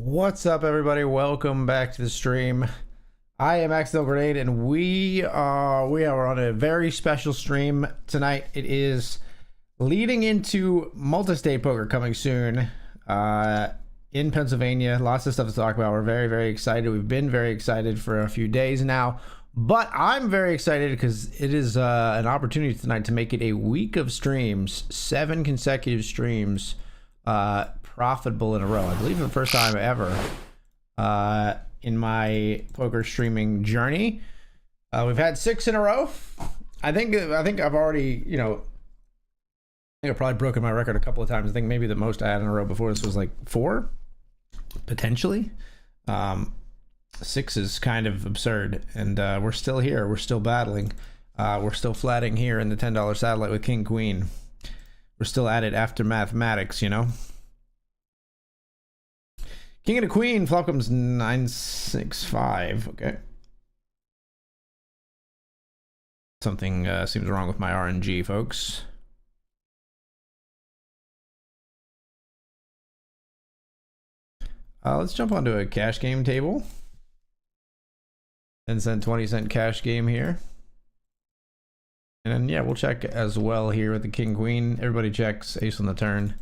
What's up, everybody? Welcome back to the stream. I am Axel Grenade, and we are on a very special stream tonight. It is leading into multi-state poker coming soon in Pennsylvania. Lots of stuff to talk about. We're very excited. We've been very excited for a few days now, but I'm very excited because it is an opportunity tonight to make it a week of streams, 7 consecutive streams. Profitable in a row. I believe for the first time ever in my poker streaming journey. We've had 6 in a row. I think I've already, I think I've probably broken my record a couple of times. I think maybe the most I had in a row before this was like 4, potentially. 6 is kind of absurd, and we're still here. We're still battling. We're still flatting here in the $10 satellite with King Queen. We're still at it after mathematics, King and a queen, flop comes 965. Okay. Something seems wrong with my RNG, folks. Let's jump onto a cash game table. 10-cent, 20-cent cash game here. And then, yeah, we'll check as well here with the king queen. Everybody checks ace on the turn.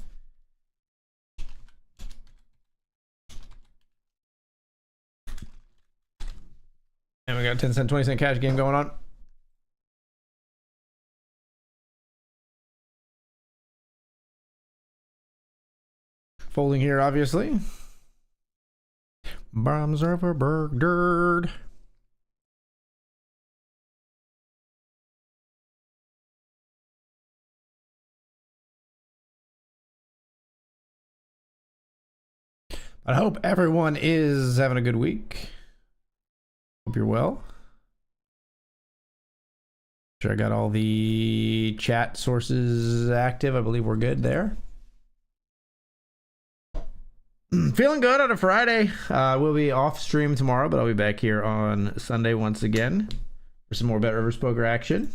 And we got 10-cent, 20-cent cash game going on. Folding here, obviously. Brahmserverbergderd. I hope everyone is having a good week. Hope you're well. Sure, I got all the chat sources active. I believe we're good there. Feeling good on a Friday. We'll be off stream tomorrow, but I'll be back here on Sunday once again for some more BetRivers poker action.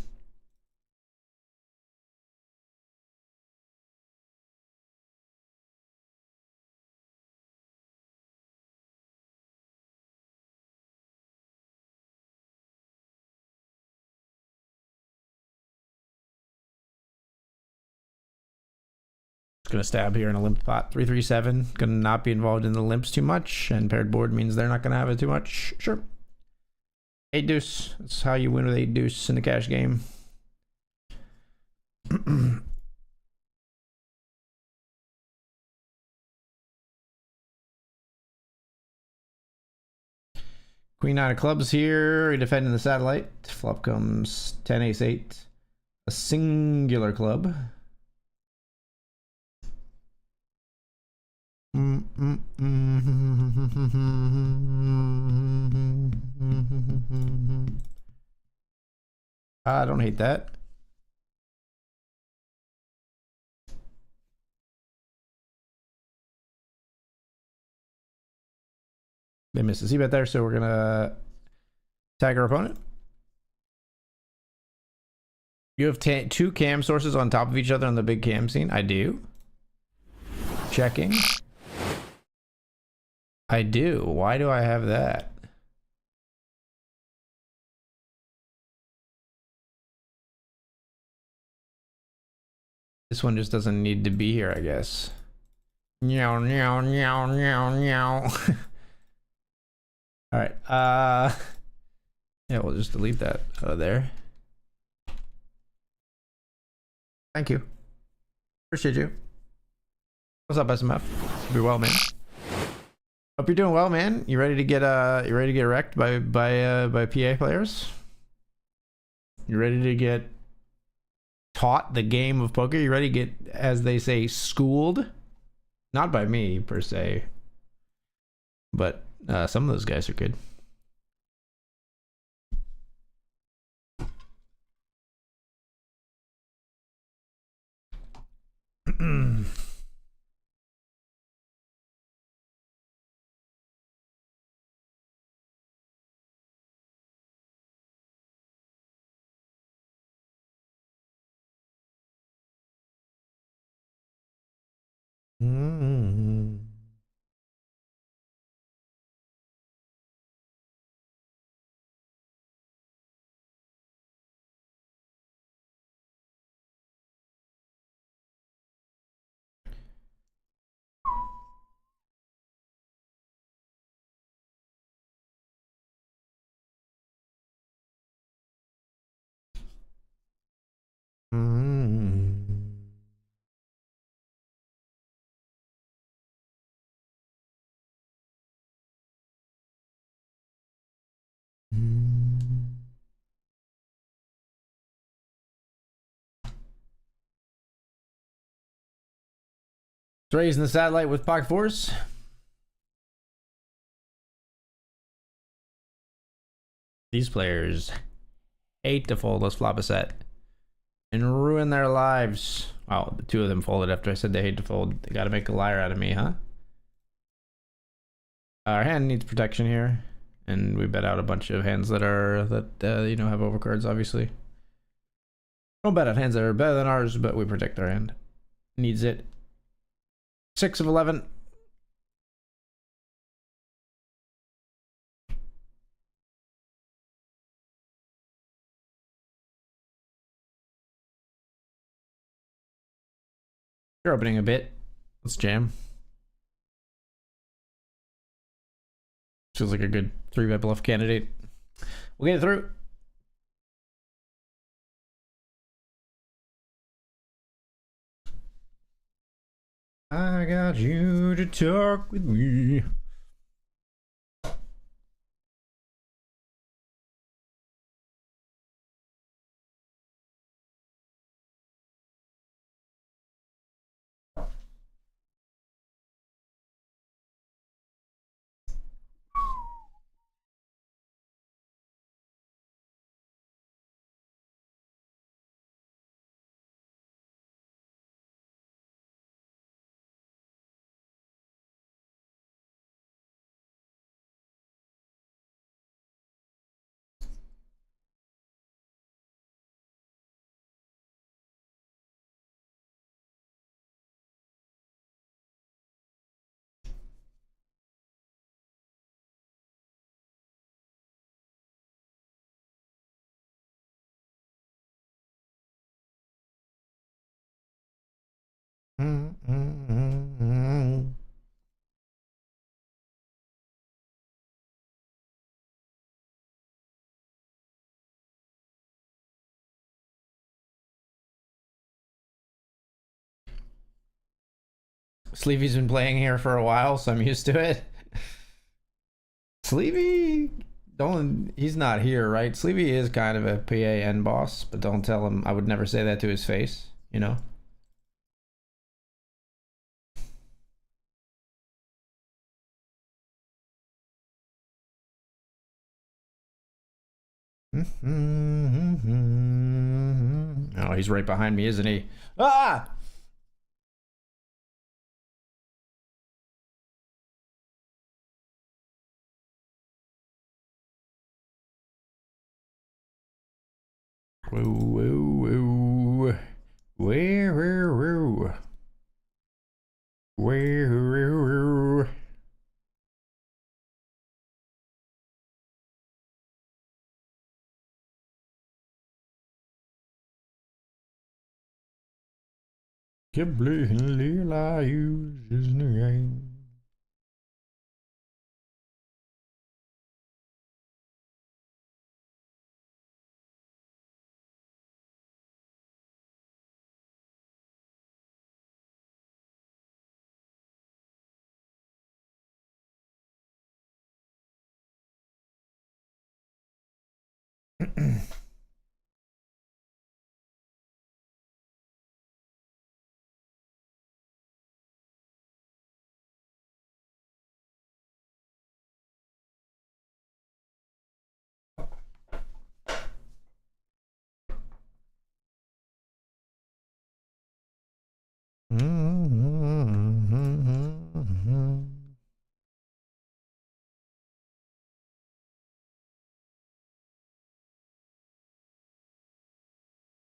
Gonna stab here in a limp pot. 337. Gonna not be involved in the limps too much, and paired board means they're not gonna have it too much. Sure. 8 deuce. That's how you win with 8 deuce in the cash game. Queen 9 of clubs here. Defending the satellite. Flop comes 10 ace 8. A singular club. I don't hate that. They missed a c-bet there, so we're gonna tag our opponent. You have 2 cam sources on top of each other on the big cam scene. I do. Checking. I do. Why do I have that? This one just doesn't need to be here, I guess. Meow, meow, meow, meow, meow. All right. Yeah, we'll just delete that out of there. Thank you. Appreciate you. What's up, SMF? Hope you're well, man. Hope you're doing well, man. You ready to get wrecked by PA players? You ready to get taught the game of poker? You ready to get, as they say, schooled? Not by me per se, but some of those guys are good. Raising the satellite with Pocket Force. These players hate to fold. Let's flop a set and ruin their lives. Oh, the two of them folded after I said they hate to fold. They got to make a liar out of me, huh? Our hand needs protection here, and we bet out a bunch of hands that you know, have overcards. Obviously, don't bet on hands that are better than ours, but we protect our hand. Needs it. 6 of 11. You're opening a bit. Let's jam. Feels like a good 3-bet bluff candidate. We'll get it through. I got you to talk with me. Sleevy's been playing here for a while, so I'm used to it. Sleevy, he's not here, right? Sleevy is kind of a PAN boss, but don't tell him. I would never say that to his face, you know? Oh, he's right behind me, isn't he? Ah! Whoa, whoa, whoa. Where?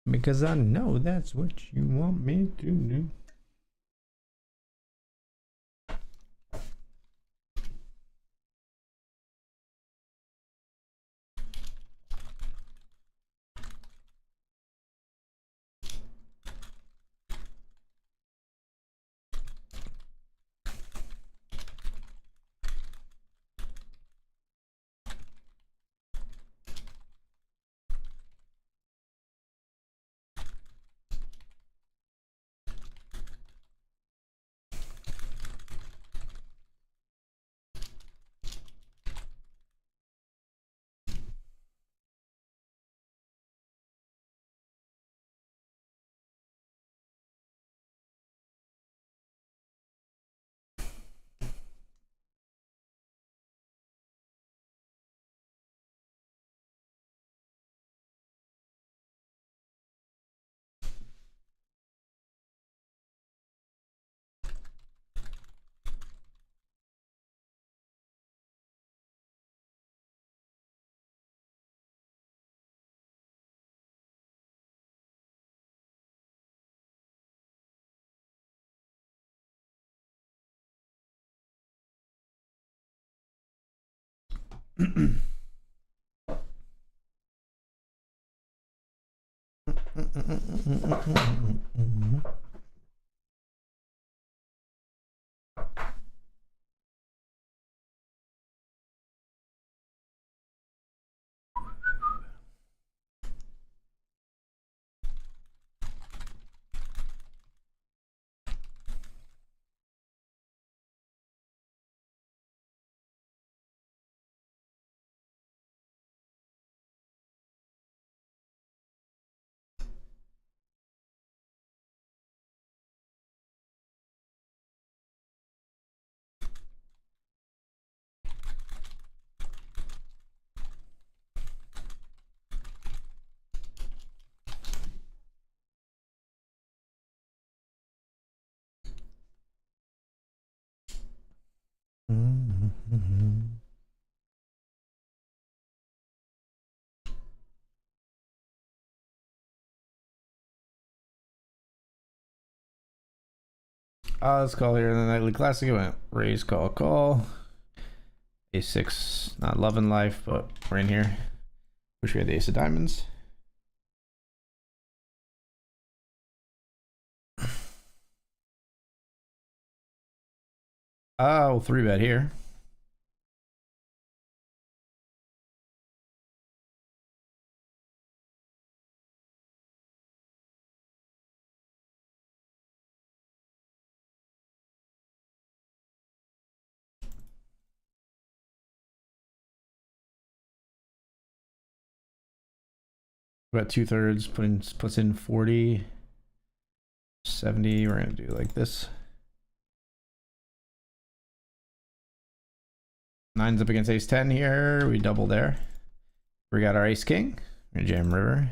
Because I know that's what you want me to do. Let's call here in the nightly classic. I went raise, call. A6, not loving life, but we're in here. Wish we had the ace of diamonds. Oh, 3-bet here. About 2/3, puts in 40, 70. We're gonna do like this. 9's up against ace 10 here. We double there. We got our ace king. We're gonna jam river.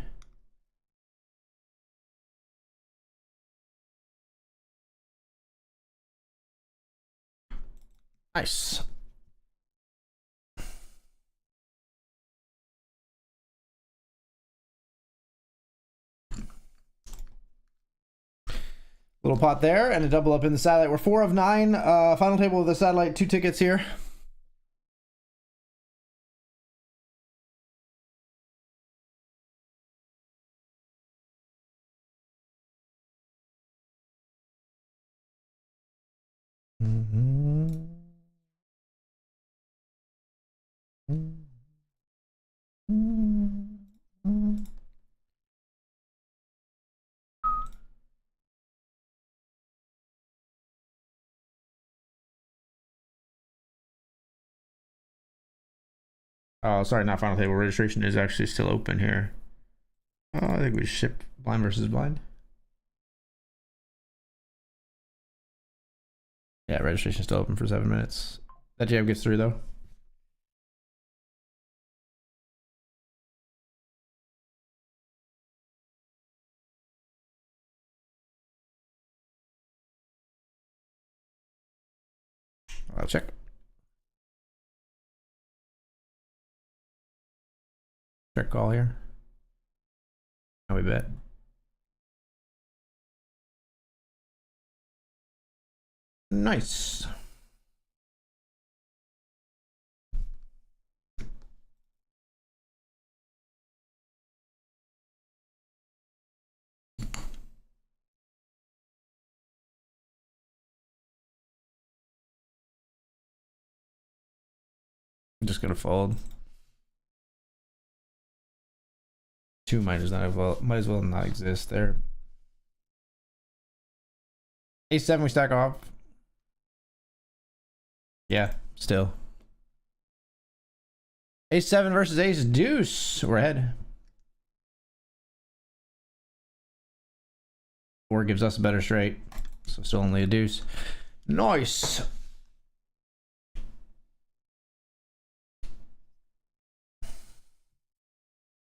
Nice. Little pot there and a double up in the satellite. We're 4 of 9. Final table of the satellite, 2 tickets here. Oh, sorry, not final table. Registration is actually still open here. I think we ship blind versus blind. Yeah, registration still open for 7 minutes. That jab gets through though. I'll check. Check call here. Now we bet. Nice. I'm just gonna fold. 2 might as well not exist there. Ace 7 we stack off. Yeah, still. Ace 7 versus ace deuce. We're ahead. 4 gives us a better straight. So still only a deuce. Nice.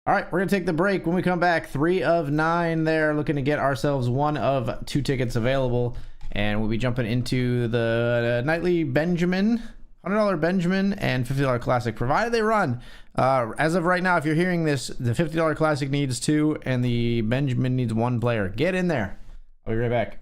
All right, we're gonna take the break. When we come back, 3 of 9 there, looking to get ourselves 1 of 2 tickets available, and we'll be jumping into the nightly Benjamin, $100 Benjamin, and $50 Classic, provided they run. As of right now, if you're hearing this, the $50 Classic needs 2, and the Benjamin needs 1 player. Get in there. I'll be right back.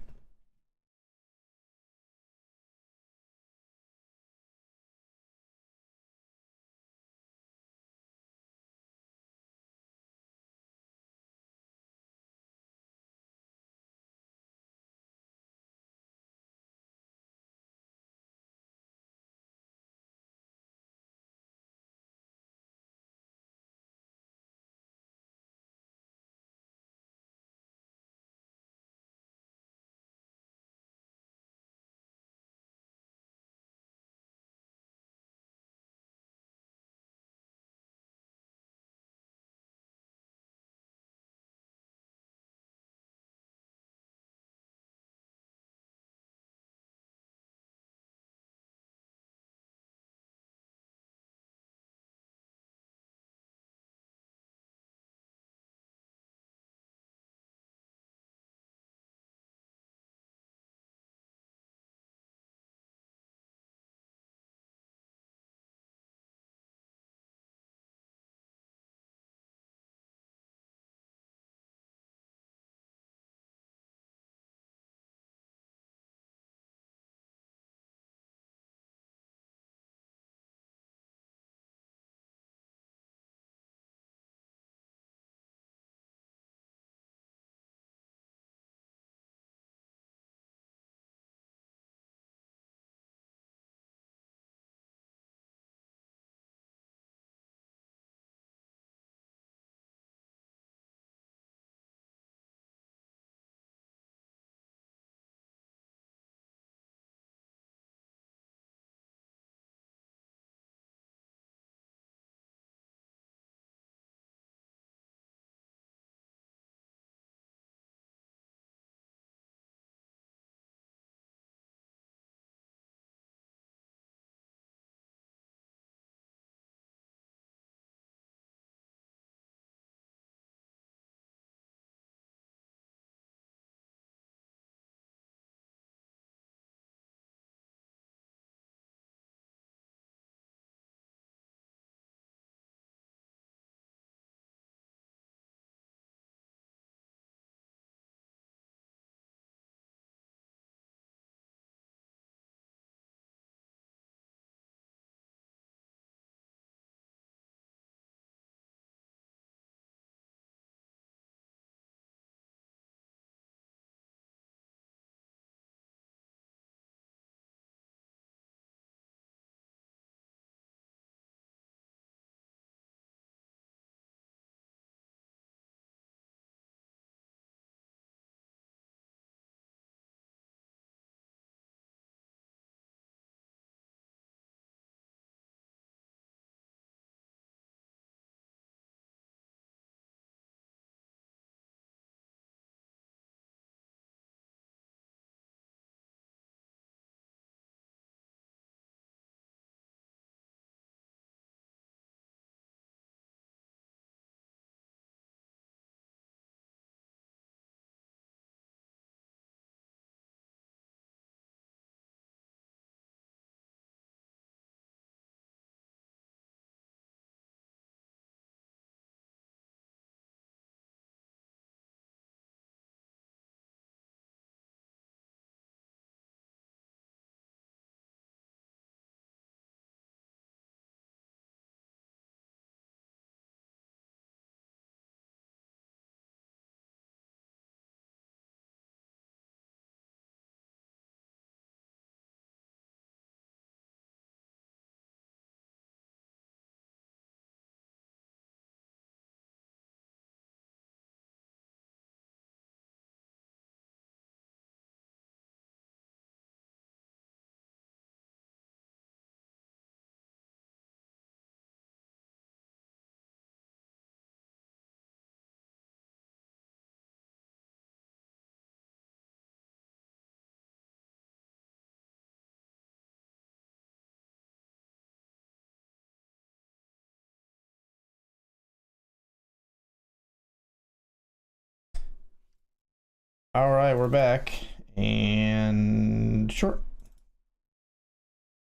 All right, we're back. And short.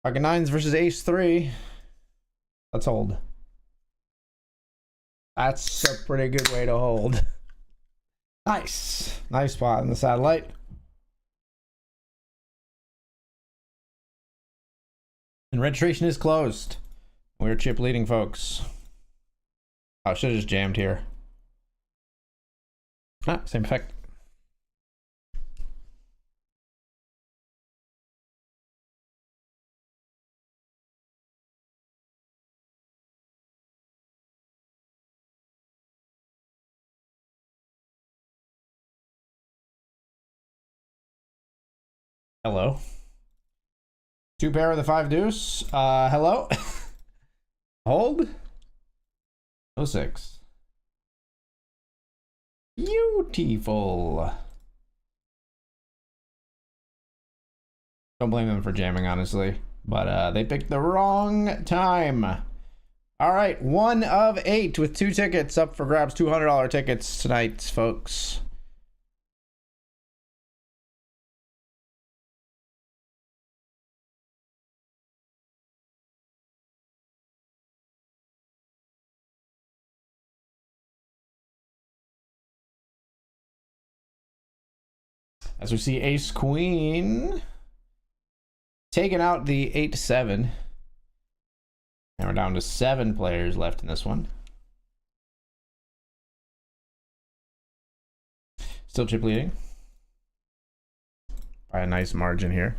Pocket nines versus ace three. Let's hold. That's a pretty good way to hold. Nice. Nice spot in the satellite. And registration is closed. We're chip leading, folks. Oh, I should have just jammed here. Ah, same effect. Hello. Two pair of the five deuce. Hello. Hold. 06. Beautiful. Don't blame them for jamming, honestly. But they picked the wrong time. All right, 1 of 8 with 2 tickets up for grabs. $200 tickets tonight, folks. As we see ace queen taking out the 8-7. And we're down to 7 players left in this one. Still chip leading by a nice margin here.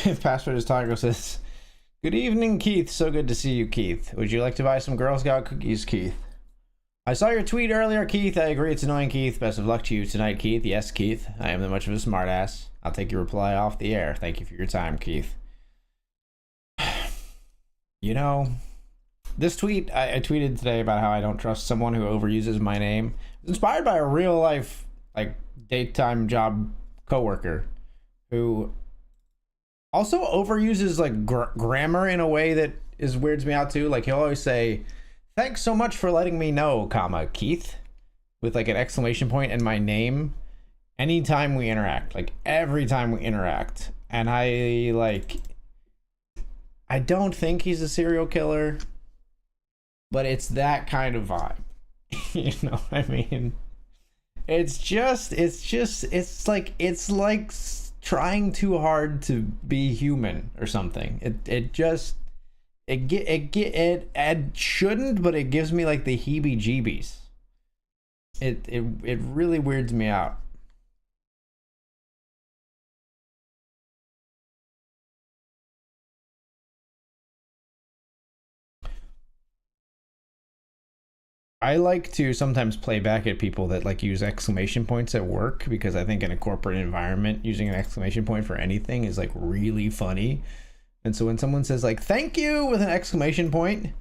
If password is Tiger says, "Good evening, Keith. So good to see you, Keith. Would you like to buy some Girl Scout cookies, Keith?" I saw your tweet earlier, Keith. I agree it's annoying, Keith. Best of luck to you tonight, Keith. Yes, Keith. I am that much of a smartass. I'll take your reply off the air. Thank you for your time, Keith. You know, this tweet, I tweeted today about how I don't trust someone who overuses my name. It's inspired by a real life, like, daytime job coworker who also overuses, like, grammar in a way that weirds me out too. Like, he'll always say, "Thanks so much for letting me know, comma, Keith," with like an exclamation point and my name anytime we interact, like every time we interact. And I don't think he's a serial killer, but it's that kind of vibe. You know what I mean? It's like trying too hard to be human or something. It shouldn't, but it gives me like the heebie-jeebies. It really weirds me out. I like to sometimes play back at people that like use exclamation points at work, because I think in a corporate environment using an exclamation point for anything is like really funny. And so when someone says like "thank you" with an exclamation point,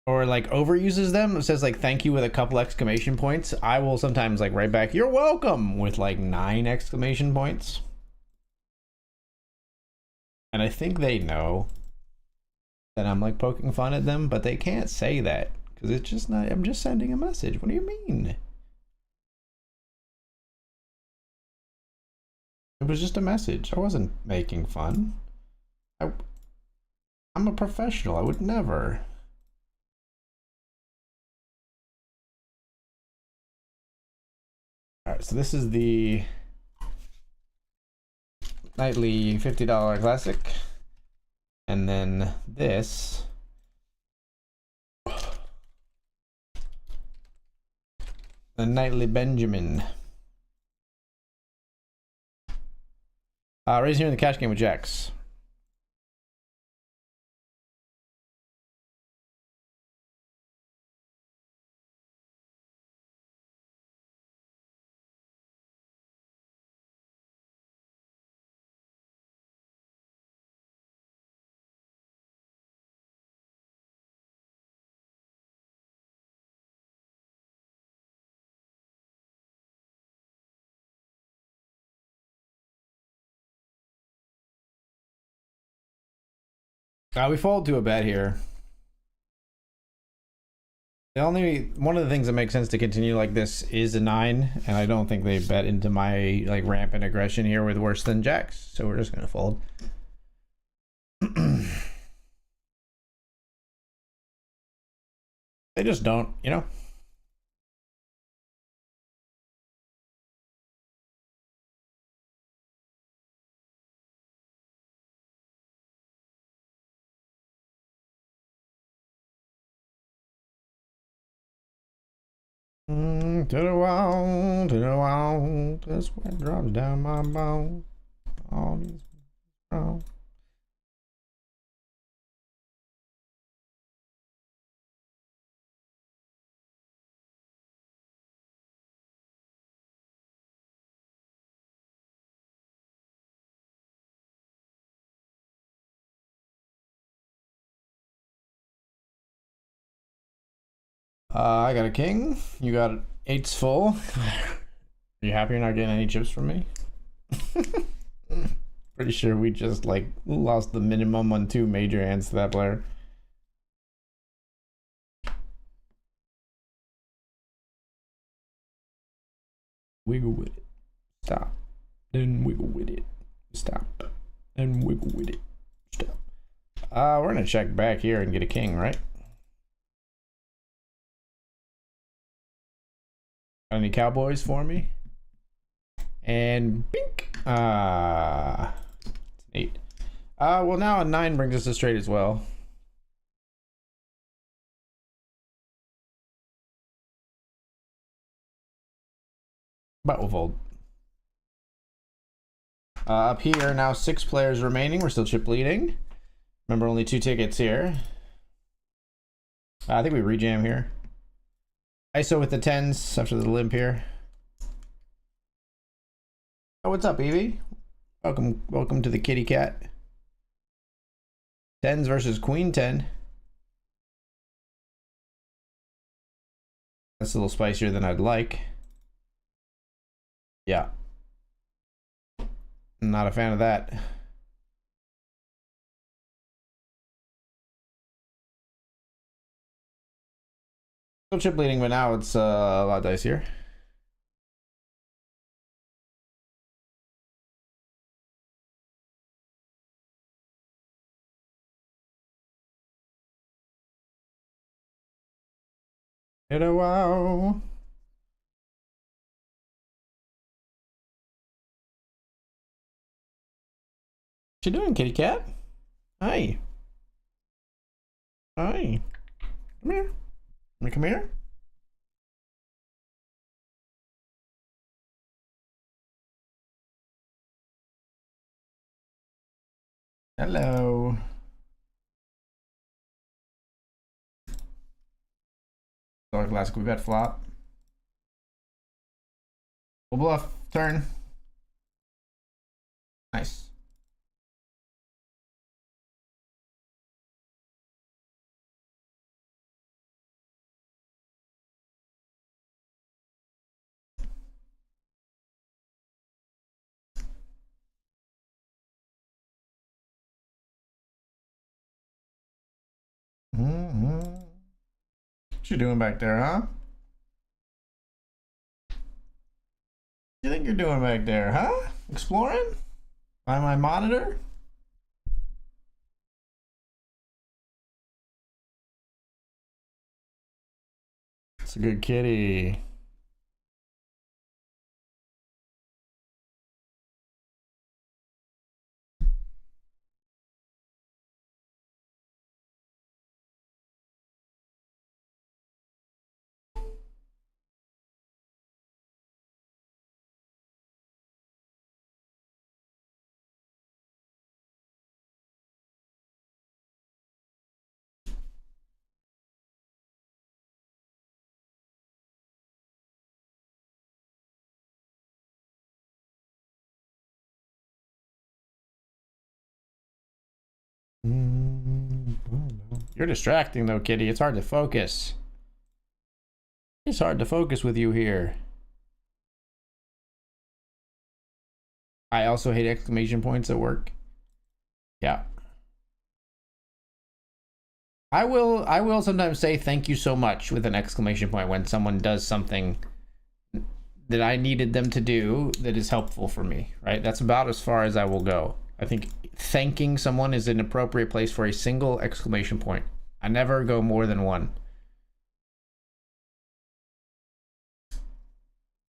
or like overuses them, it says like "thank you" with a couple exclamation points, I will sometimes like write back "you're welcome" with like 9 exclamation points. And I think they know that I'm like poking fun at them, but they can't say that because it's just not, I'm just sending a message. What do you mean? It was just a message. I wasn't making fun. I'm a professional. I would never. All right, so this is the nightly $50 classic. And then this the nightly Benjamin. Raising here in the cash game with jacks. We fold to a bet here. One of the things that makes sense to continue like this is a 9, and I don't think they bet into my like rampant aggression here with worse than jacks, so we're just gonna fold. They just don't, you know. To the wall, that's what drops down my bone. All these wrong. I got a king. You got eights full. Are you happy you're not getting any chips from me? Pretty sure we just like lost the minimum on 2 major hands to that player. Wiggle with it. Stop. Then wiggle with it. Stop. Then wiggle with it. Stop. We're gonna check back here and get a king, right? Got any cowboys for me? And bink. It's an 8. Well, now a 9 brings us to straight as well. But we'll fold. Up here, now 6 players remaining. We're still chip leading. Remember, only 2 tickets here. I think we rejam here. ISO with the 10s after the limp here. Oh, what's up, Evie? Welcome to the kitty cat. 10s versus queen 10. That's a little spicier than I'd like. Yeah. Not a fan of that. Still chip leading, but now it's a lot dicier. Hit a wow. What you doing, kitty cat? Hi. Hi. Come here. Come here. Hello. Sorry, classic. We bet flop. We'll bluff. Turn. Nice. What you doing back there, huh? What you think you're doing back there, huh? Exploring? By my monitor? It's a good kitty. You're distracting though, kitty. It's hard to focus. It's hard to focus with you here. I also hate exclamation points at work. Yeah. I will sometimes say thank you so much with an exclamation point when someone does something that I needed them to do that is helpful for me, right? That's about as far as I will go. I think thanking someone is an appropriate place for a single exclamation point. I never go more than one.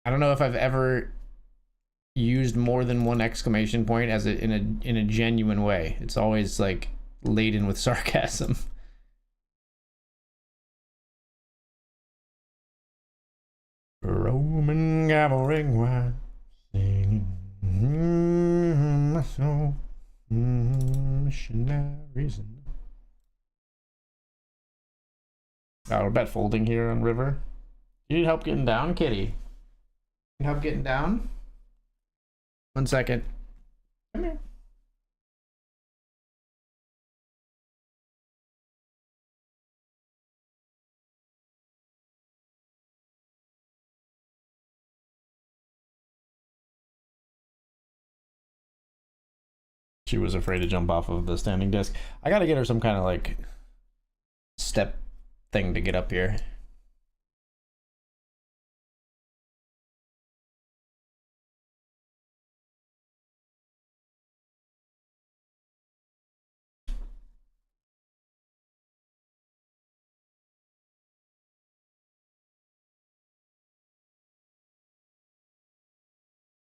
I don't know if I've ever used more than one exclamation point as in a genuine way. It's always like laden with sarcasm. Roman cavalry singing my soul, missionaries. We're bet folding here on river. You need help getting down, kitty? Need help getting down? 1 second. Come here. She was afraid to jump off of the standing desk. I gotta get her some kind of like step thing to get up here.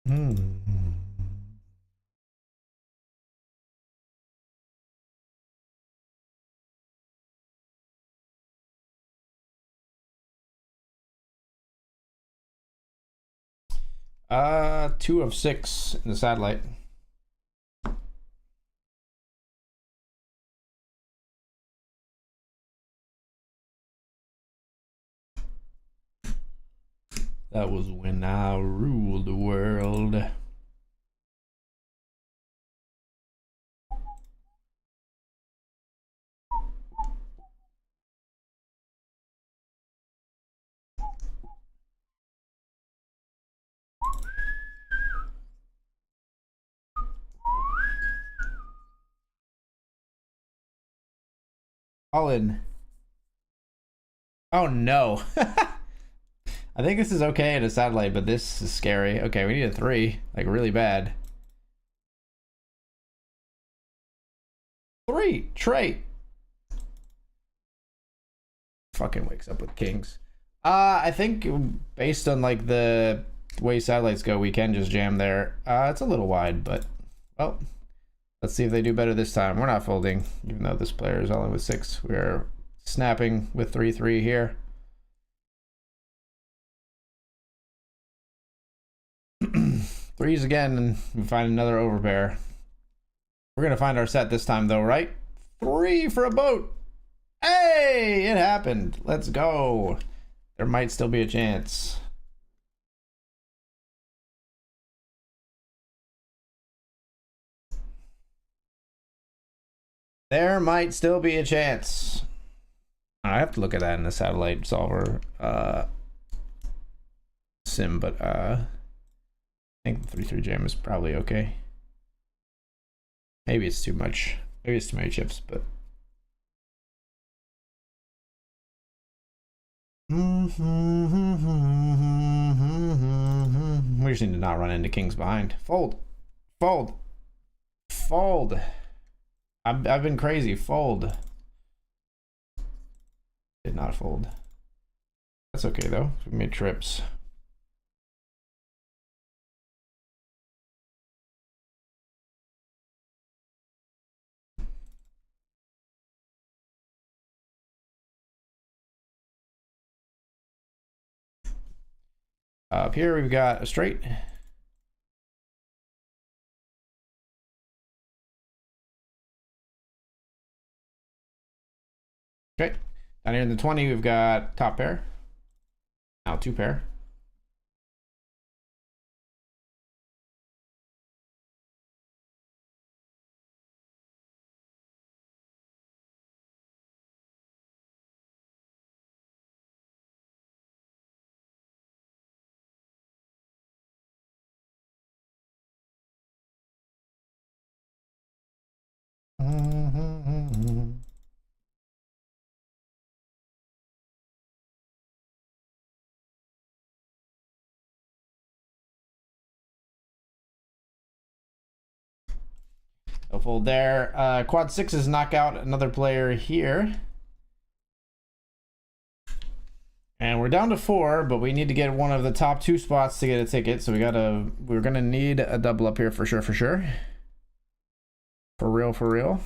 Hmm. 2 of 6 in the satellite. That was when I ruled the world. All in. Oh no. I think this is okay at a satellite, but this is scary. Okay, we need a 3. Like, really bad. 3! Trait! Fucking wakes up with kings. I think based on, like, the way satellites go, we can just jam there. It's a little wide, but, well, let's see if they do better this time. We're not folding, even though this player is all in with 6. We're snapping with 3-3 here. Threes again, and we find another overpair. We're gonna find our set this time, though, right? 3 for a boat. Hey, it happened. Let's go. There might still be a chance. There might still be a chance. I have to look at that in the satellite solver sim, but I think the 3-3 jam is probably okay. Maybe it's too much. Maybe it's too many chips, but we just need to not run into kings behind. Fold. Fold. Fold. I've been crazy. Fold. Did not fold. That's okay though. We made trips. Up here we've got a straight. Okay. Down here in the 20 we've got top pair. Now 2 pair. No fold there. Quad sixes knock out another player here. And we're down to 4, but we need to get one of the top 2 spots to get a ticket. So we're gonna need a double up here for sure, for sure. For real, for real.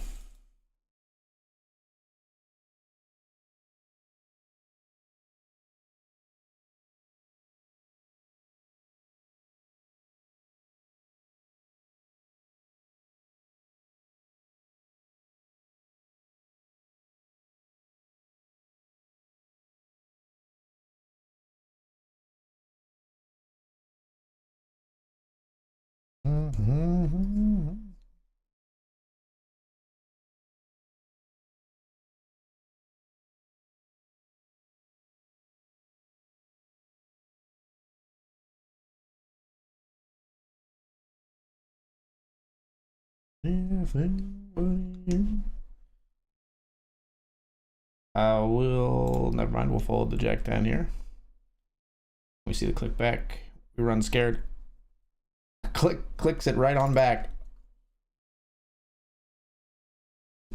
Never mind, we'll fold the jack 10 here. We see the click back. We run scared. Clicks it right on back.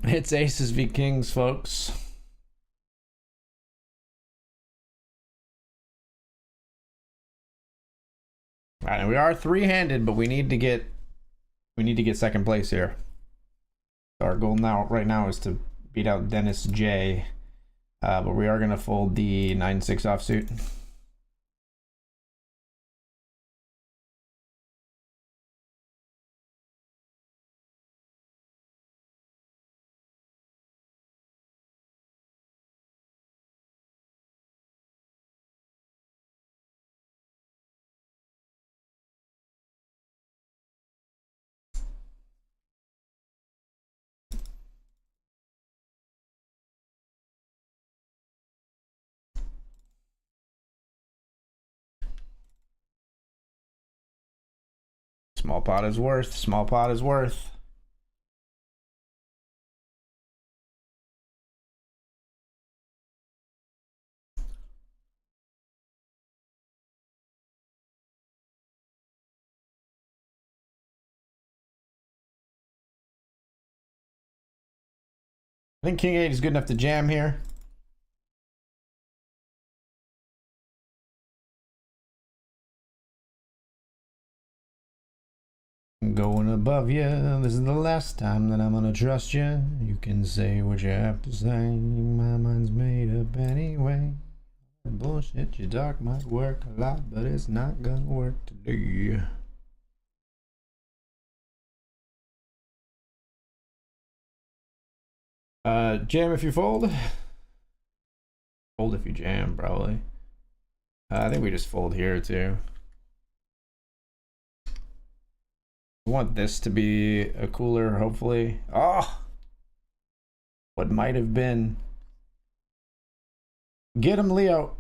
It's aces v kings, folks. All right, and we are 3-handed, but we need to get second place here. Our goal right now is to beat out Dennis J. But we are gonna fold the 9-6 offsuit. Small pot is worth. Small pot is worth. I think King 8 is good enough to jam here. Going above you, this is the last time that I'm gonna trust you. You can say what you have to say, my mind's made up anyway. Bullshit you talk might work a lot, but it's not gonna work today. Jam if you fold. Fold if you jam, probably. I think we just fold here too. I want this to be a cooler, hopefully. Oh! What might have been. Get him, Leo.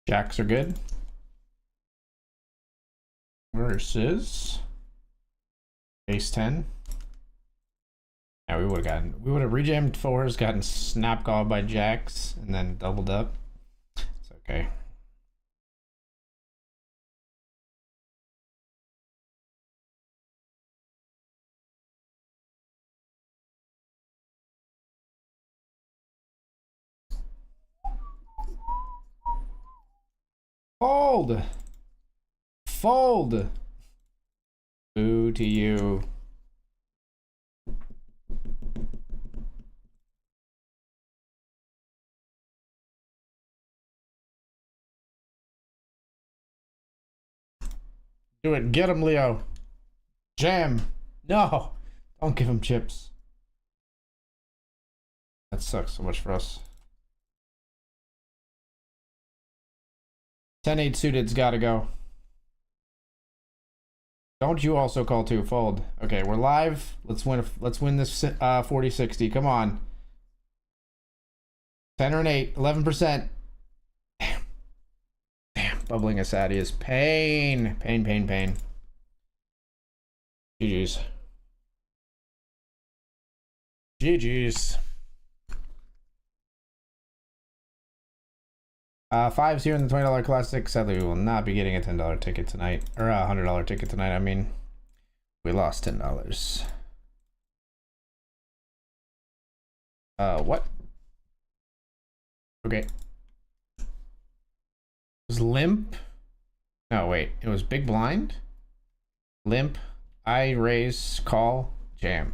Jacks are good. Versus ace 10. Yeah, we would have rejammed 4s, gotten snap called by jacks, and then doubled up. It's okay. Fold! Fold! Boo to you. Do it. Get him, Leo. Jam. No. Don't give him chips. That sucks so much for us. 10-8 suited's gotta go. Don't you also call 2? Fold. Okay, we're live. Let's win this 40-60. Come on. 10 or an 8. 11%. Damn. Damn. Bubbling Asadi is pain. Pain, pain, pain. GG's. GG's. Fives here in the $20 classic. Sadly, we will not be getting a $10 ticket tonight, or a $100 ticket tonight. I mean, we lost $10. What? Okay. It was limp. No, wait. It was big blind. Limp. I raise, call, jam.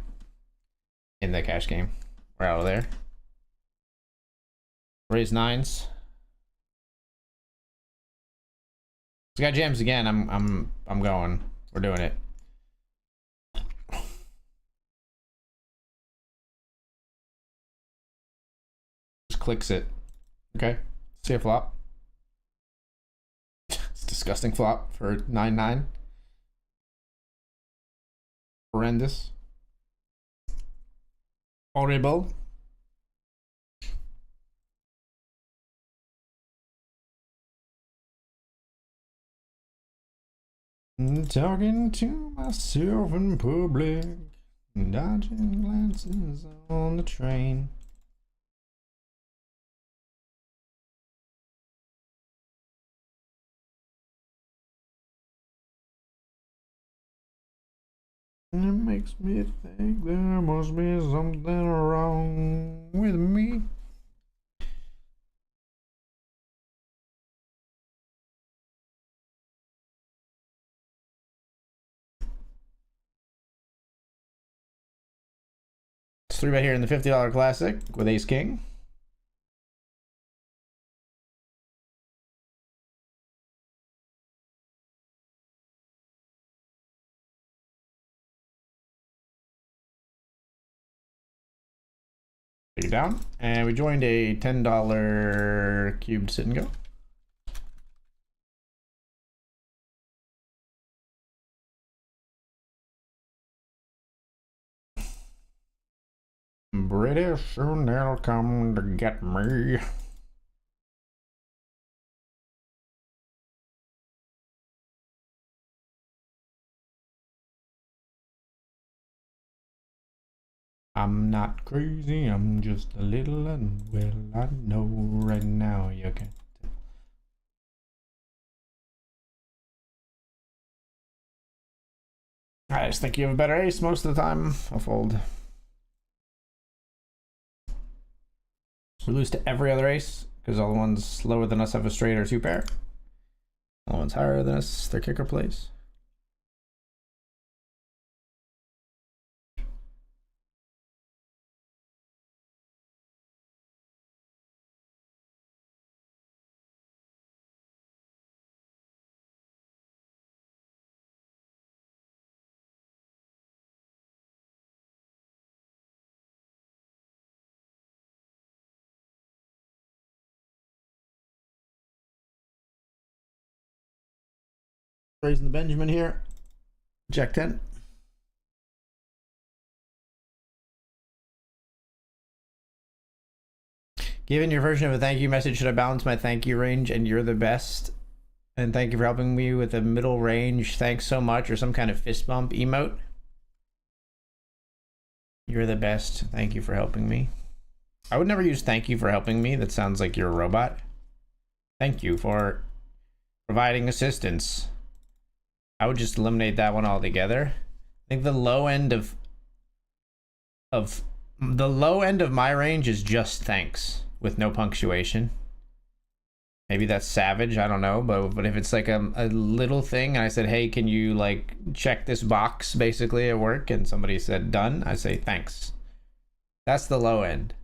In the cash game. We're out of there. Raise nines. This guy jams again. I'm going. We're doing it. Just clicks it. Okay. See a flop. It's a disgusting flop for 9-9. Horrendous. Horrible. Talking to myself in public, dodging glances on the train. It makes me think there must be something wrong with me. It's 3-bet here in the $50 classic with ace king. Down, and we joined a $10 cubed sit and go. British soon they'll come to get me. I'm not crazy, I'm just a little unwell. I know right now you can't tell. I just think you have a better ace most of the time. I'll fold. We lose to every other ace because all the ones lower than us have a straight or two pair. All the ones higher than us, their kicker plays. Raising the Benjamin here. Jack 10. Given your version of a thank you message, should I balance my thank you range and you're the best? And thank you for helping me with the middle range. Thanks so much. Or some kind of fist bump emote. You're the best. Thank you for helping me. I would never use thank you for helping me. That sounds like you're a robot. Thank you for providing assistance. I would just eliminate that one altogether. I think the low end of my range is just thanks with no punctuation. Maybe that's savage, I don't know, but if it's like a little thing and I said, hey, can you like check this box basically at work, and somebody said done, I say thanks. That's the low end.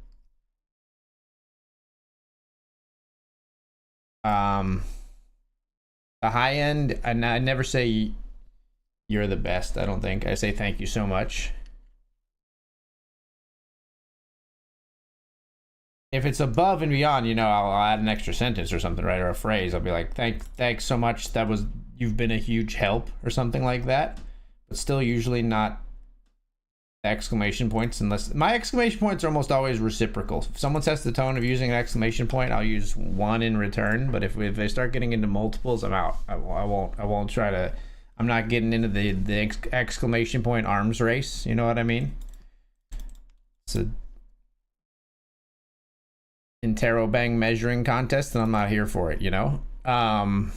The high end, and I never say you're the best, I don't think. I say thank you so much. If it's above and beyond, you know, I'll add an extra sentence or something, right? Or a phrase. I'll be like, thanks so much. You've been a huge help or something like that. But still usually not exclamation points, unless my exclamation points are almost always reciprocal. If someone sets the tone of using an exclamation point, I'll use one in return. But if they start getting into multiples, I'm out. I won't try to. I'm not getting into the exclamation point arms race. You know what I mean? It's a interrobang measuring contest, and I'm not here for it. You know. I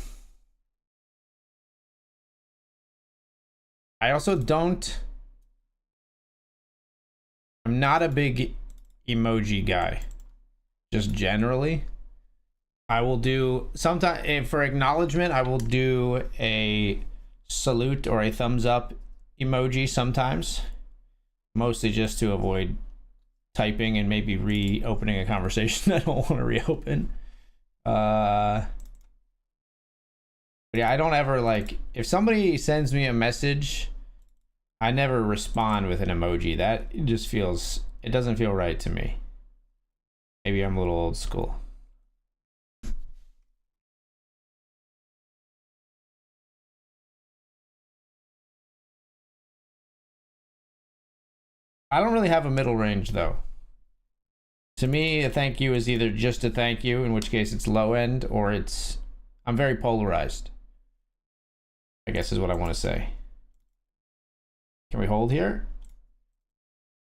also don't. I'm not a big emoji guy. Just generally. I will do sometimes for acknowledgement. I will do a salute or a thumbs up emoji sometimes, mostly just to avoid typing and maybe reopening a conversation I don't want to reopen. But yeah, I don't ever like if somebody sends me a message, I never respond with an emoji. That just feels, it doesn't feel right to me. Maybe I'm a little old school. I don't really have a middle range though. To me, a thank you is either just a thank you, in which case it's low end, or it's, I'm very polarized, I guess is what I want to say. Can we hold here?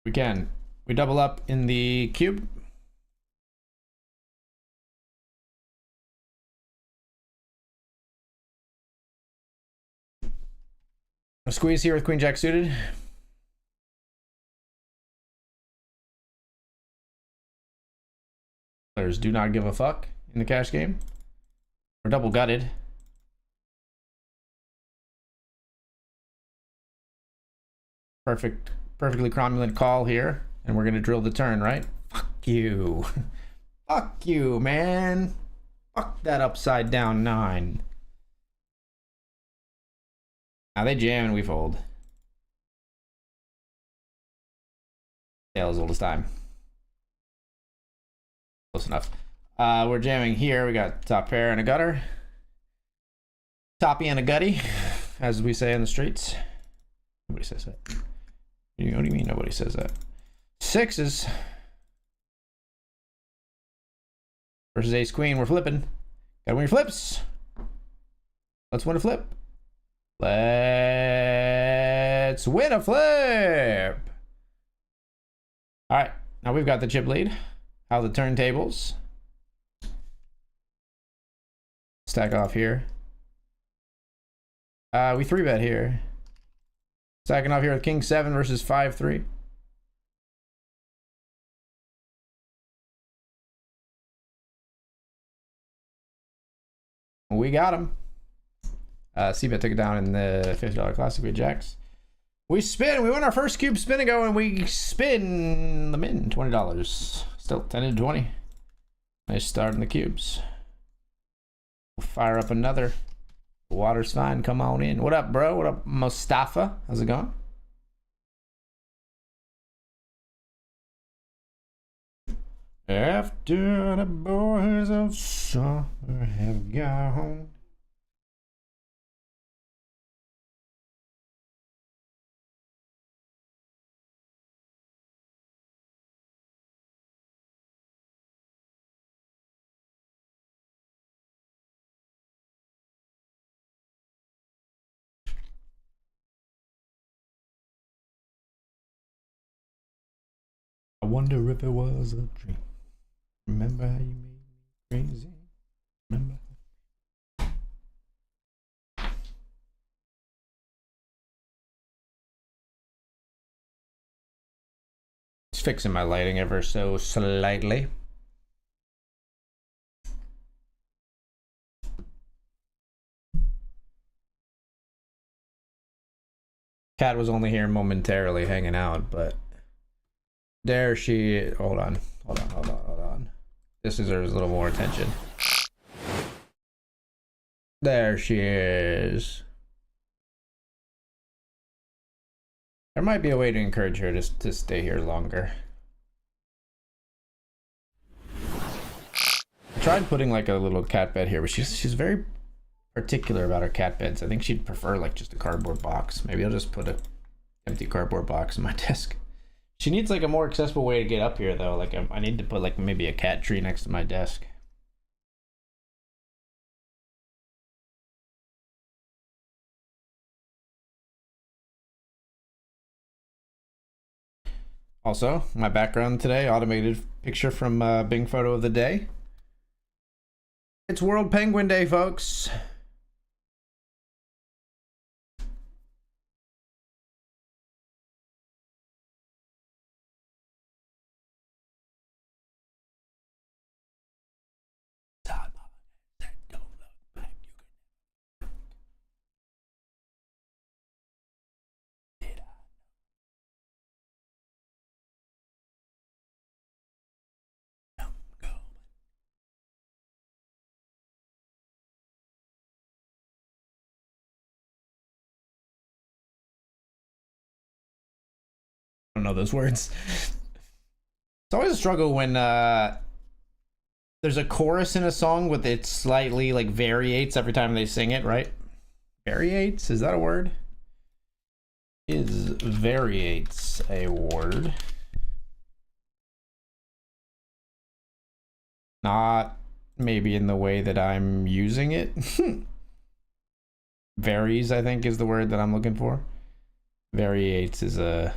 We can. We double up in the cube. A squeeze here with Queen Jack suited. Players do not give a fuck in the cash game. We're double gutted. Perfectly cromulent call here, and we're gonna drill the turn, right? Fuck you. Fuck you, man. Fuck that upside down 9. Now they jam and we fold. Tale as old as time. Close enough. We're jamming here. We got top pair and a gutter. Toppy and a gutty, as we say in the streets. Nobody says that. What do you mean nobody says that? 6s. Versus ace queen. We're flipping. Gotta win your flips. Let's win a flip. Let's win a flip. All right. Now we've got the chip lead. How the turntables. Stack off here. We 3-bet here. Stacking off here with king 7 versus 5-3. We got him. C-bet took it down in the $50 classic with jacks. We spin. We win our first cube spin and go, and we spin the min $20. Still 10 and 20. Nice start in the cubes. We'll fire up another. Water's fine. Come on in. What up, bro? What up, Mustafa? How's it going? After the boys of summer have gone. I wonder if it was a dream. Remember how you made me crazy? Remember? Just fixing my lighting ever so slightly. Cat was only here momentarily hanging out, but there she is. Hold on. This deserves a little more attention. There she is. There might be a way to encourage her to stay here longer. I tried putting like a little cat bed here, but she's very particular about her cat beds. I think she'd prefer like just a cardboard box. Maybe I'll just put a empty cardboard box in my desk. She needs like a more accessible way to get up here though. Like I need to put like maybe a cat tree next to my desk. Also, my background today, automated picture from Bing Photo of the Day. It's World Penguin Day, folks. I don't know those words. It's always a struggle when there's a chorus in a song with it slightly like variates every time they sing it, right? Variates? Is that a word? Is variates a word? Not maybe in the way that I'm using it. Varies, I think, is the word that I'm looking for. Variates is a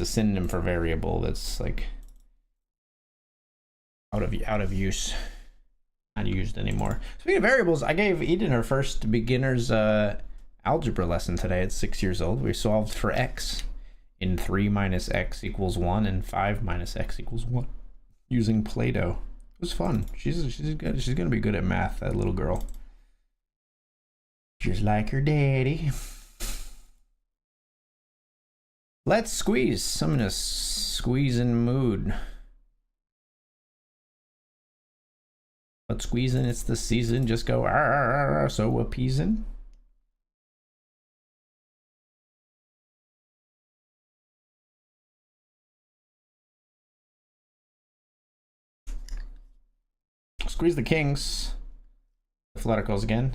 synonym for variable that's like out of use, not used anymore. Speaking of variables, I gave Eden her first beginner's algebra lesson today at 6 years old. We solved for x in 3 minus x equals 1 and 5 minus x equals 1 using Play-Doh. It was fun. She's good. She's gonna be good at math, that little girl. Just like her daddy. Let's squeeze. I'm in a squeezing mood. But squeezing, it's the season. Just go so appeasing. Squeeze the kings. Athleticals again.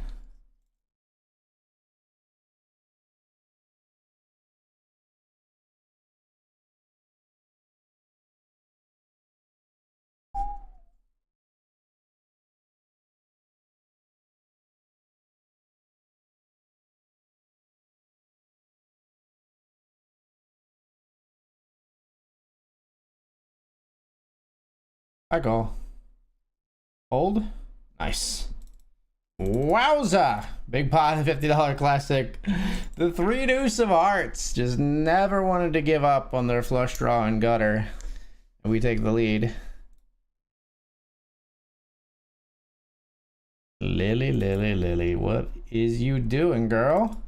I call. Hold. Nice. Wowza! Big pot of $50 classic. The three deuce of hearts just never wanted to give up on their flush draw and gutter. And we take the lead. Lily, what is you doing, girl?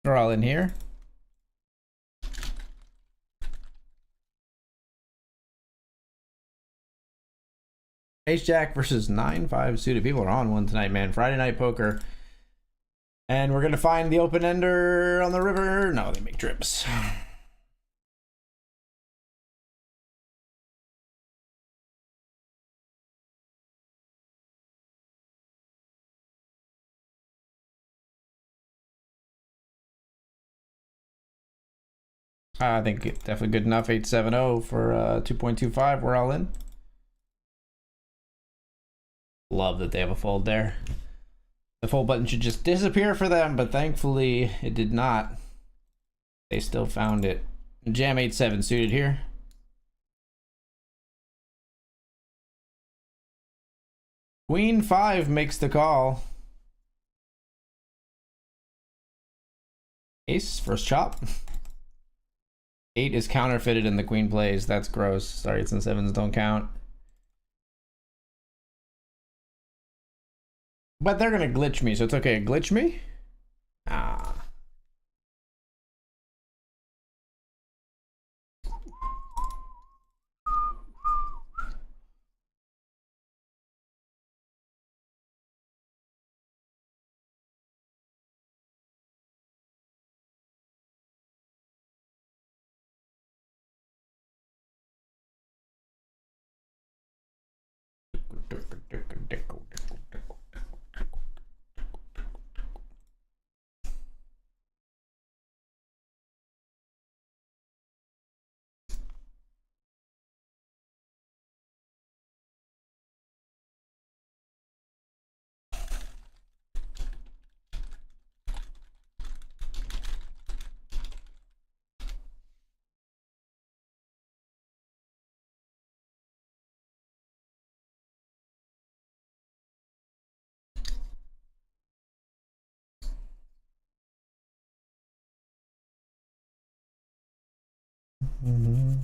We're all in here. Ace Jack versus 9-5 suited. People are on one tonight, man. Friday night poker. And we're going to find the open ender on the river. No, they make trips. I think it's definitely good enough. 870 for 2.25. We're all in. Love that they have a fold there. The fold button should just disappear for them, but thankfully it did not. They still found it. Jam 8-7 suited here. Queen 5 makes the call. Ace, first chop. 8 is counterfeited and the queen plays. That's gross. Sorry, 8s and 7s don't count. But they're gonna glitch me, so it's okay. Glitch me? Ah. Mm-hmm.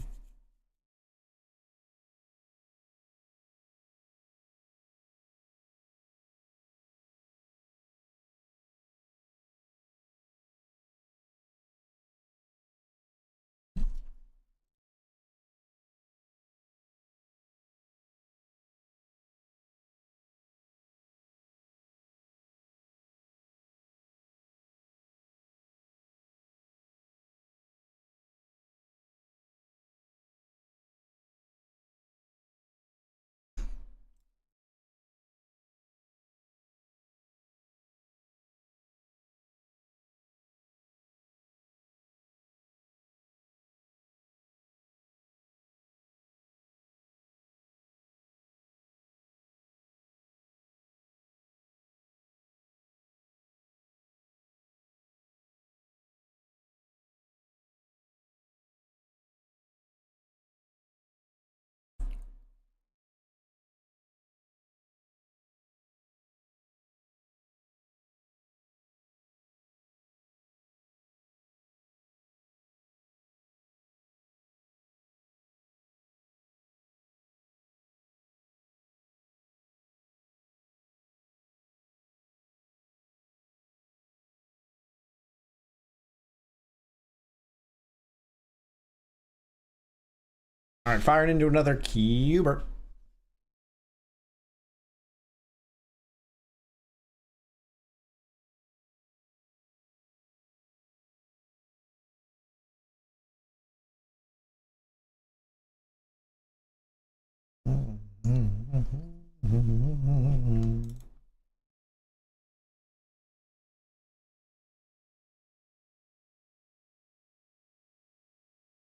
All right, firing into another cuber.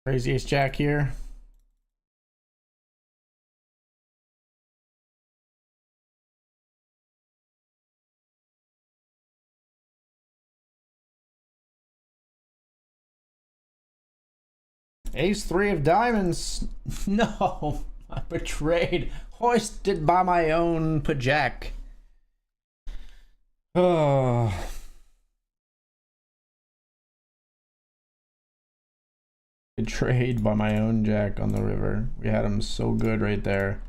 Crazy ace jack here. Ace 3 of diamonds. No, I betrayed. Hoisted by my own pajack. Oh. Betrayed by my own jack on the river. We had him so good right there.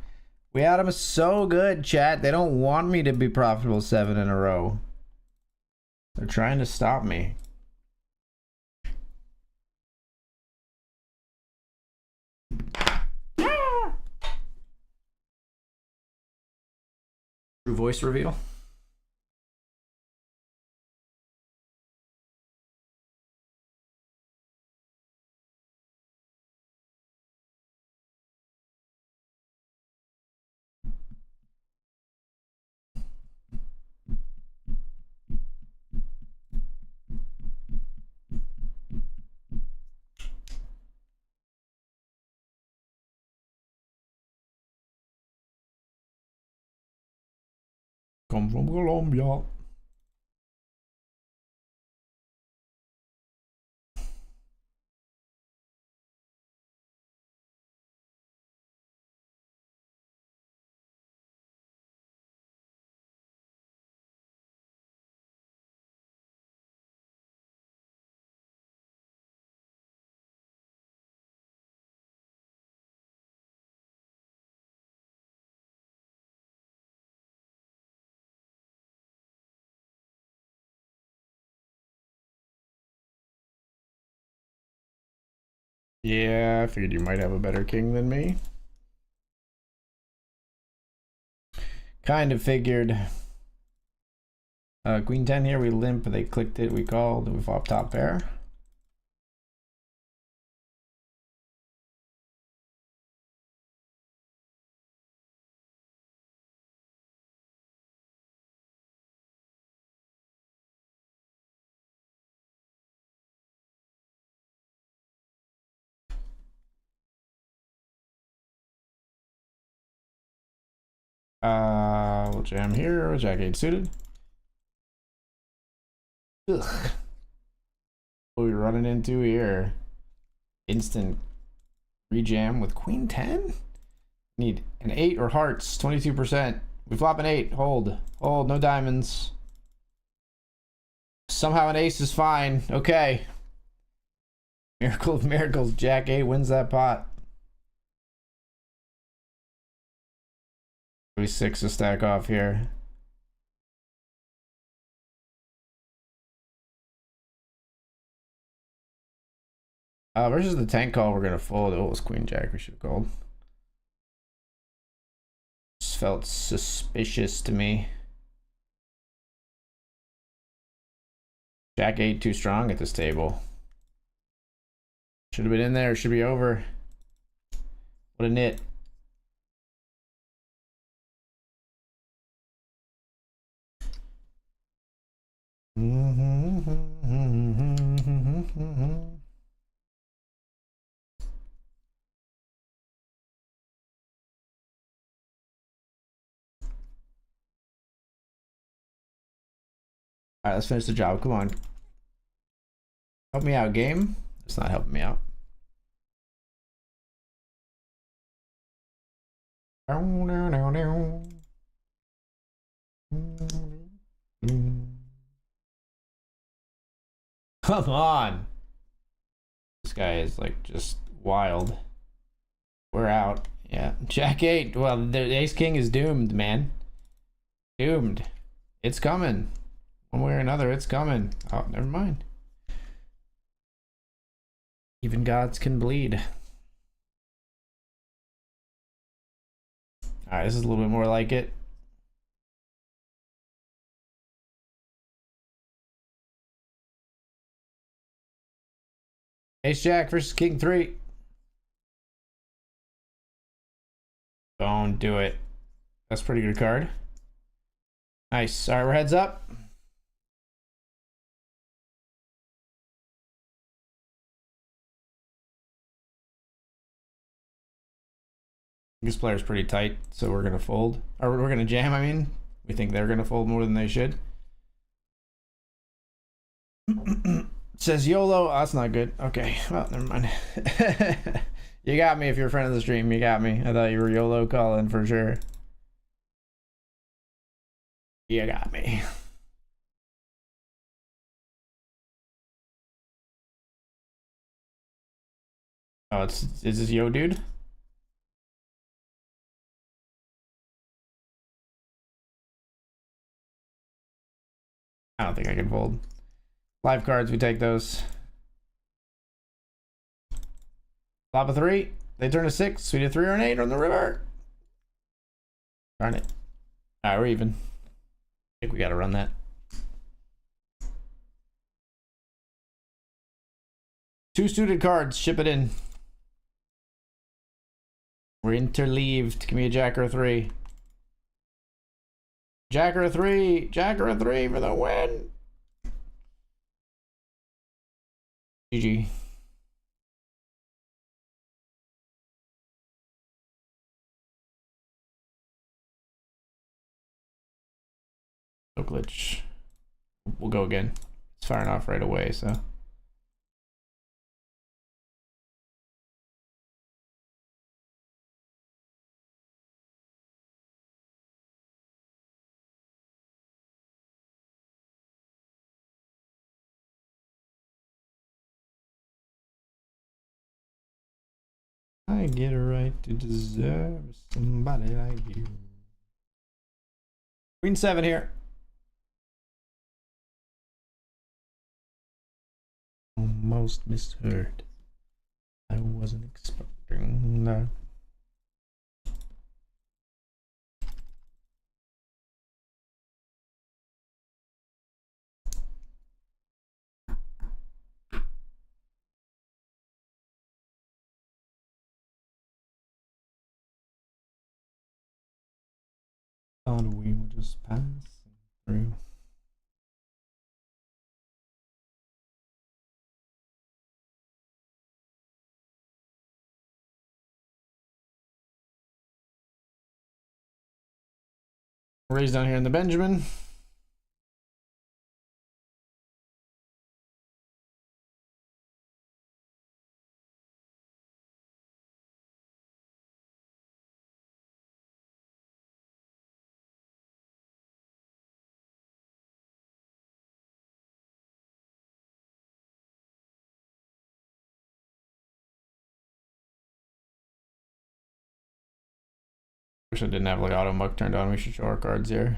We had him so good, chat. They don't want me to be profitable 7 in a row. They're trying to stop me. True voice reveal. Come from Colombia. Yeah, I figured you might have a better king than me. Kind of figured. Queen 10 here, we limp, they clicked it, we called, we flop top pair. We'll jam here, jack 8 suited. Ugh. What are we running into here? Instant rejam with queen 10? Need an 8 or hearts, 22%. We flop an 8, hold, no diamonds. Somehow an ace is fine, okay. Miracle of miracles, jack 8 wins that pot. 6 to stack off here. Versus the tank call, we're gonna fold. Oh, it was queen jack. We should have called. Just felt suspicious to me. Jack 8 too strong at this table. Should have been in there. Should be over. What a nit. All right, let's finish the job. Come on. Help me out, game. It's not helping me out. Come on. This guy is like just wild. We're out. Yeah. Jack 8. Well, the ace king is doomed, man. Doomed. It's coming. One way or another, it's coming. Oh, never mind. Even gods can bleed. Alright, this is a little bit more like it. Ace Jack versus King 3. Don't do it. That's a pretty good card. Nice. Alright, we're heads up. This player's pretty tight, so we're gonna fold. Or we're gonna jam, I mean. We think they're gonna fold more than they should. Says YOLO. Oh, that's not good. Okay, well, never mind. You got me if you're a friend of the stream. You got me. I thought you were YOLO calling for sure. You got me. Oh, is this yo dude? I don't think I can fold. Live cards, we take those. Flop a 3. They turn a 6. We did 3 or an 8 on the river. Darn it. Alright, we're even. I think we gotta run that. Two suited cards, ship it in. We're interleaved. Give me a jack or a 3. Jack or a 3. Jack or a 3 for the win. GG. No glitch. We'll go again. It's firing off right away, so. I get a right to deserve somebody like you. Queen 7 here. Almost misheard. I wasn't expecting that. Thought we were just passing through. Raised down here in the Benjamin. Wish I didn't have like auto muck turned on. We should show our cards here.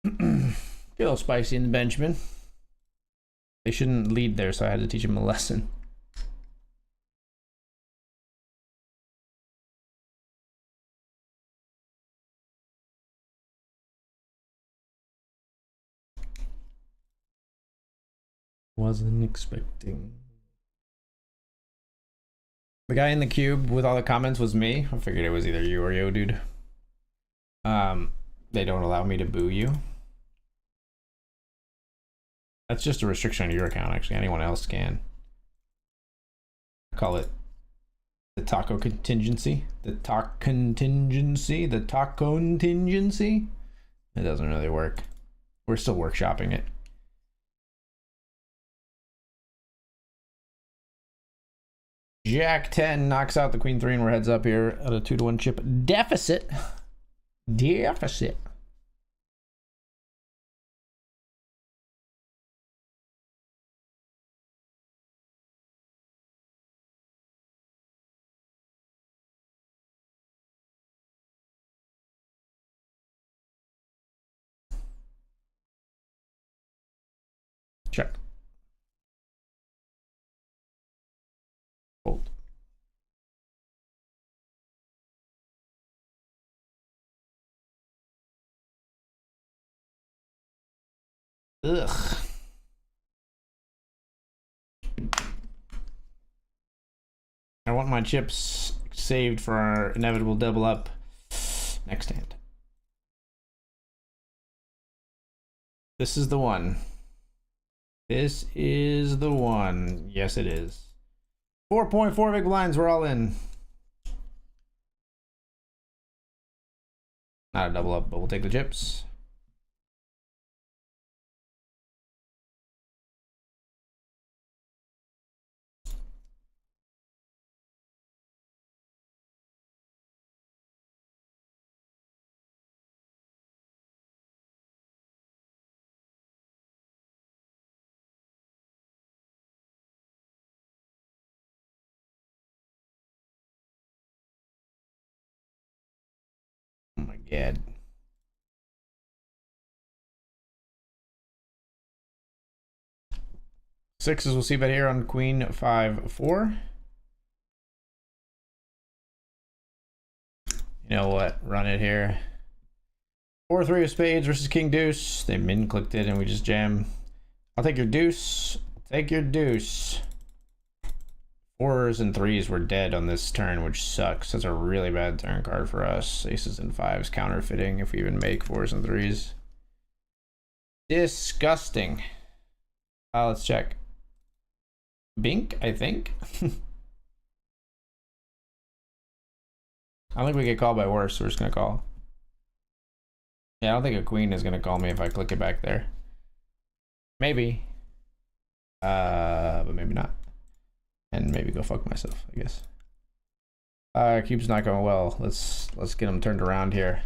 Get a little spicy in the Benjamin. They shouldn't lead there, so I had to teach them a lesson. Wasn't expecting. The guy in the cube with all the comments was me. I figured it was either you or yo, dude. They don't allow me to boo you. That's just a restriction on your account, actually. Anyone else can. I call it the taco contingency. The talk contingency. The taco contingency. It doesn't really work. We're still workshopping it. Jack 10 knocks out the Queen 3, and we're heads up here at a 2-to-1 chip deficit. Deficit. Check. Fold. Ugh. I want my chips saved for our inevitable double up next hand. This is the one. This is the one. Yes, it is. 4.4 big blinds. We're all in. Not a double up, but we'll take the chips. Oh my god. Sixes we'll see bet here on Queen 5-4. You know what? Run it here. 4-3 of spades versus king deuce. They min clicked it and we just jam. I'll take your deuce. Take your deuce. 4s and 3s were dead on this turn, which sucks. That's a really bad turn card for us. Aces and 5s counterfeiting if we even make 4s and 3s. Disgusting. Let's check. Bink, I think. I don't think we get called by worse, so we're just gonna call. Yeah, I don't think a queen is gonna call me if I click it back there. Maybe. But maybe not. And maybe go fuck myself, I guess. Cube's not going well. Let's get him turned around here.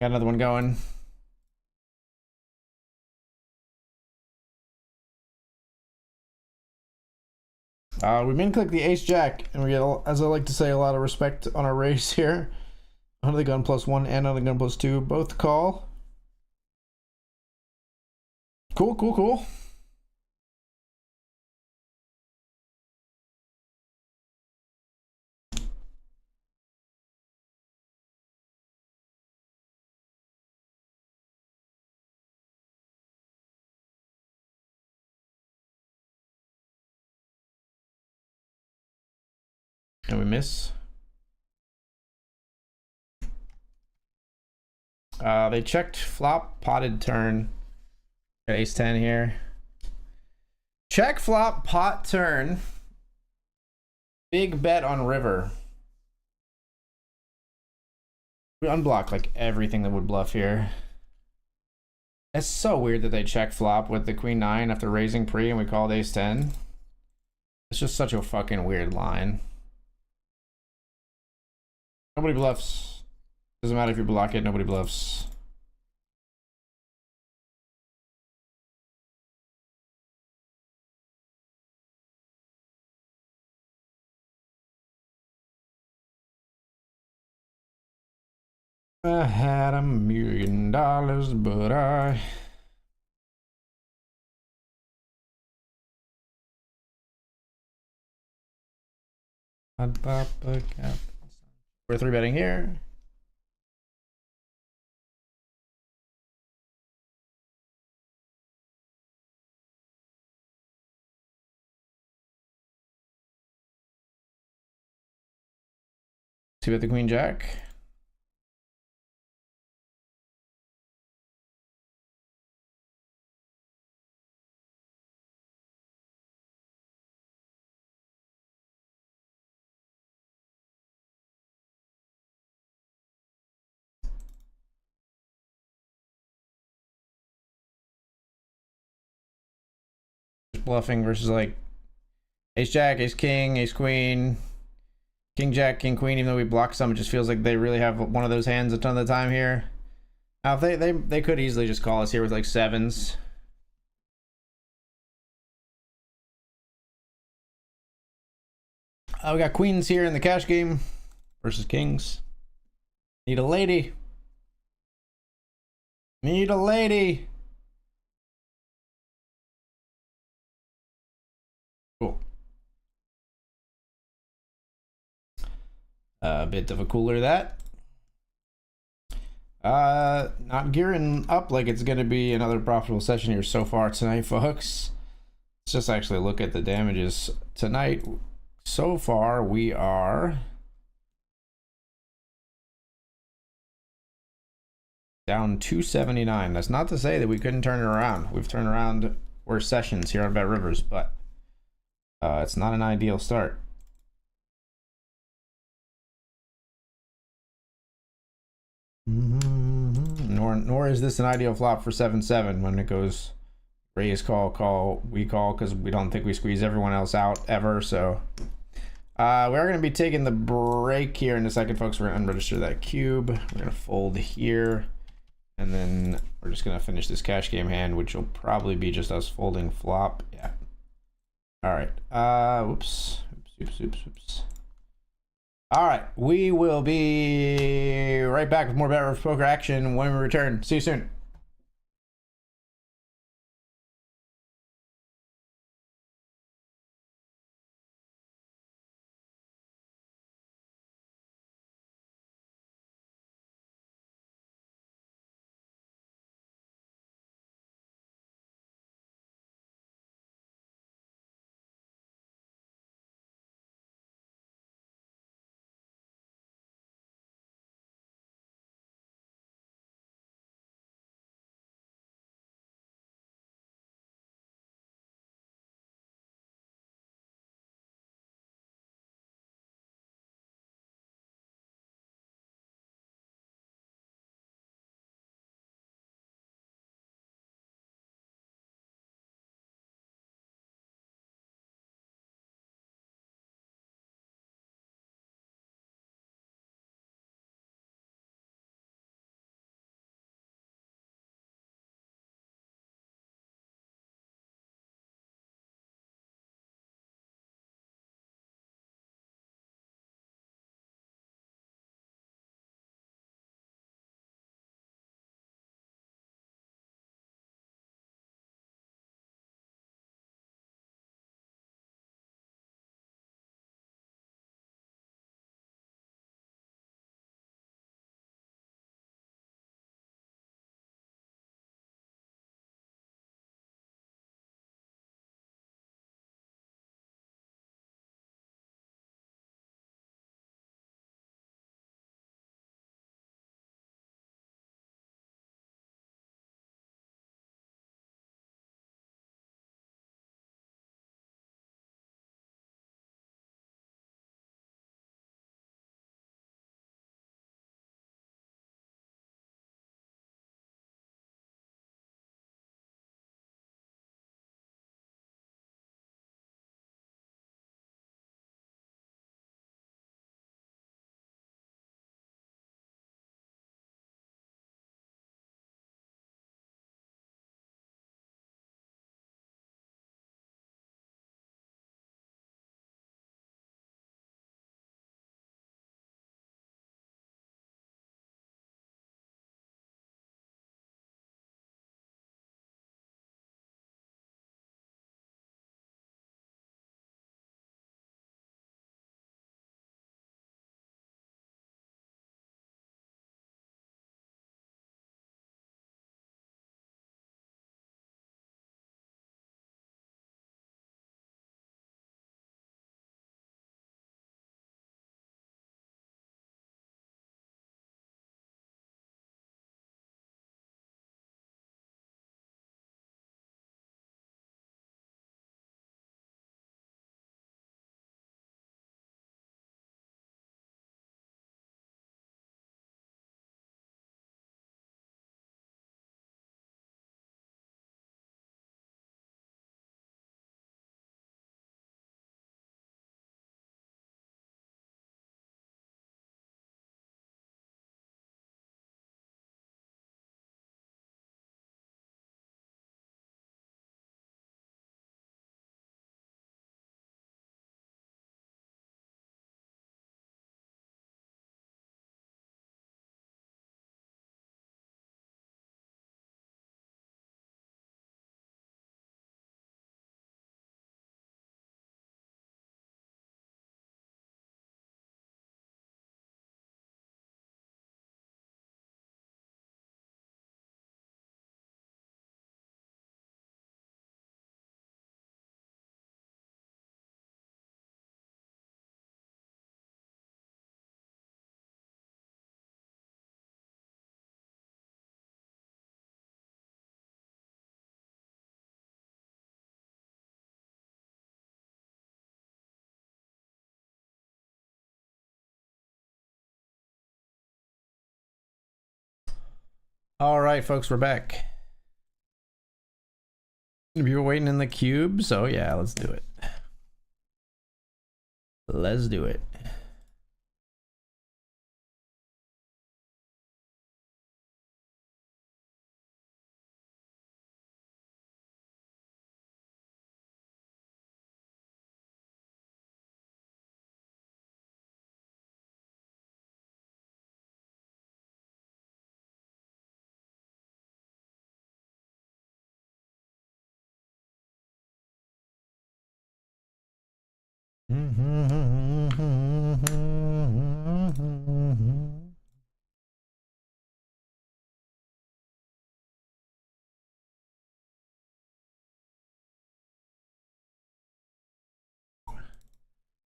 Got another one going. We min click the ace jack, and we get, as I like to say, a lot of respect on our race here. Under the gun +1 and under the gun +2, both call. Cool, cool, cool. And we miss. They checked flop, potted turn. Got ace 10 here. Check flop, pot turn. Big bet on river. We unblock like everything that would bluff here. It's so weird that they check flop with the queen 9 after raising pre and we called ace 10. It's just such a fucking weird line. Nobody bluffs. Doesn't matter if you block it, nobody bluffs. I had $1 million, but I... We're 3-betting here. Two at the queen jack. Bluffing versus like ace jack, ace king, ace queen, king jack, king queen. Even though we block some, it just feels like they really have one of those hands a ton of the time here. Now they could easily just call us here with like 7s. We got queens here in the cash game versus kings. Need a lady. Need a lady. Cool. A bit of a cooler that. Not gearing up like it's gonna be another profitable session here so far tonight, folks. Let's just actually look at the damages tonight. So far, we are down 279. That's not to say that we couldn't turn it around. We've turned around worse sessions here on BetRivers, but it's not an ideal start. Nor is this an ideal flop for 7-7 when it goes raise, call, call, we call, because we don't think we squeeze everyone else out ever. So we are going to be taking the break here in a second, folks. We're going to unregister that cube. We're going to fold here, and then we're just going to finish this cash game hand, which will probably be just us folding flop. Yeah. All right. Whoops. Oops. All right, we will be right back with more BetRivers poker action when we return. See you soon. All right, folks, we're back. You were waiting in the cube, so yeah, let's do it. Let's do it.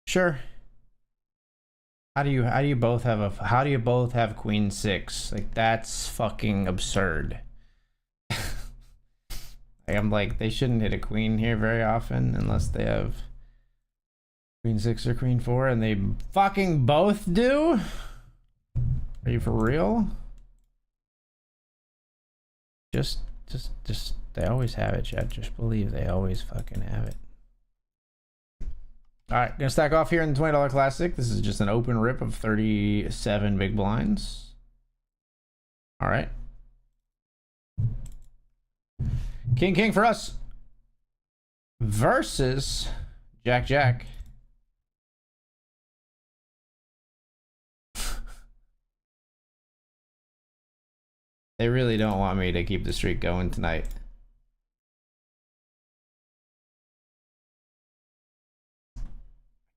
Sure. How do you both have queen six? Like, that's fucking absurd. I'm like, they shouldn't hit a queen here very often unless they have queen six or queen four, and they fucking both do? Are you for real? Just, they always have it, Chad. Just believe they always fucking have it. All right, gonna stack off here in the $20 Classic. This is just an open rip of 37 big blinds. All right. King for us. Versus Jack. They really don't want me to keep the streak going tonight.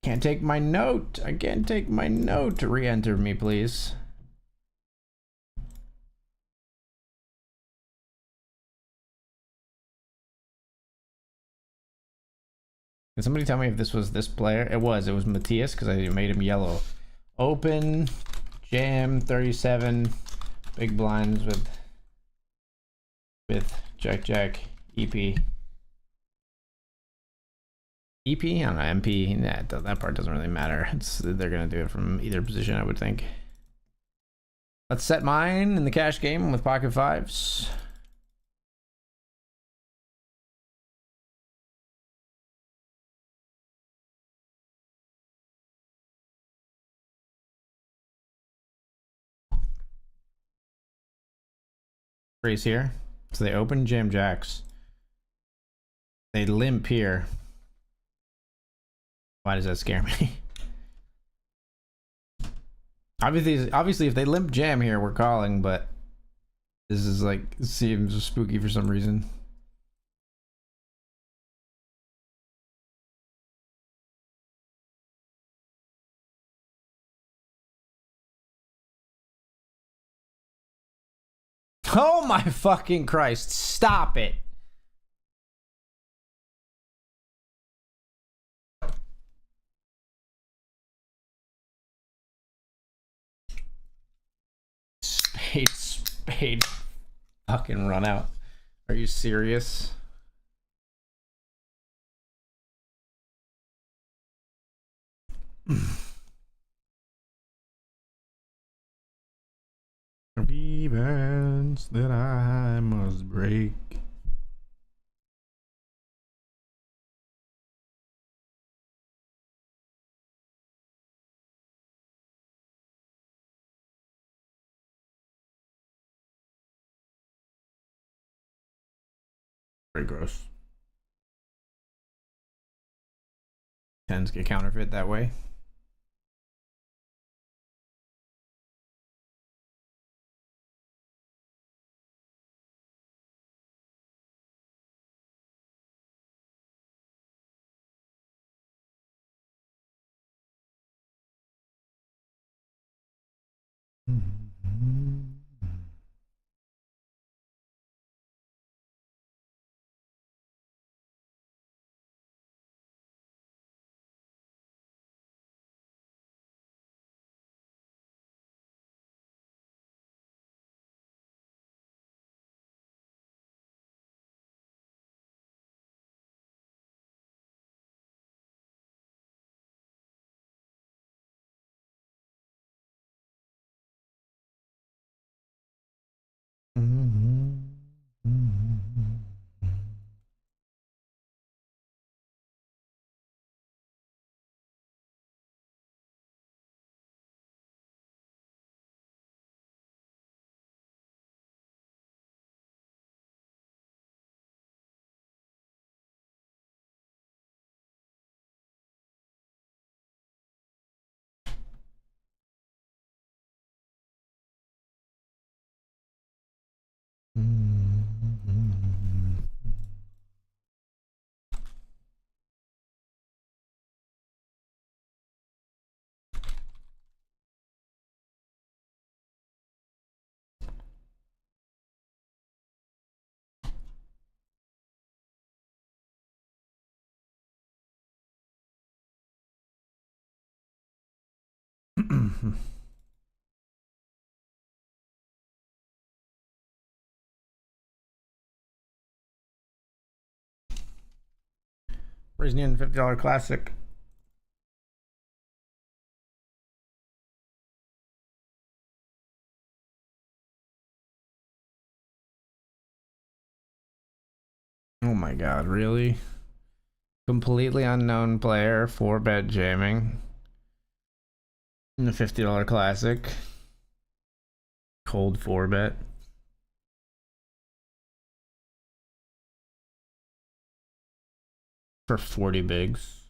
Can't take my note. I can't take my note. Re-enter me, please. Can somebody tell me if this was this player? It was Matthias, because I made him yellow. Open, jam, 37, big blinds with Jack, EP. EP? I don't know, MP. Nah, that part doesn't really matter. They're gonna do it from either position, I would think. Let's set mine in the cash game with pocket fives. Raise here. So they open jam jacks. They limp here. Why does that scare me? Obviously, if they limp jam here, we're calling, but this is like, seems spooky for some reason. Oh my fucking Christ, stop it. Spade fucking run out. Are you serious? Events that I must break. Very gross. Tends get counterfeit that way. Raising in $50 classic. Oh my god, really? Completely unknown player, 4-bet jamming. In the $50 classic. Cold 4-bet. For 40 bigs.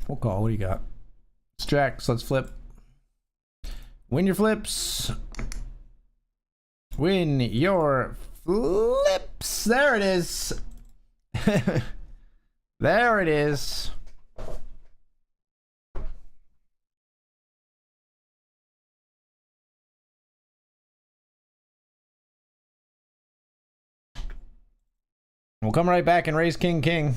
We'll call. What do you got? It's jacks. Let's flip. Win your flips. Win your flips. There it is. There it is. We'll come right back and raise king king.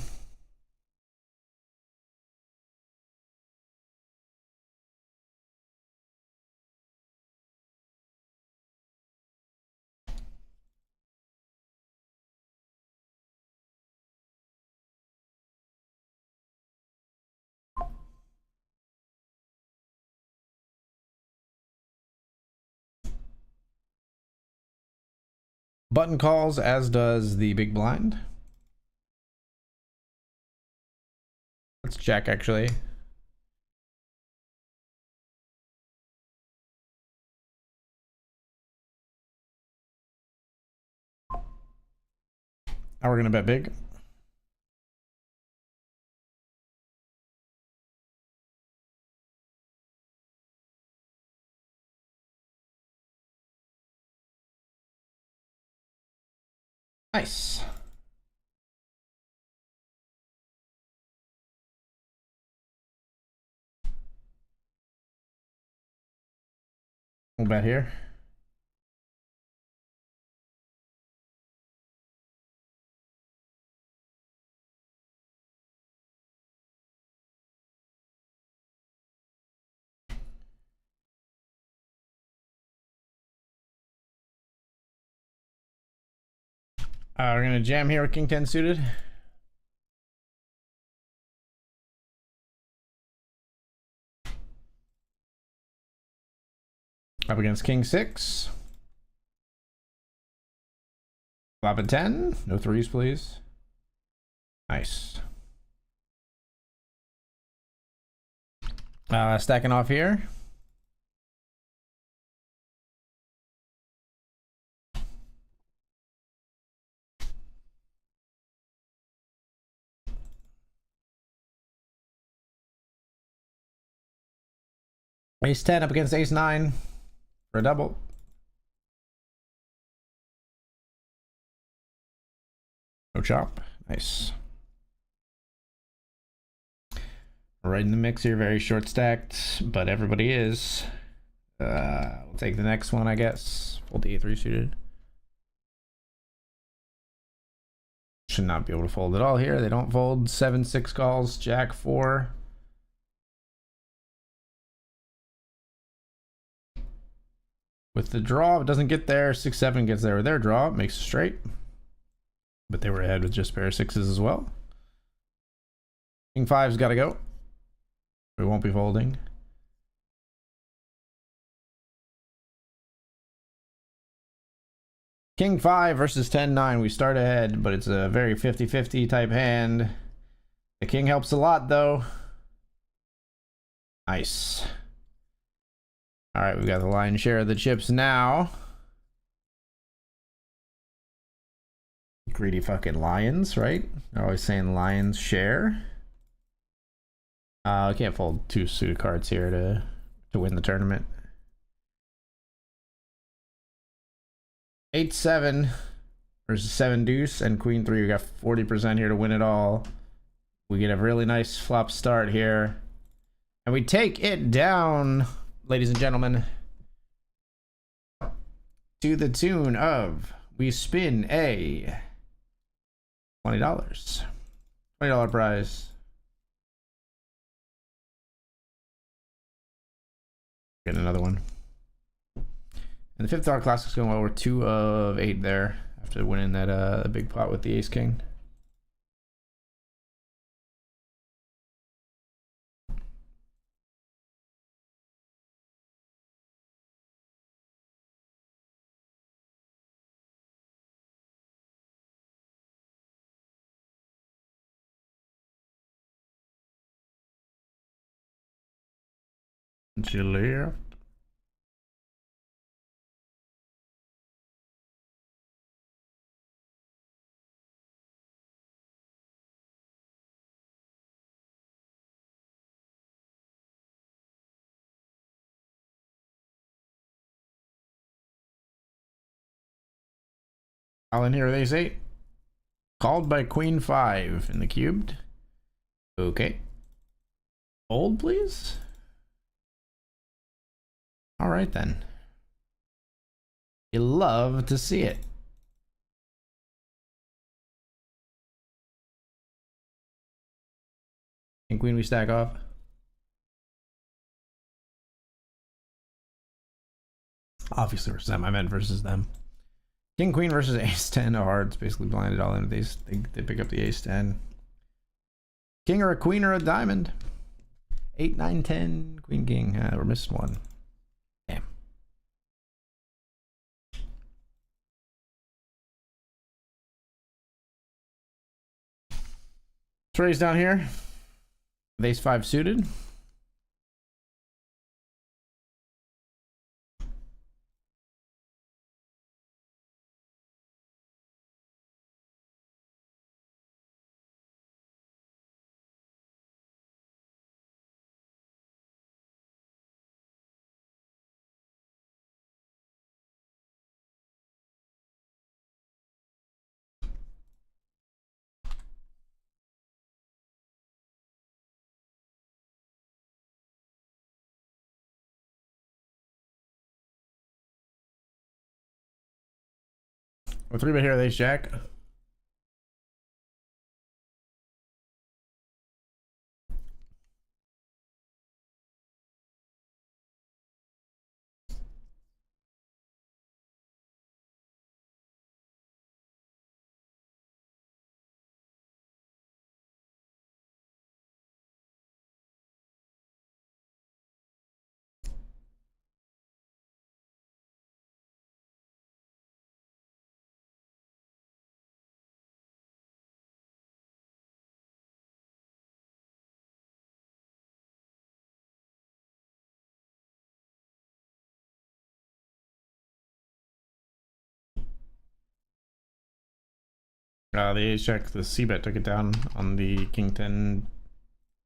Button calls, as does the big blind. Let's check, actually. Now we're gonna bet big. Nice. We'll bet here. We're gonna jam here with king 10 suited. Up against king 6. Flop a 10. No threes, please. Nice. Stacking off here. Ace 10 up against ace 9 for a double. No chop. Nice. Right in the mix here, very short stacked, but everybody is. We'll take the next one, I guess. Fold the A3 suited. Should not be able to fold at all here. They don't fold. 7-6 calls, jack 4. With the draw, it doesn't get there. 6-7 gets there with their draw. It makes it straight. But they were ahead with just a pair of 6s as well. King 5's got to go. We won't be folding. King 5 versus 10-9. We start ahead, but it's a very 50-50 type hand. The king helps a lot, though. Nice. All right, we got the lion's share of the chips now. Greedy fucking lions, right? They're always saying lions share. I can't fold 2 suited cards here to win the tournament. 8-7 versus 7 deuce and queen 3. We got 40% here to win it all. We get a really nice flop start here, and we take it down ladies and gentlemen, to the tune of we spin a $20. $20 prize. Get another one. And the $50 classic's going well. We're 2 of 8 there after winning that big pot with the ace king. To left. All in here with ace 8. Called by queen 5 in the cubed. Okay. Fold, please. All right then. You love to see it. King queen we stack off. Obviously versus them. I meant versus them. King queen versus ace 10 of hearts. Basically blinded all in. They pick up the ace 10. King or a queen or a diamond. 8, 9, 10. Queen king. We're missing one. Damn. Let's raise down here. With ace 5 suited. We're 3-bet here with ace jack. The ace jack, the c-bet took it down on the king 10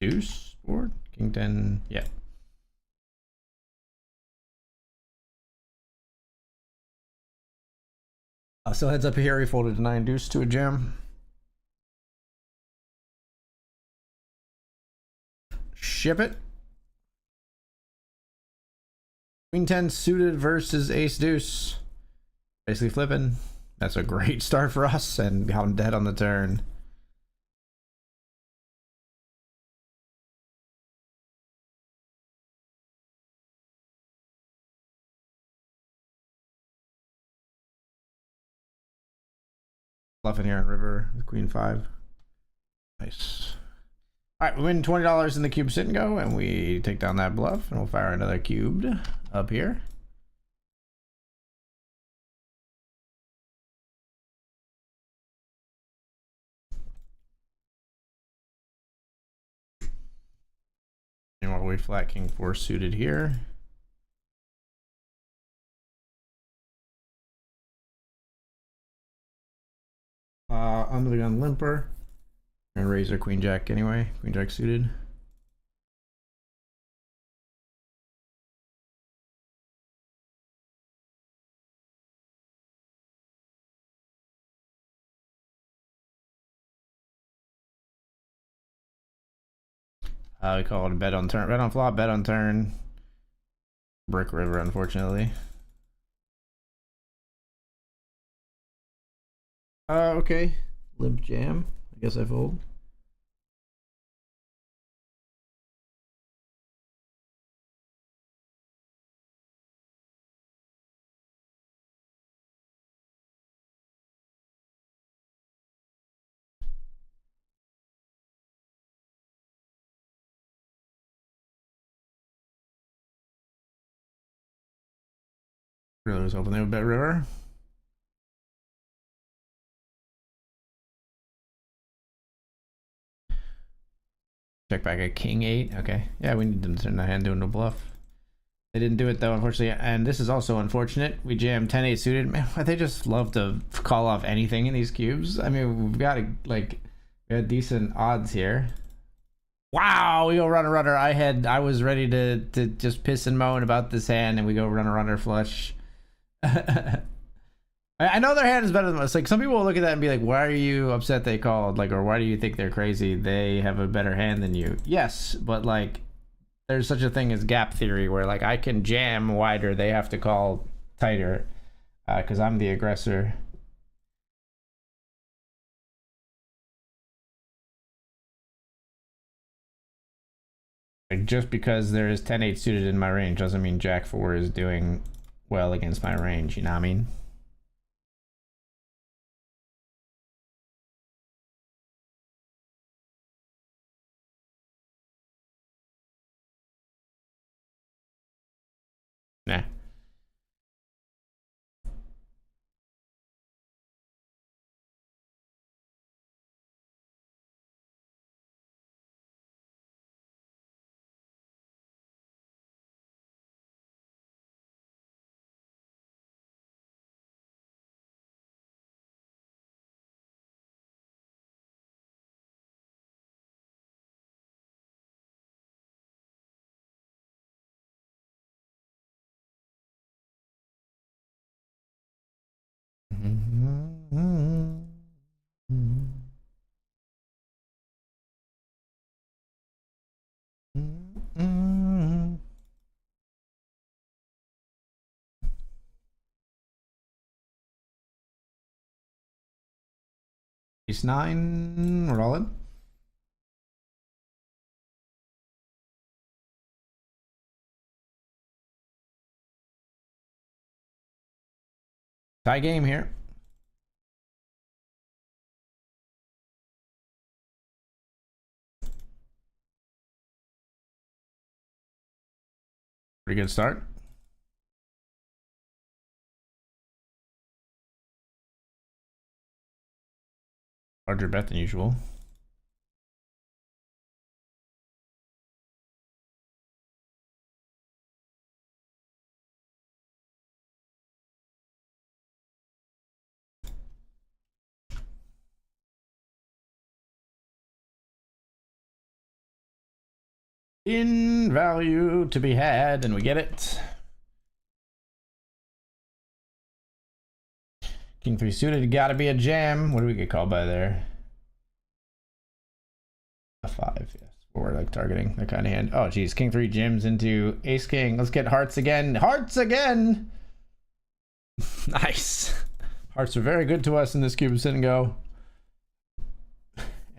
deuce board. King 10, yeah. Still heads up here. He folded a 9 deuce to a jam. Ship it. Queen 10 suited versus ace deuce. Basically flipping. That's a great start for us, and got him dead on the turn. Bluffing here on river with queen 5. Nice. All right, we win $20 in the cube sit and go, and we take down that bluff, and we'll fire another cubed up here. And while we flat king 4 suited here. Under the gun limper. And raise our queen jack anyway. Queen jack suited. We call it a bet on turn. Bet on flop, bet on turn. Brick River, unfortunately. Okay. Limp Jam. I guess I fold. Really was hoping they would bet river. Check back at King 8. Okay. Yeah, we need to turn the hand into a bluff. They didn't do it though, unfortunately. And this is also unfortunate. We jammed 10-8 suited. Man, they just love to call off anything in these cubes. I mean, we've got like we had decent odds here. Wow, we go runner. I was ready to just piss and moan about this hand, and we go runner flush. I know their hand is better than us. Like some people will look at that and be like, "Why are you upset they called?" Like, or why do you think they're crazy? They have a better hand than you. Yes, but like, there's such a thing as gap theory, where like I can jam wider, they have to call tighter, because I'm the aggressor. Like, just because there is 10-8 suited in my range doesn't mean Jack 4 is doing well against my range. You know what I mean? Nah. Ace 9, rolling. Tie game here. Pretty good start. Larger bet than usual. In value to be had, and we get it. King 3 suited, gotta be a jam. What do we get called by there? A 5, yes. We're like targeting that kind of hand. Oh, geez. King 3 jams into Ace King. Let's get hearts again. Hearts again! Nice. Hearts are very good to us in this cube of sit and go.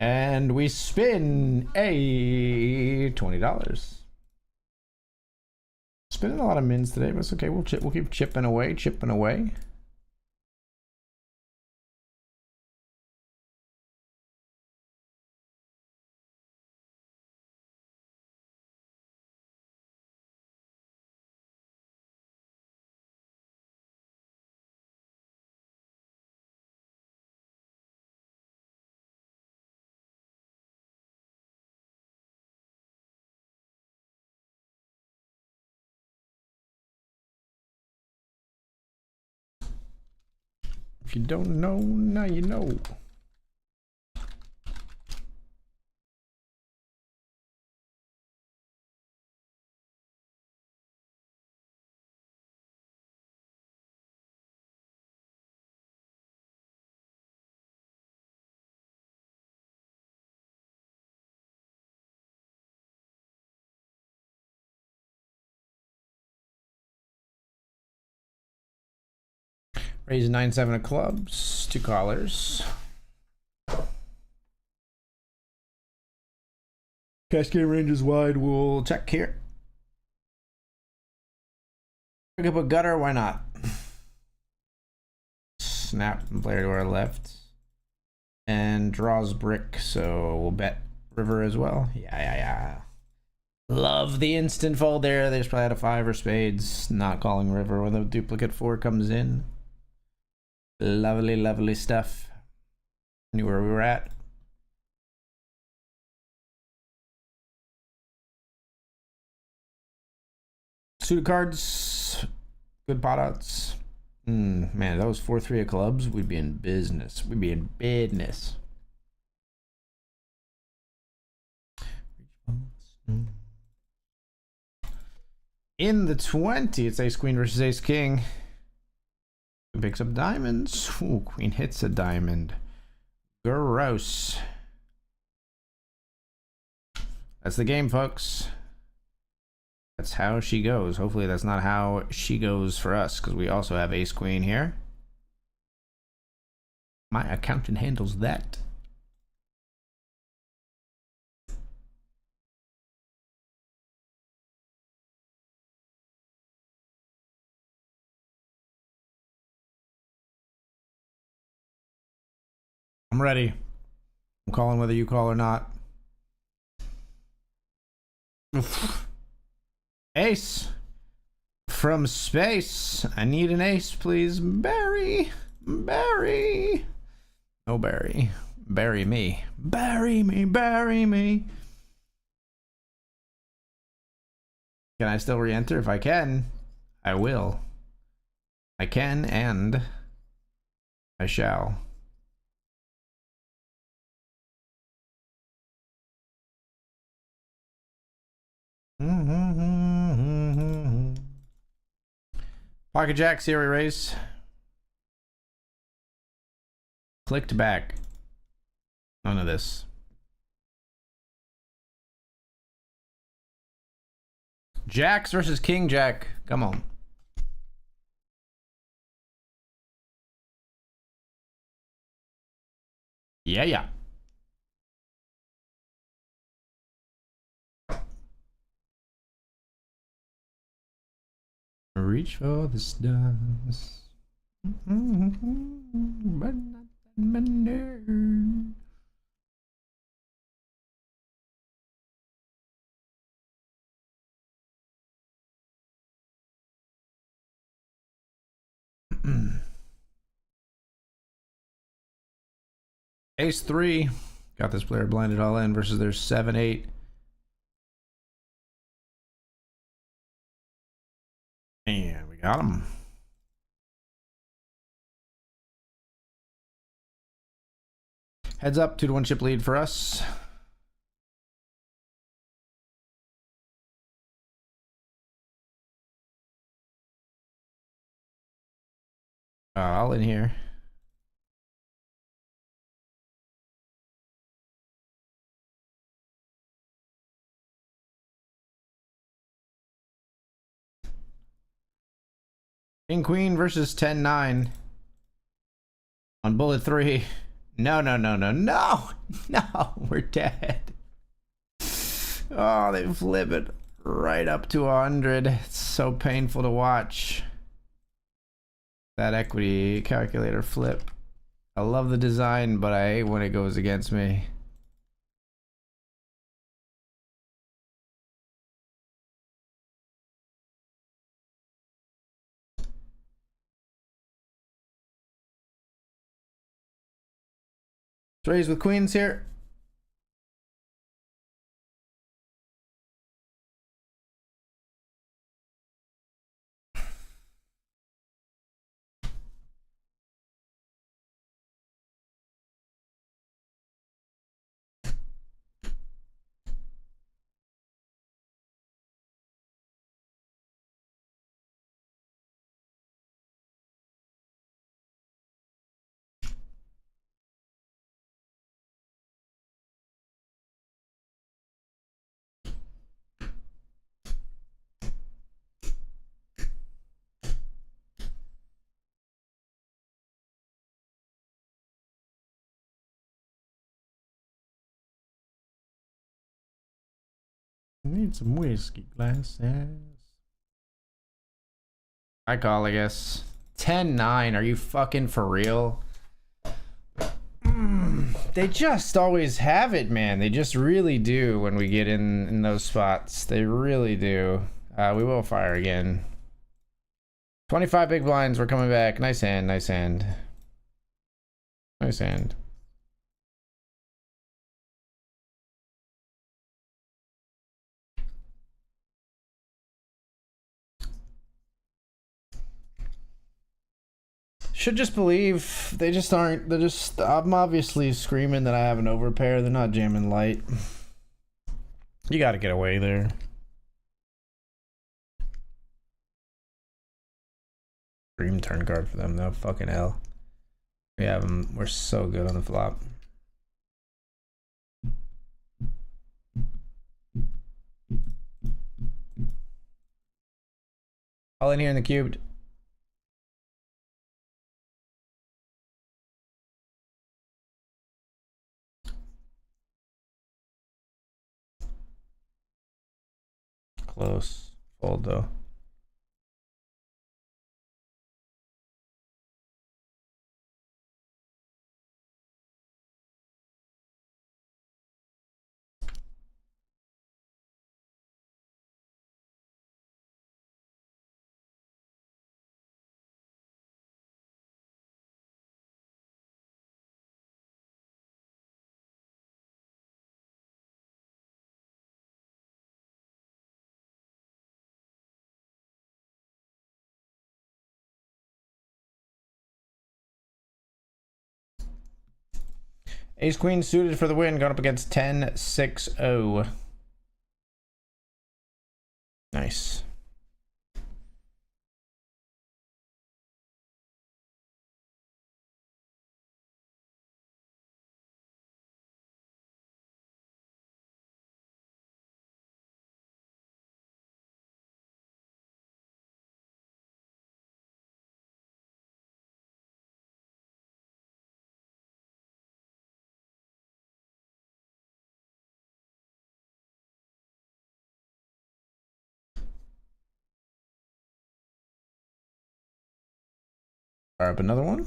And we spin a $20. Spinning a lot of mins today, but it's okay. We'll keep chipping away. If you don't know, now you know. Raise 9-7 of clubs. 2 callers. Cascade range is wide. We'll check here. Pick up a gutter. Why not? Snap player to our left. And draws brick, so we'll bet river as well. Yeah. Love the instant fold there. There's probably had a 5 or spades. Not calling river when the duplicate 4 comes in. Lovely, lovely stuff. Knew where we were at. Suited cards. Good pot outs. Man, if that was 4-3 of clubs, we'd be in business. We'd be in business. In the 20, it's ace queen versus ace king. Picks up diamonds. Ooh, queen hits a diamond. Gross. That's the game, folks. That's how she goes. Hopefully that's not how she goes for us, because we also have ace queen here. My accountant handles that. I'm ready. I'm calling whether you call or not. Ace from space. I need an ace, please. Barry. Barry. No Barry. Bury me. Bury me. Bury me. Can I still re-enter? If I can, I will. I can and I shall. Pocket jack, Siri raise. Clicked back. None of this. Jacks versus King Jack. Come on. Yeah. Reach for the stars, but not that many. Ace 3 got this player blinded all in versus their 7-8. And we got him. Heads up, 2-1 chip lead for us. All in here. King Queen versus 10-9 on bullet 3. No, we're dead. Oh, they flip it right up to 100. It's so painful to watch that equity calculator flip. I love the design, but I hate when it goes against me. Raise with queens here. Need some whiskey glasses. I call, I guess. 10-9. Are you fucking for real? They just always have it, man. They just really do when we get in those spots. They really do. We will fire again. 25 big blinds. We're coming back. Nice hand. Nice hand. Nice hand. Should just believe they just aren't. They're just. I'm obviously screaming that I have an overpair. They're not jamming light. You got to get away there. Dream turn card for them though. Fucking hell. We have them. We're so good on the flop. All in here in the cubed. Close. Fold though. Ace queen suited for the win, going up against 10-6-0. Nice. Fire up another one.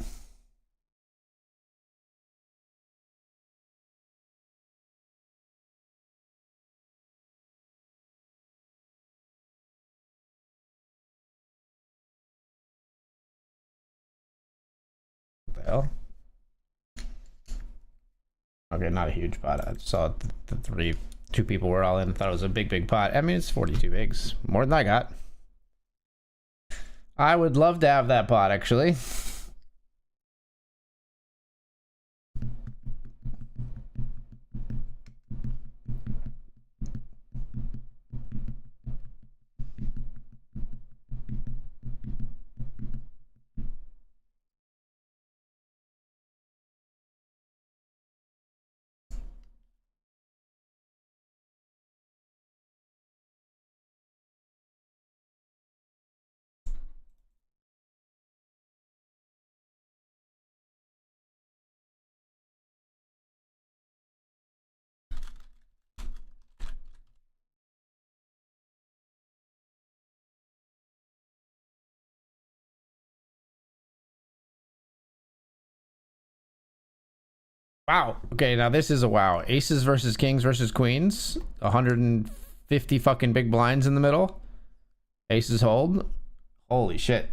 What the hell? Okay, not a huge pot. I saw the two people were all in. I thought it was a big pot. I mean, it's 42 bigs. More than I got. I would love to have that pot, actually. Wow. Okay, now this is a wow. Aces versus kings versus queens. 150 fucking big blinds in the middle. Aces hold. Holy shit.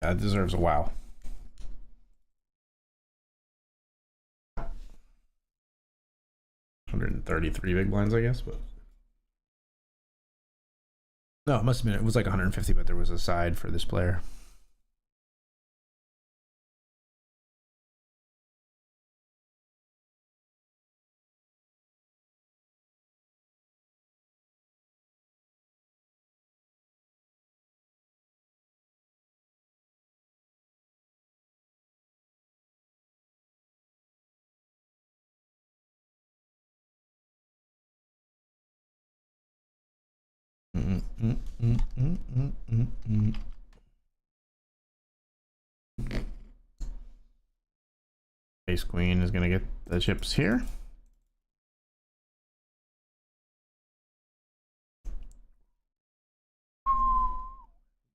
That deserves a wow. $133 big blinds, I guess, but no, it must have been. It was like 150, but there was a side for this player. Ace queen is gonna get the chips here.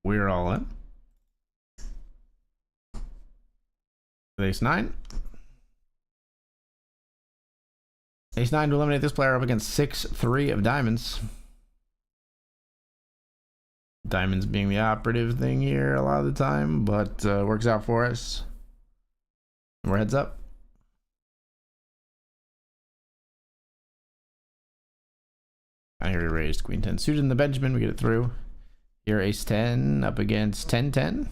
We're all in. Ace 9. Ace 9 to eliminate this player up against 6-3 of diamonds. Diamonds being the operative thing here a lot of the time, but works out for us. We're heads up. I hear we raised queen 10 suited in the Benjamin. We get it through. Here ace 10 up against 10-10.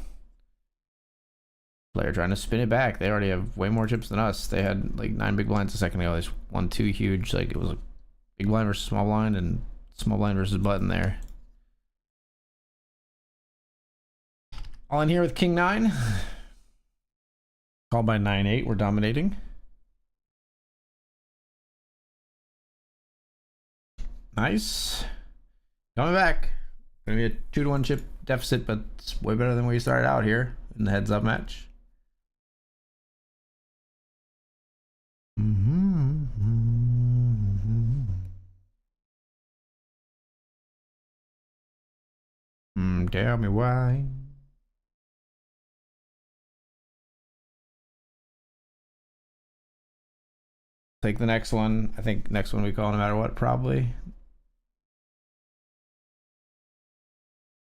Player trying to spin it back. They already have way more chips than us. They had like 9 big blinds a second ago. They won 2 huge. Like it was a big blind versus small blind and small blind versus button there. All in here with king 9. Called by 9-8. We're dominating. Nice. Coming back. Gonna be a 2-1 chip deficit, but it's way better than we started out here in the heads up match. Tell me why. Take the next one. I think next one we call no matter what, probably.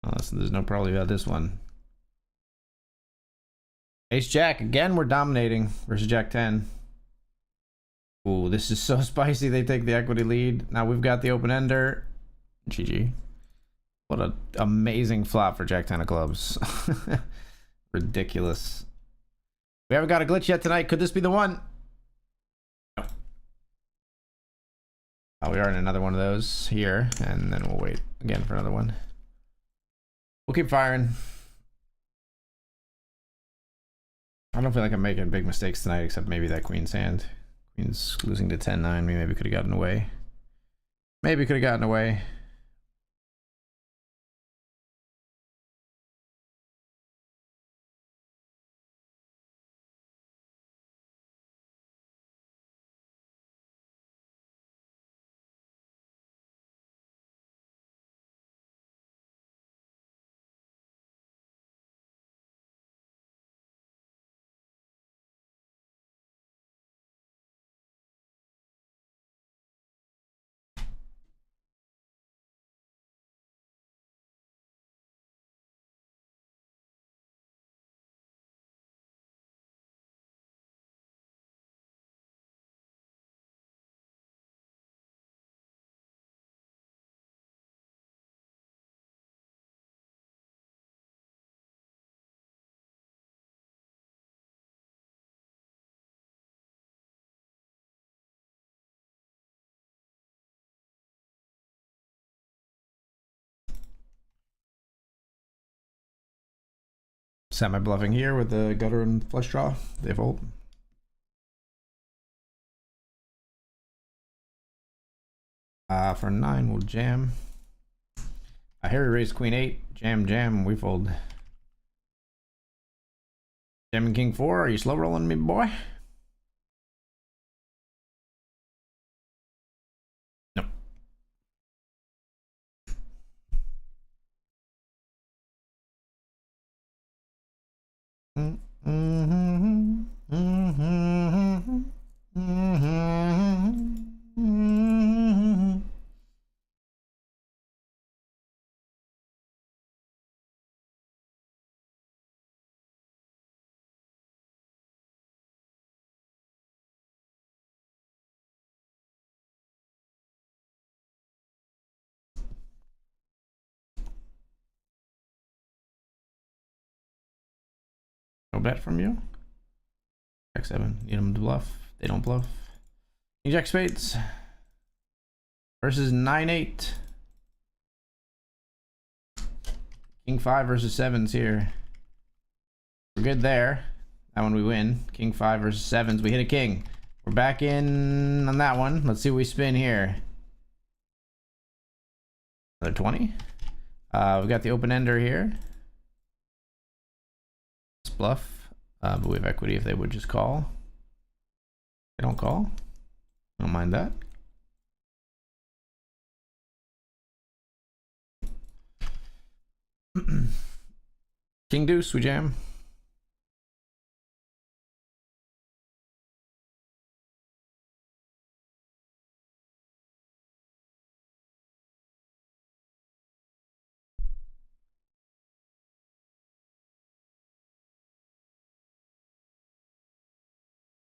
Unless there's no probably about this one. Ace Jack. Again, we're dominating versus Jack 10. Ooh, this is so spicy. They take the equity lead. Now we've got the open ender. GG. What an amazing flop for Jack 10 of clubs. Ridiculous. We haven't got a glitch yet tonight. Could this be the one? No. Oh, we are in another one of those here, and then we'll wait again for another one. We'll keep firing. I don't feel like I'm making big mistakes tonight, except maybe that queen's hand. Queen's losing to 10-9. We maybe could have gotten away. Maybe could have gotten away. Semi bluffing here with the gutter and flush draw. They fold. For 9, we'll jam. I hear we raise queen 8. Jam, jam. We fold. Jamming king 4. Are you slow rolling me, boy? No. No bet from you. Jack 7. Need them to bluff. They don't bluff. King Jack spades versus 9-8. King 5 versus 7s here. We're good there. That one we win. King 5 versus 7s. We hit a king. We're back in on that one. Let's see what we spin here. Another 20. We've got the open ender here. It's bluff, but we have equity if they would just call. They don't call. Don't mind that. King deuce, we jam.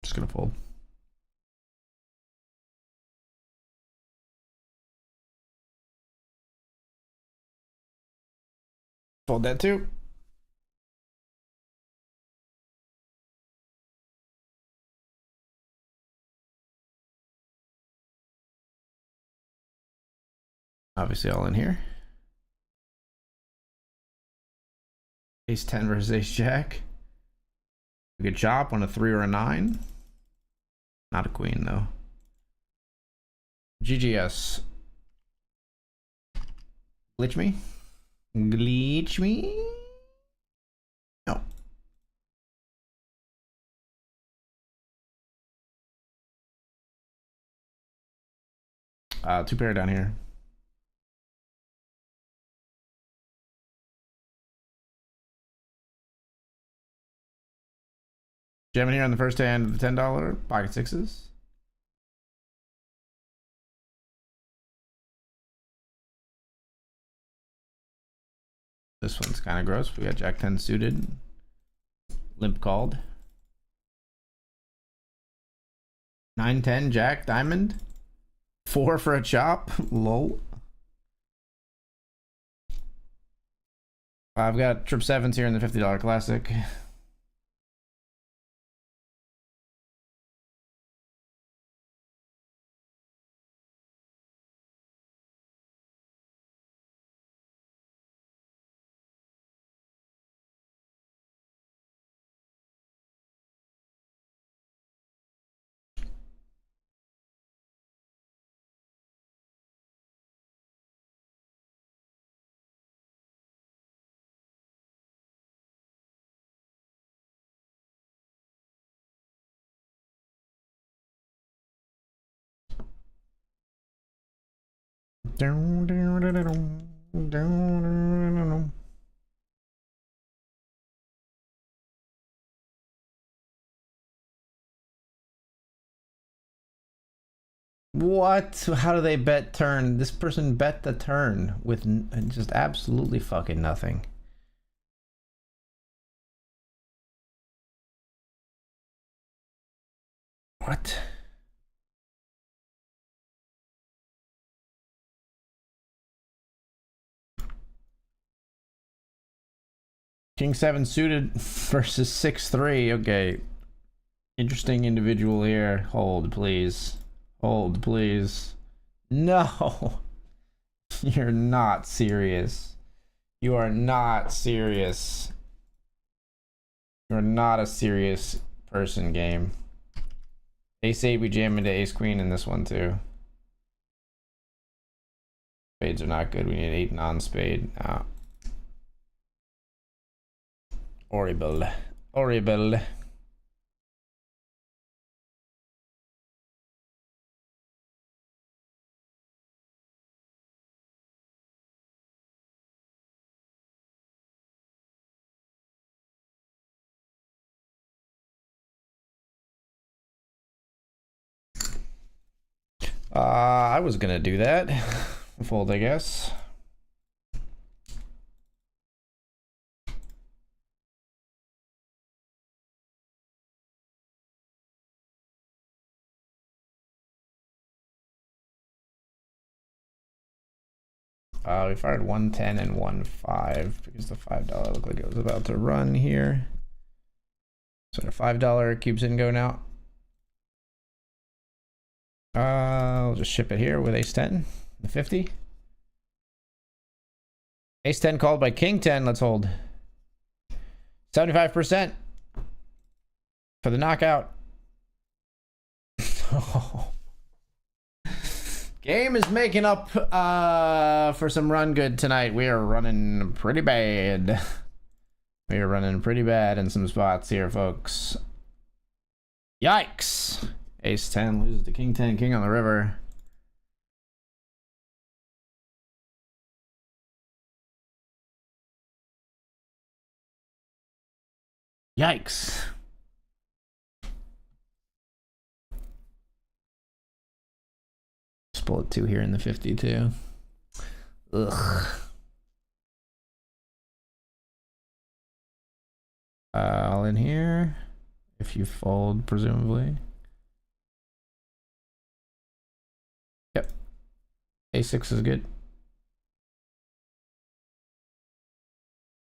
Just gonna fold. Fold that too. Obviously all in here. Ace 10 versus ace jack. We could chop on a 3 or a 9. Not a queen though. GGS. Glitch me? Glitch me? No. Two pair down here. Jamming here on the first hand of the $10 pocket sixes. This one's kind of gross. We got Jack 10 suited. Limp called. 9-10 Jack diamond. 4 for a chop. Lol. I've got trip sevens here in the $50 classic. What? How do they bet turn? This person bet the turn with just absolutely fucking nothing. What? King 7 suited versus 6-3. Okay. Interesting individual here. Hold, please. Hold, please. No. You're not serious. You are not serious. You're not a serious person, game. Ace 8, we jam into ace queen in this one too. Spades are not good. We need 8 non-spade. No. Horrible. Horrible. I was gonna do that. Fold, I guess. We fired 110 and 1-5 because the $5 looked like it was about to run here. So the $5 cubes in go now. I'll just ship it here with ace 10, the 50. Ace 10 called by king 10. Let's hold. 75% for the knockout. Game Game is making up for some run good tonight. We are running pretty bad. We are running pretty bad in some spots here, folks. Yikes. Ace 10 loses to King 10, King on the river. Yikes. Split 2 here in the 52. Ugh. All in here. If you fold, presumably. Yep. A6 is good.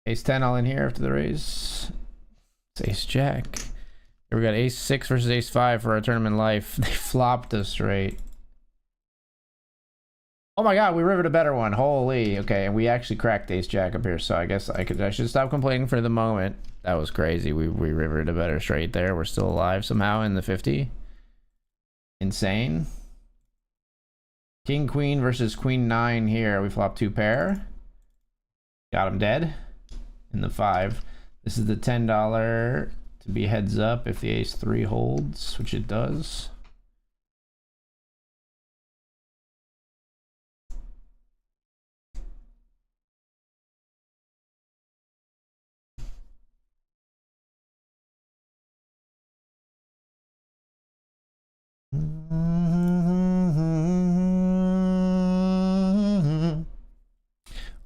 Ace 10 all in here after the raise. It's ace jack. Here we got ace 6 versus ace 5 for our tournament life. They flopped us straight. Oh my god, we rivered a better one. Holy. Okay, and we actually cracked ace jack up here, so I guess I should stop complaining for the moment. That was crazy. We rivered a better straight there. We're still alive somehow in the 50. Insane. King queen versus queen 9 here. We flop 2 pair. Got him dead in the 5. This is the $10 to be heads up if the ace 3 holds, which it does.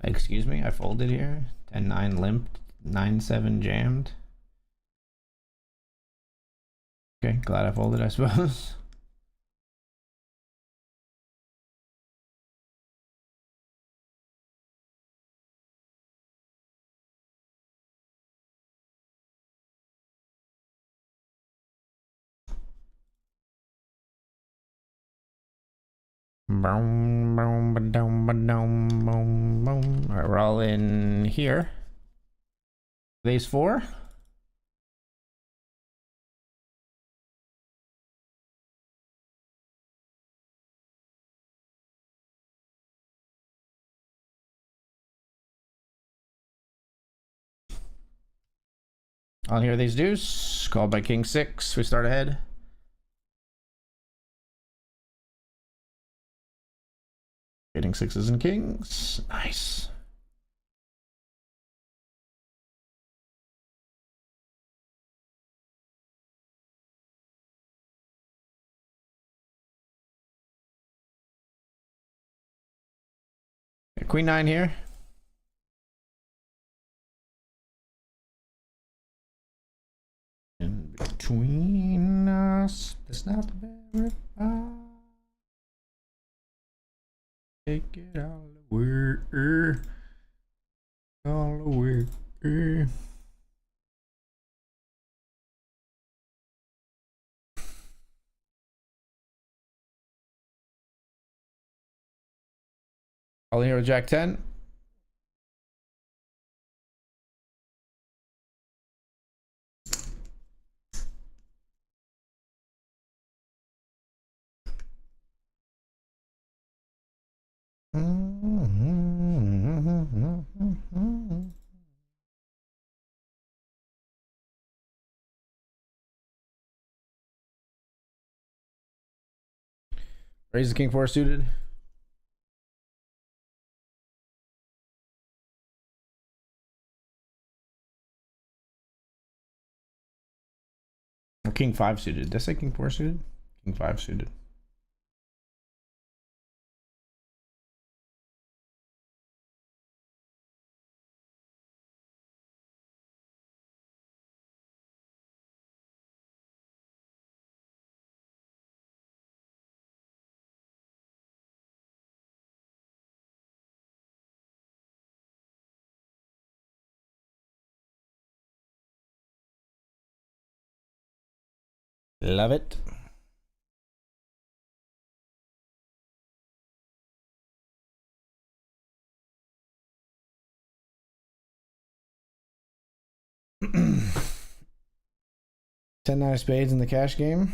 Excuse me, I folded here. 10-9 limped, 9-7 jammed. Okay, glad I folded, I suppose. Boom, boom, ba-dum, ba-dum, boom, boom. All right, we're all in here. Ace 4. I'll hear these deuce. Called by King 6. We start ahead. Getting 6s and kings. Nice. Queen 9 here. In between us, there's not very far. Take it all away. All away. All in here with Jack 10. Raise the King 4 suited. Or King 5 suited. Did I say King 4 suited? King 5 suited. Love it. Ten nine of spades in the cash game.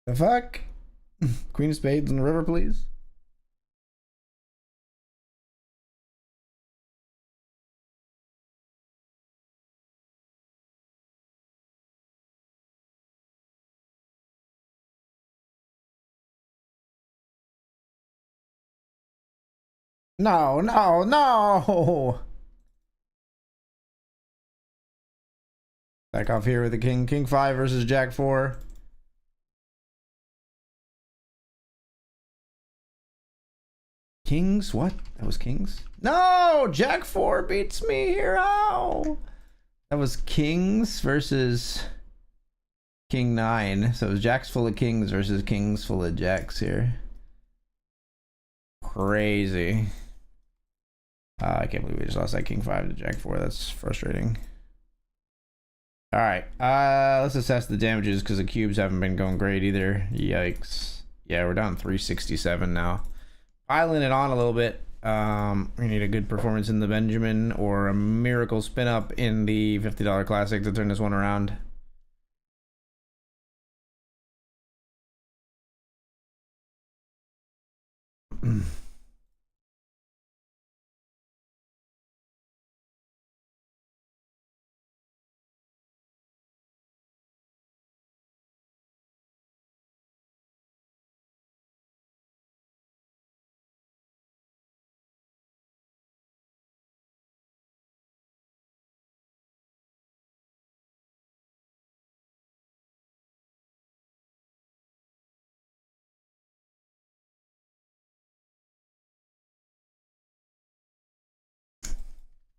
The fuck? Queen of Spades in the river, please. No, no, no. Back off here with the king. King 5 versus Jack 4. Kings? What? That was kings? No! Jack 4 beats me here. How? That was kings versus king 9. So it was jacks full of kings versus kings full of jacks here. Crazy. I can't believe we just lost that king 5 to jack 4. That's frustrating. All right, let's assess the damages because the cubes haven't been going great either. Yikes. Yeah, we're down 367 now. Piling it on a little bit. We need a good performance in the Benjamin or a miracle spin up in the $50 classic to turn this one around.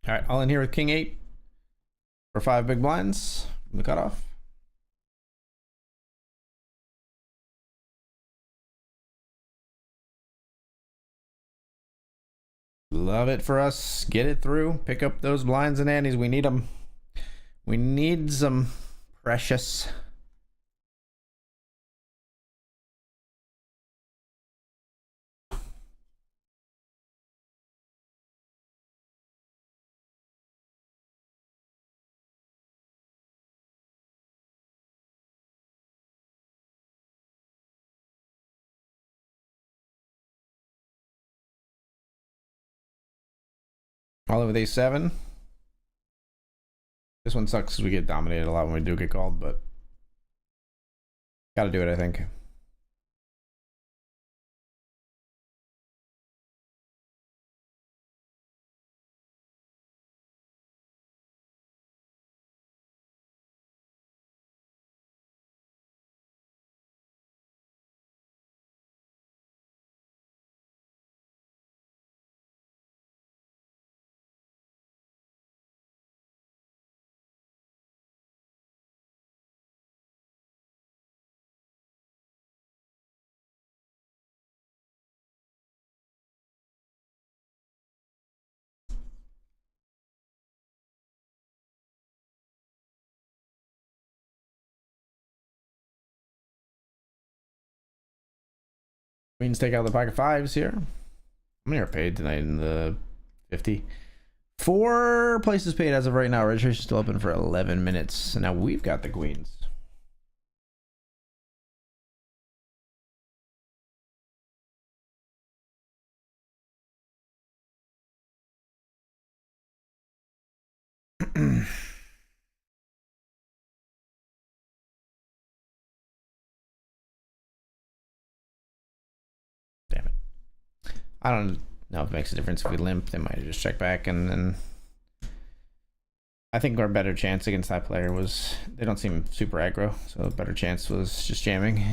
All right, all in here with king 8 for 5 big blinds from the cutoff. Love it for us. Get it through. Pick up those blinds and antes. We need them. We need some precious. All in with A7. This one sucks because we get dominated a lot when we do get called, but gotta do it, I think. Queens take out the pocket 5s here. How many are paid tonight in the 50? 4 places paid as of right now. Registration still open for 11 minutes. Now we've got the queens. Damn it. I don't know if it makes a difference if we limp. They might just check back, and then I think our better chance against that player was they don't seem super aggro, so the better chance was just jamming.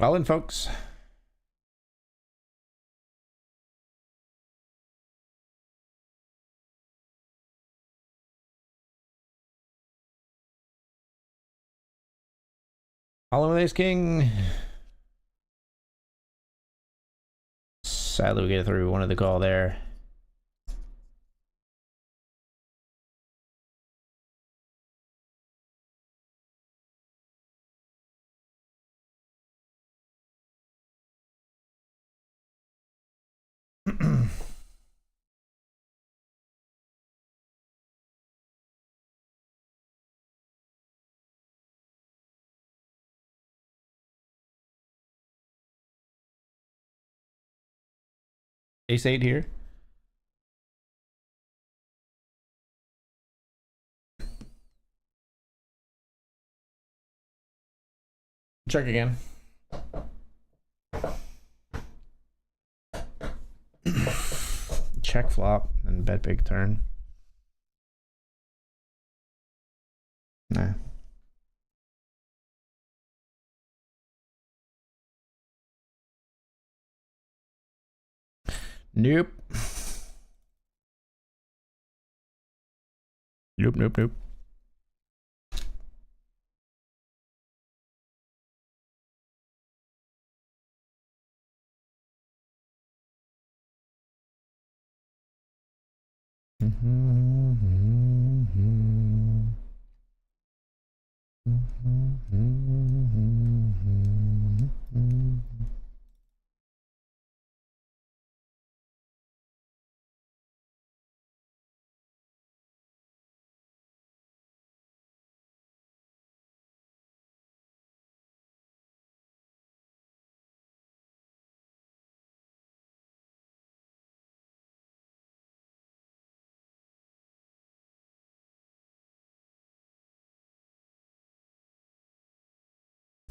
All in, folks. All in, Ace King. Sadly, we get through. We wanted the call there. Ace 8 here. Check again. Check flop and bet big turn. Nah. Nope. Nope.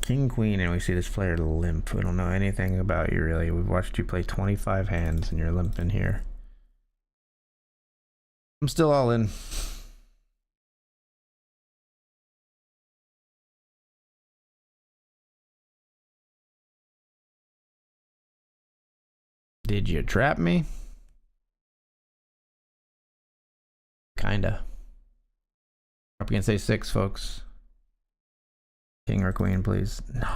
King Queen, and we see this player limp. We don't know anything about you really. We've watched you play 25 hands and you're limping here. I'm still all in. Did you trap me? Kinda. Up against A6, folks. King or queen, please. No.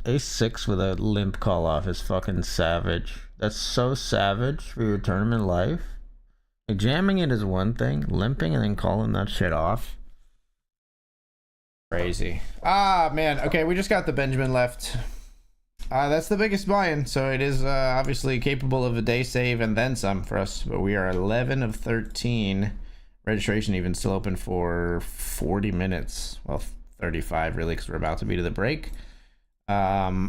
A6 with a limp call off is fucking savage. That's so savage for your tournament life. Like, jamming it is one thing, limping and then calling that shit off. Crazy. Ah, man. Okay, we just got the Benjamin left. That's the biggest buy-in, so it is obviously capable of a day save and then some for us, but we are 11 of 13. Registration even still open for 40 minutes. Well, 35 really, because we're about to be to the break. Yeah,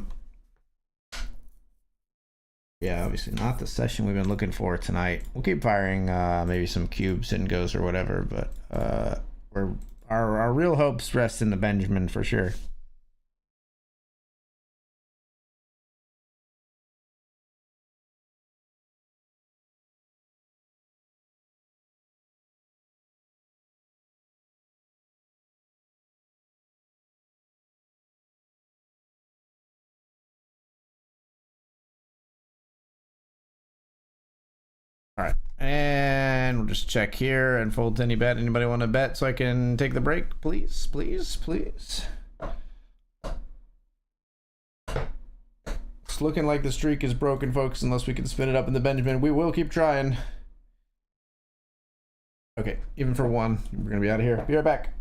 obviously not the session we've been looking for tonight. We'll keep firing maybe some cubes and goes or whatever, but our real hopes rest in the Benjamin for sure. All right, and we'll just check here and fold to any bet. Anybody want to bet so I can take the break? Please. It's looking like the streak is broken, folks, unless we can spin it up in the Benjamin. We will keep trying. Okay, even for one, we're gonna be out of here. Be right back.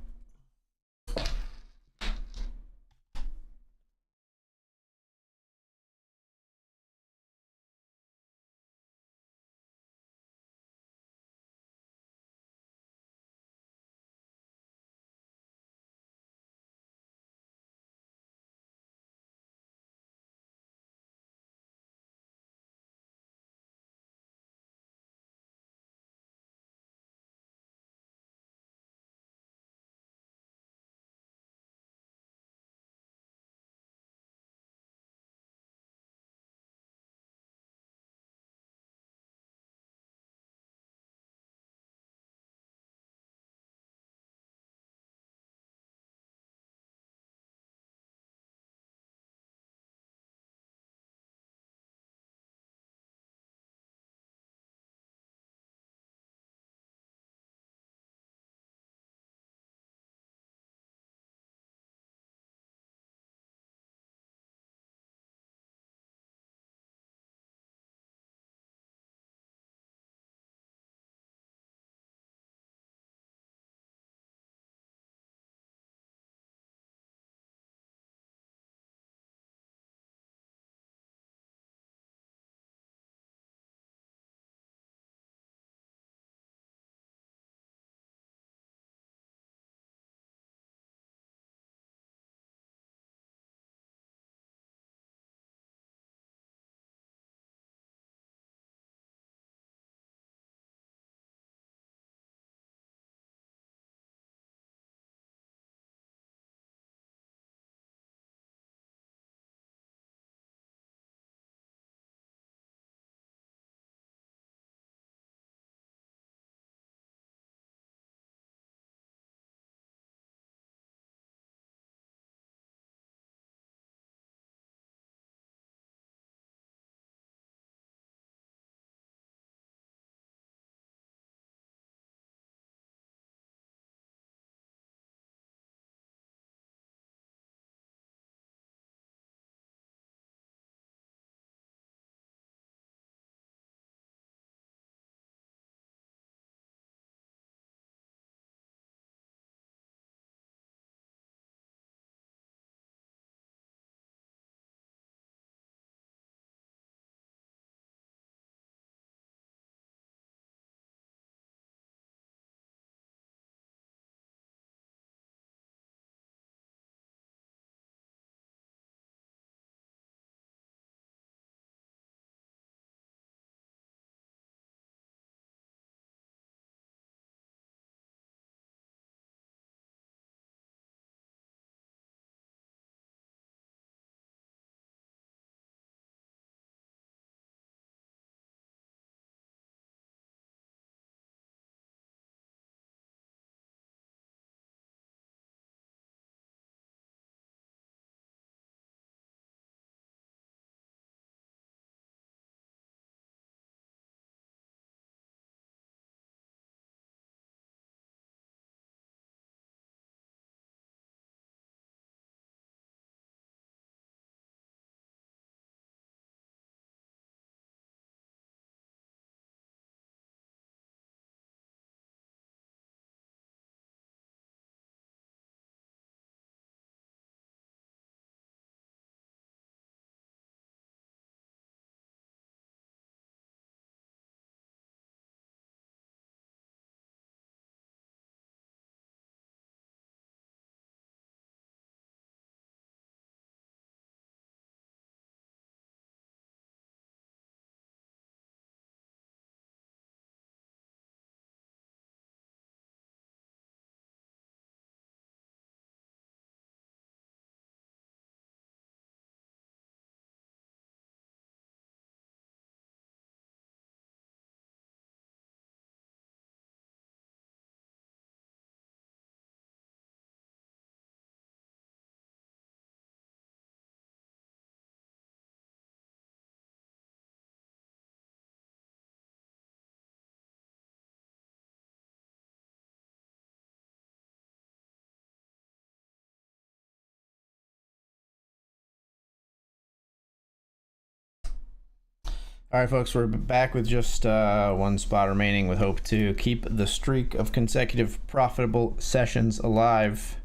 All right, folks, we're back with just one spot remaining with hope to keep the streak of consecutive profitable sessions alive.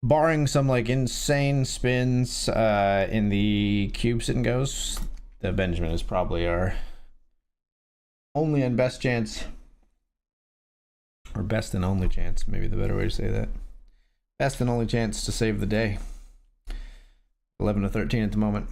Barring some like insane spins in the cube sit and goes, the Benjamin is probably our only and best chance. Or best and only chance, maybe the better way to say that. Best and only chance to save the day. 11 to 13 at the moment.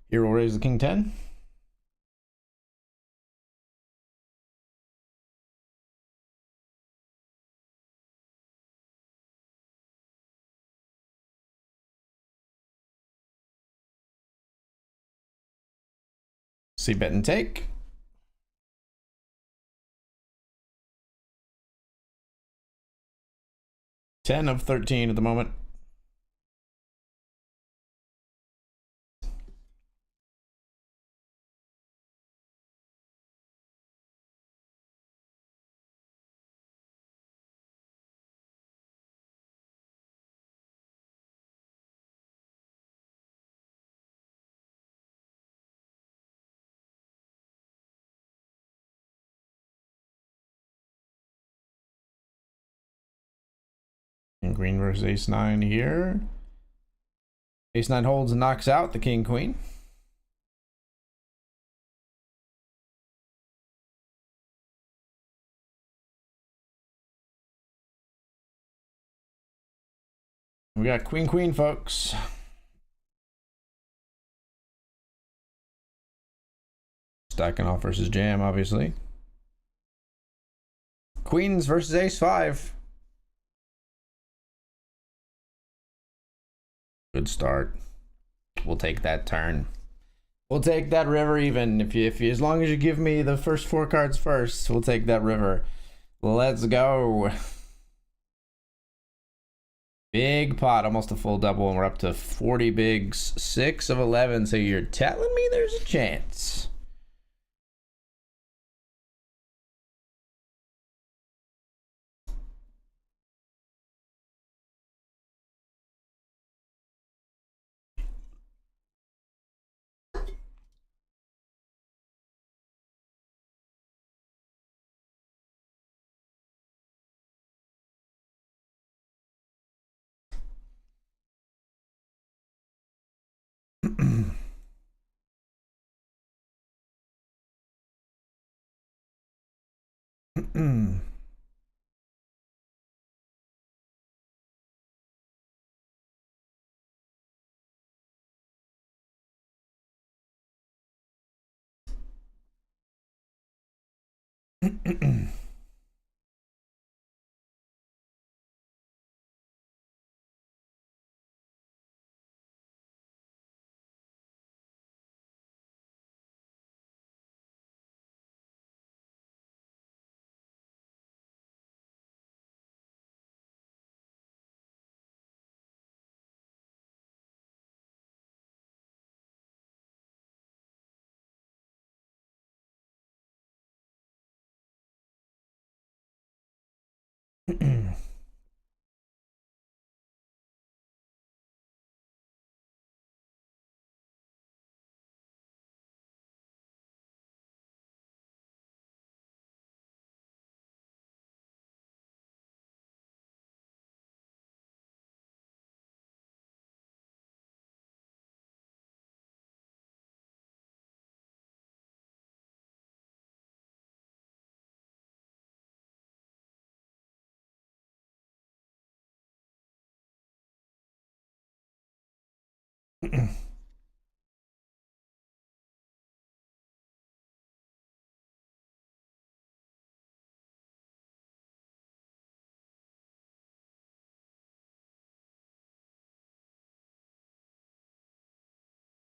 Here we'll raise the king 10. See bet and take. $10 of 13 at the moment. And green versus ace 9 here. Ace 9 holds and knocks out the king queen. We got queen queen, folks. Stacking off versus jam, obviously. Queens versus ace 5. Good start. We'll take that turn. We'll take that river even. If you as long as you give me the first 4 cards first, we'll take that river. Let's go. Big pot, almost a full double, and we're up to 40 bigs. 6 of 11, so you're telling me there's a chance.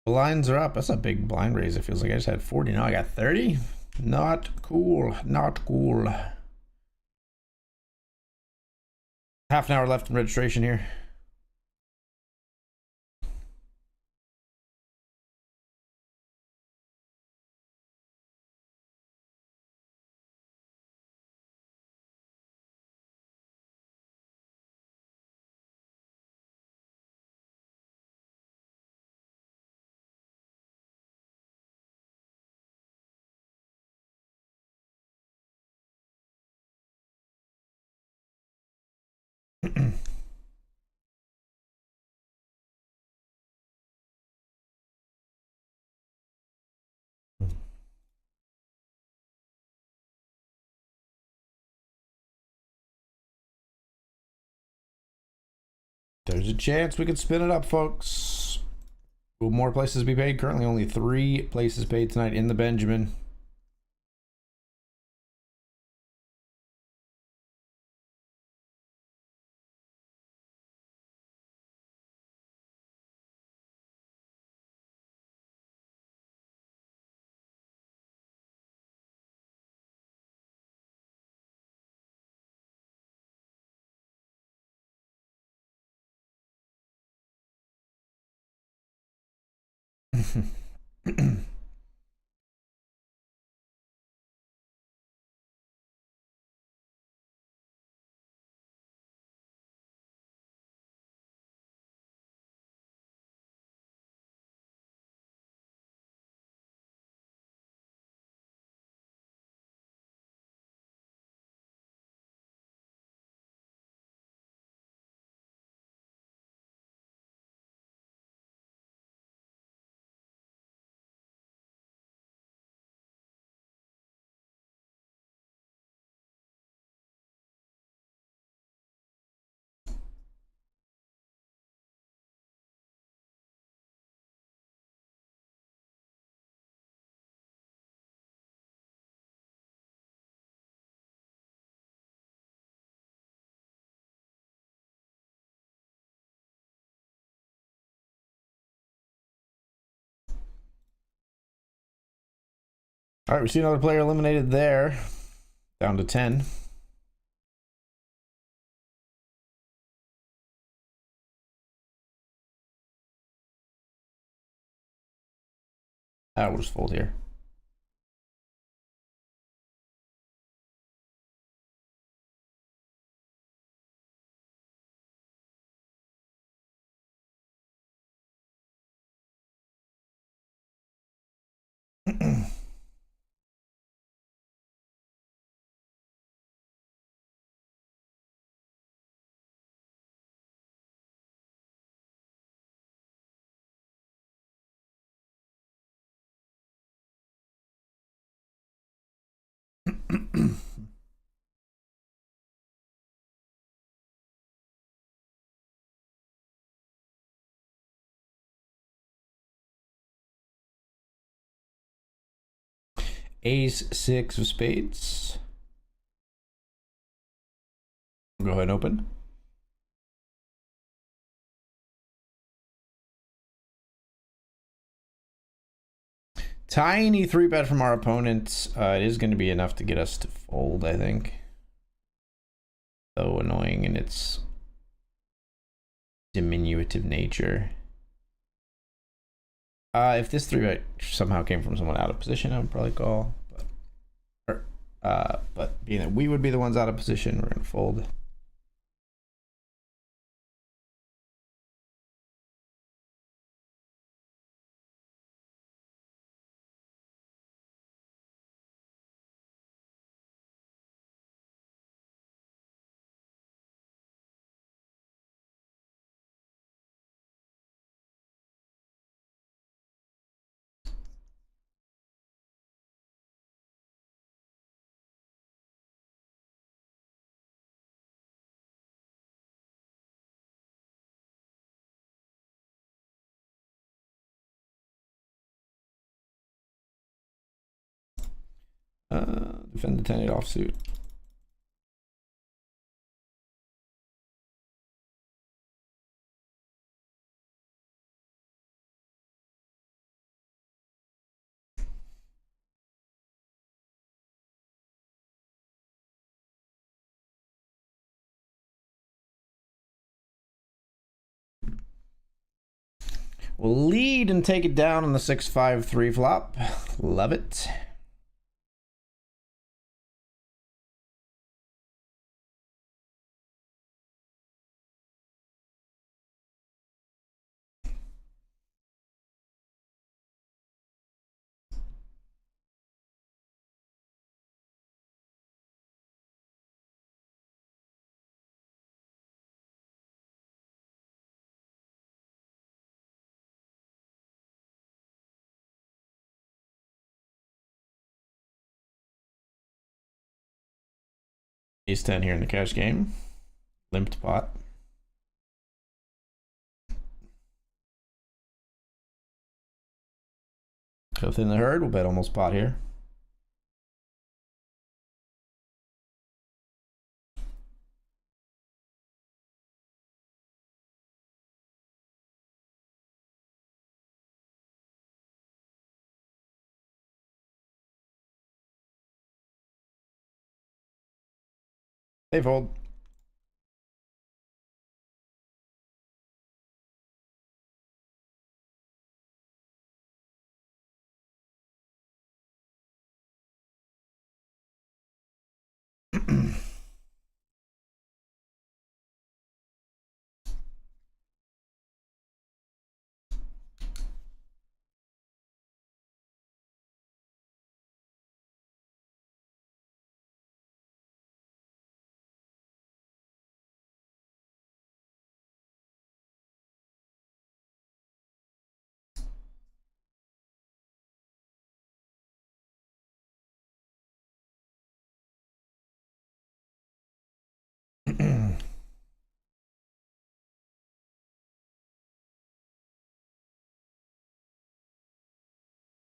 Blinds are up. That's a big blind raise. It feels like I just had 40. Now I got 30. Not cool. Not cool. Half an hour left in registration here. There's a chance we could spin it up, folks. Will more places be paid? Currently only 3 places paid tonight in the Benjamin. All right, we see another player eliminated there. Down to 10. We'll just fold here. Ace 6 of spades. Go ahead and open. Tiny 3-bet from our opponent. It is going to be enough to get us to fold, I think. So annoying in its diminutive nature. If this 3-bet somehow came from someone out of position, I would probably call. But being that we would be the ones out of position, we're going to fold. Defend the 10-8 offsuit. We'll lead and take it down on the 6-5-3 flop. Love it. Ace 10 here in the cash game. Limped pot. Within the herd, we'll bet almost pot here. They fold.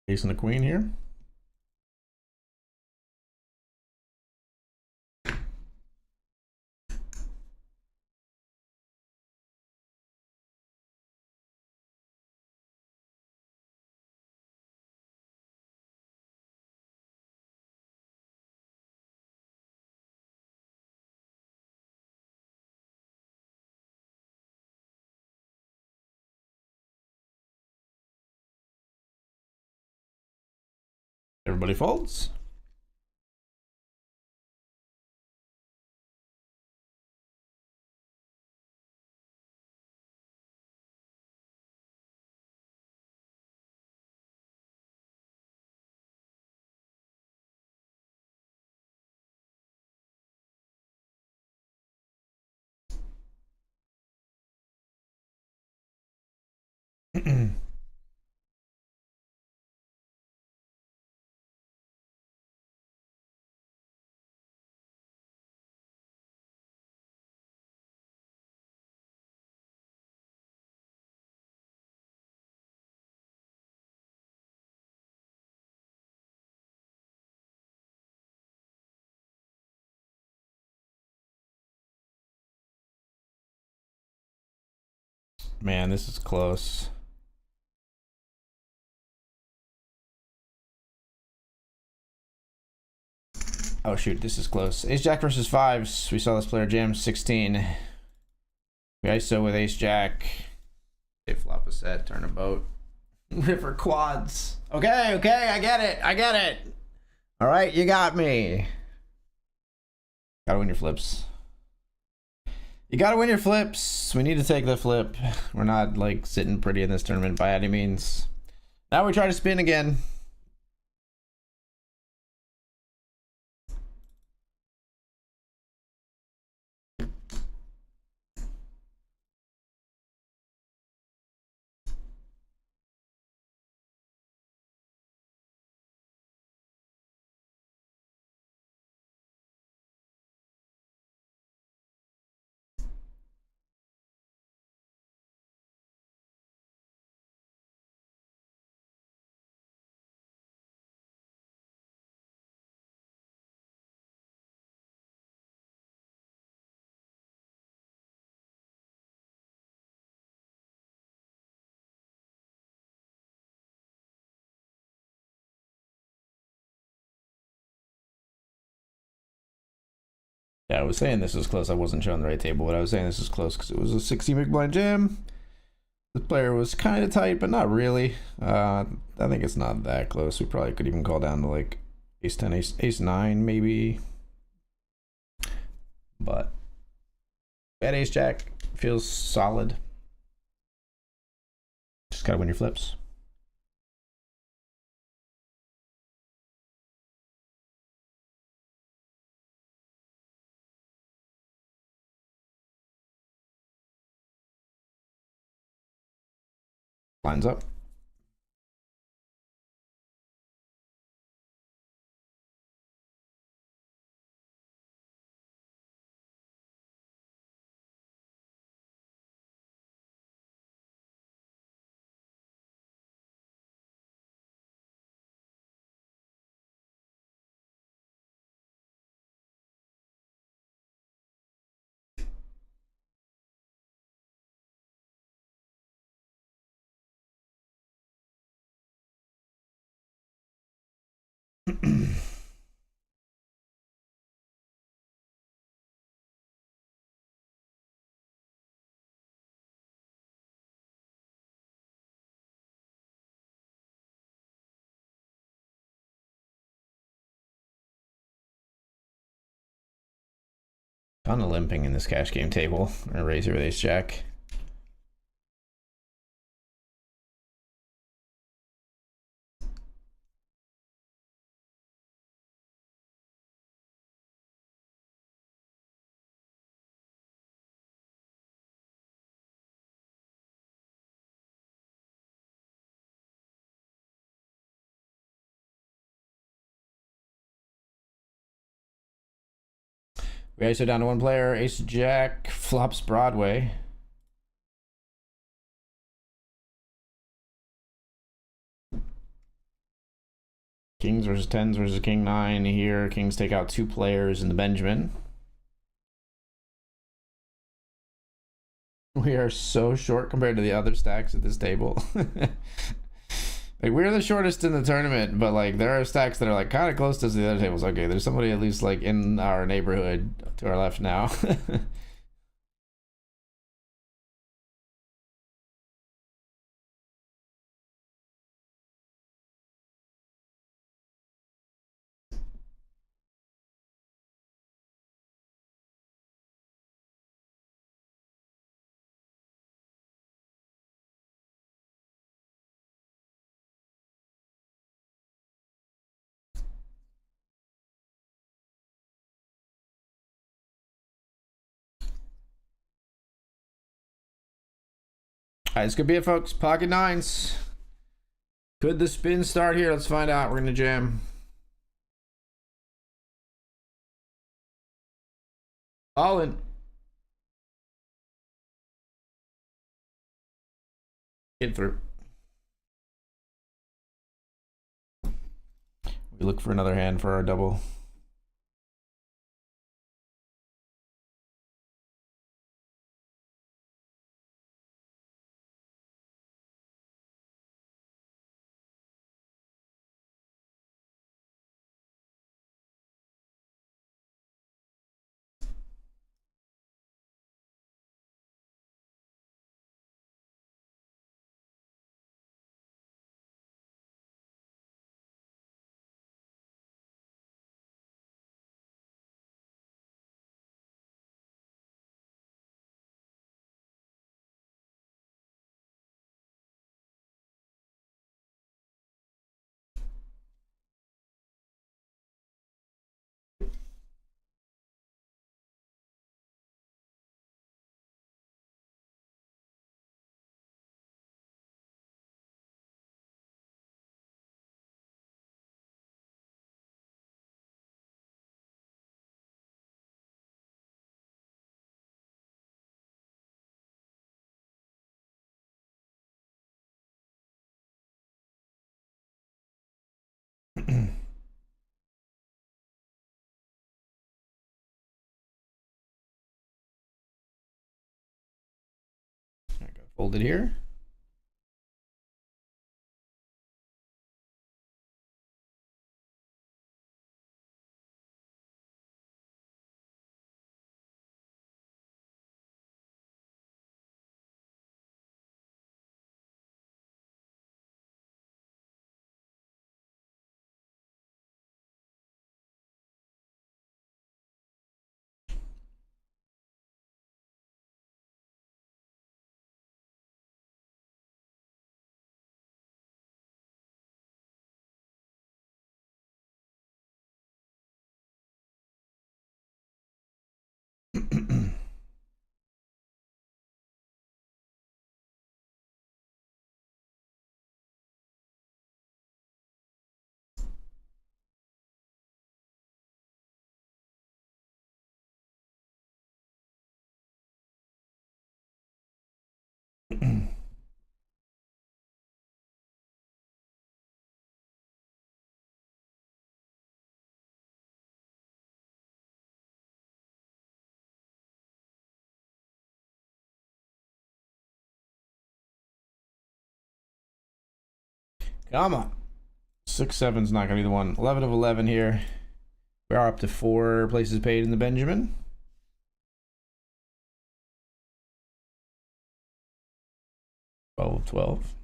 Ace and a queen here. Everybody folds. Man, this is close. Oh shoot, this is close. Ace Jack versus fives. We saw this player jam 16. We ISO with Ace Jack. They flop a set, turn a boat. River quads. Okay, I get it. All right, you got me. Gotta win your flips. You gotta win your flips. We need to take the flip. We're not like sitting pretty in this tournament by any means. Now we try to spin again. Yeah, I was saying this was close. I wasn't showing the right table, but I was saying this was close because it was a 60 big blind jam. The player was kind of tight, but not really. I think it's not that close. We probably could even call down to like ace 10, ace 9 maybe. But bet ace jack feels solid. Just gotta win your flips. Lines up. Ton of limping in this cash game table. I'm gonna raise here with ace jack. We ISO down to one player. Ace jack flops Broadway. Kings versus tens versus king nine here. Kings take out two players in the Benjamin. We are so short compared to the other stacks at this table. Like, we're the shortest in the tournament, but like there are stacks that are like kind of close to the other tables. Okay, there's somebody at least like in our neighborhood to our left now. Alright, this could be it, folks. Pocket nines. Could the spin start here? Let's find out. We're gonna jam. All in. Get through. We look for another hand for our double. Fold it here. Come on. 6-7's not gonna be the one. 11 of 11 here. We are up to 4 places paid in the Benjamin. Of 12.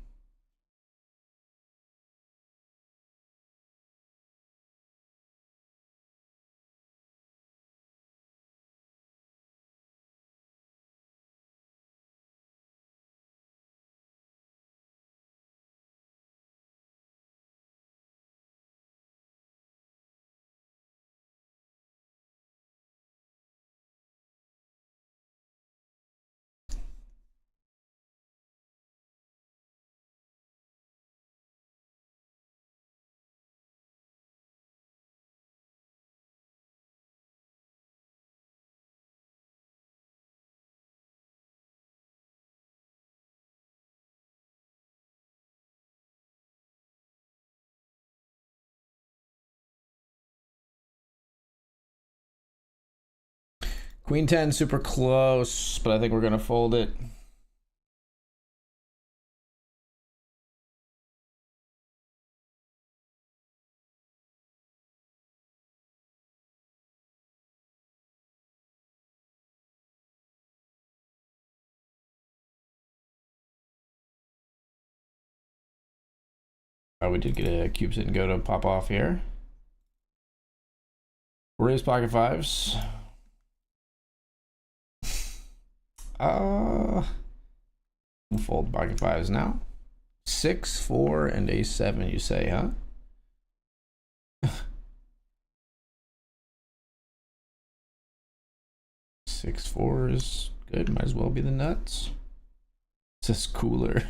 Queen 10 super close, but I think we're gonna fold it. Oh, we did get a cube sit and go to pop off here. Raise pocket fives. We'll fold pocket fives now. 6, 4, and a 7, you say, huh? 6, 4 is good. Might as well be the nuts. It's just cooler.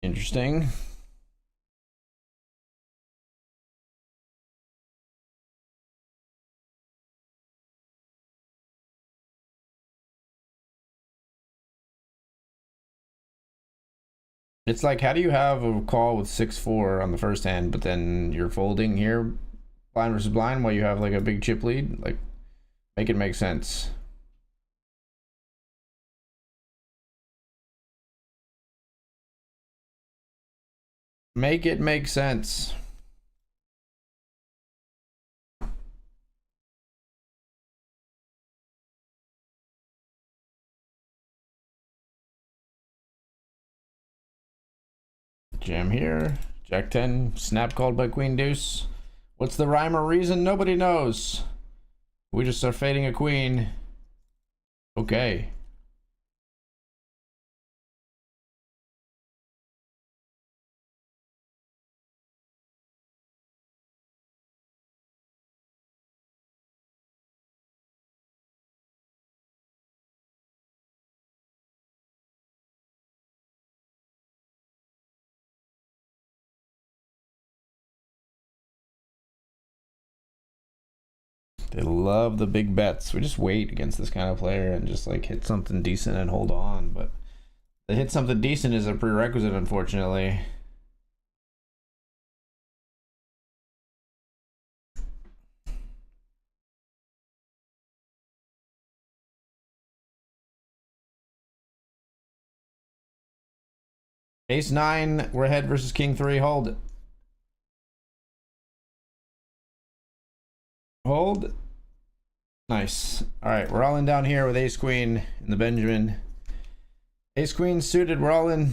Interesting. It's like, how do you have a call with 6-4 on the first hand, but then you're folding here, blind versus blind, while you have like a big chip lead? Like, make it make sense. Make it make sense. Jam here. Jack 10. Snap called by Queen Deuce. What's the rhyme or reason? Nobody knows. We just are fading a queen. Okay. They love the big bets. We just wait against this kind of player and just like hit something decent and hold on. But the hit something decent is a prerequisite, unfortunately. Ace 9, we're ahead versus King 3. Hold it. Hold. Nice. All right, we're all in down here with Ace Queen in the Benjamin. Ace Queen suited, we're all in.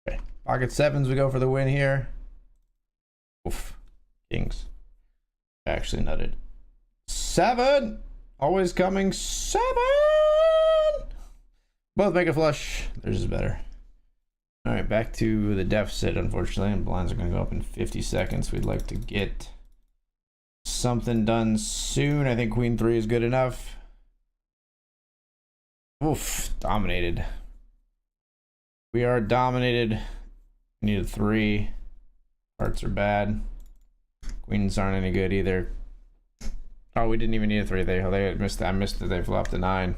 Okay, pocket sevens, we go for the win here. Oof, kings. Actually nutted. 7! Always coming. 7! Both make a flush. Theirs is better. All right, back to the deficit, unfortunately, and blinds are going to go up in 50 seconds. We'd like to get something done soon. I think Queen 3 is good enough. Oof, dominated. We are dominated. We need a 3. Hearts are bad. Queens aren't any good either. Oh, we didn't even need a 3. They missed. I missed that they flopped a 9.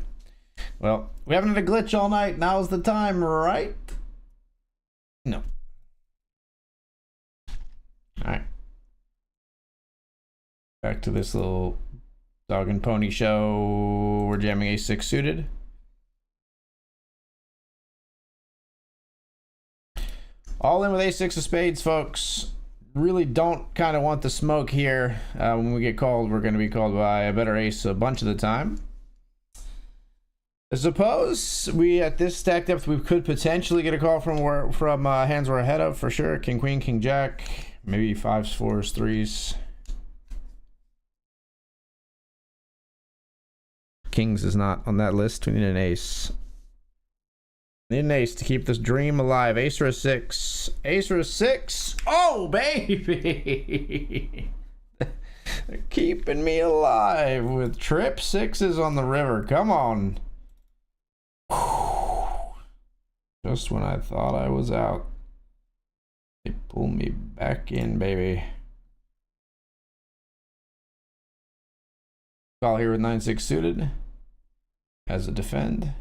Well, we haven't had a glitch all night. Now's the time, right? No. All right. Back to this little dog and pony show. We're jamming a6 suited. All in with a6 of spades, folks. Really don't kind of want the smoke here. When we get called, we're going to be called by a better ace a bunch of the time. I suppose we, at this stack depth, we could potentially get a call from hands we're ahead of, for sure. King, queen, king, jack. Maybe 5s, 4s, 3s. Kings is not on that list. We need an ace. Need an ace to keep this dream alive. Ace or a 6. Ace or a 6. Oh, baby. They're keeping me alive with trip 6s on the river. Come on. Just when I thought I was out, they pull me back in, baby. Call here with 9-6 suited. As a defend.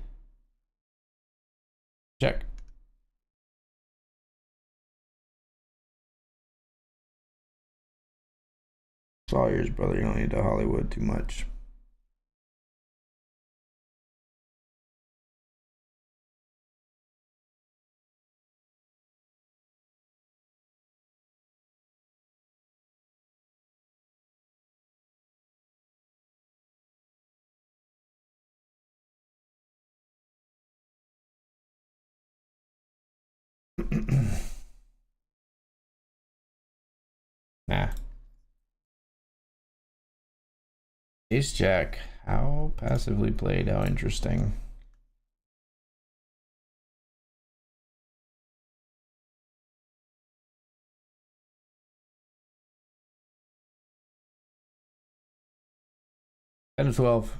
Check. It's all yours, brother. You don't need to Hollywood too much. Nah. Ace jack. How passively played. How interesting. Ten to 12.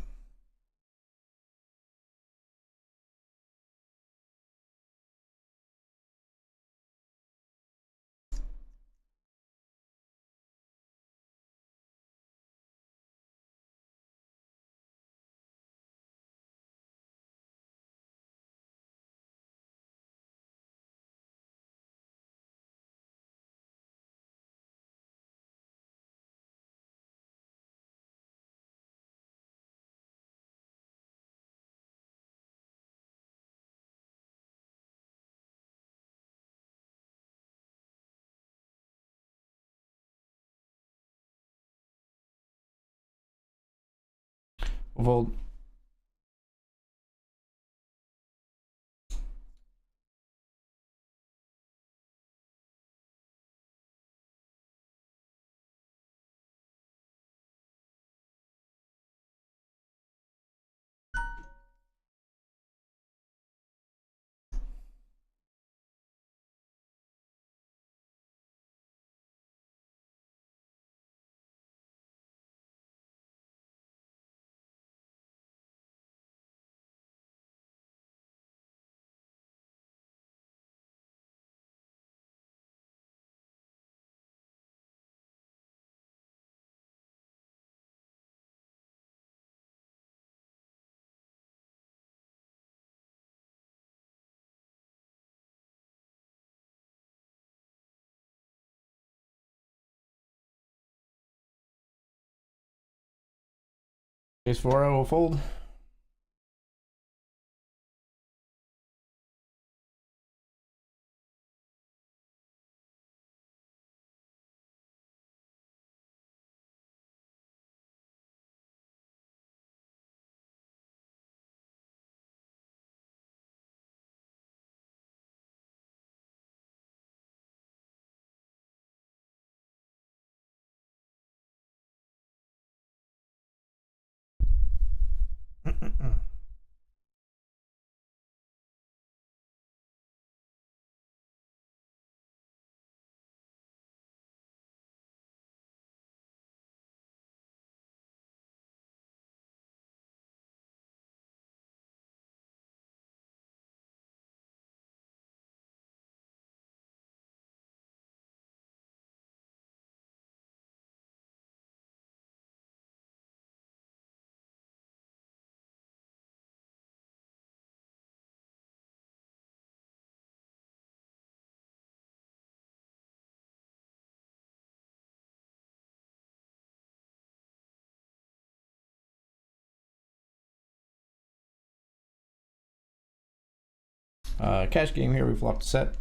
Fold. Ace 4, I will fold. Cash game here. We flopped a set.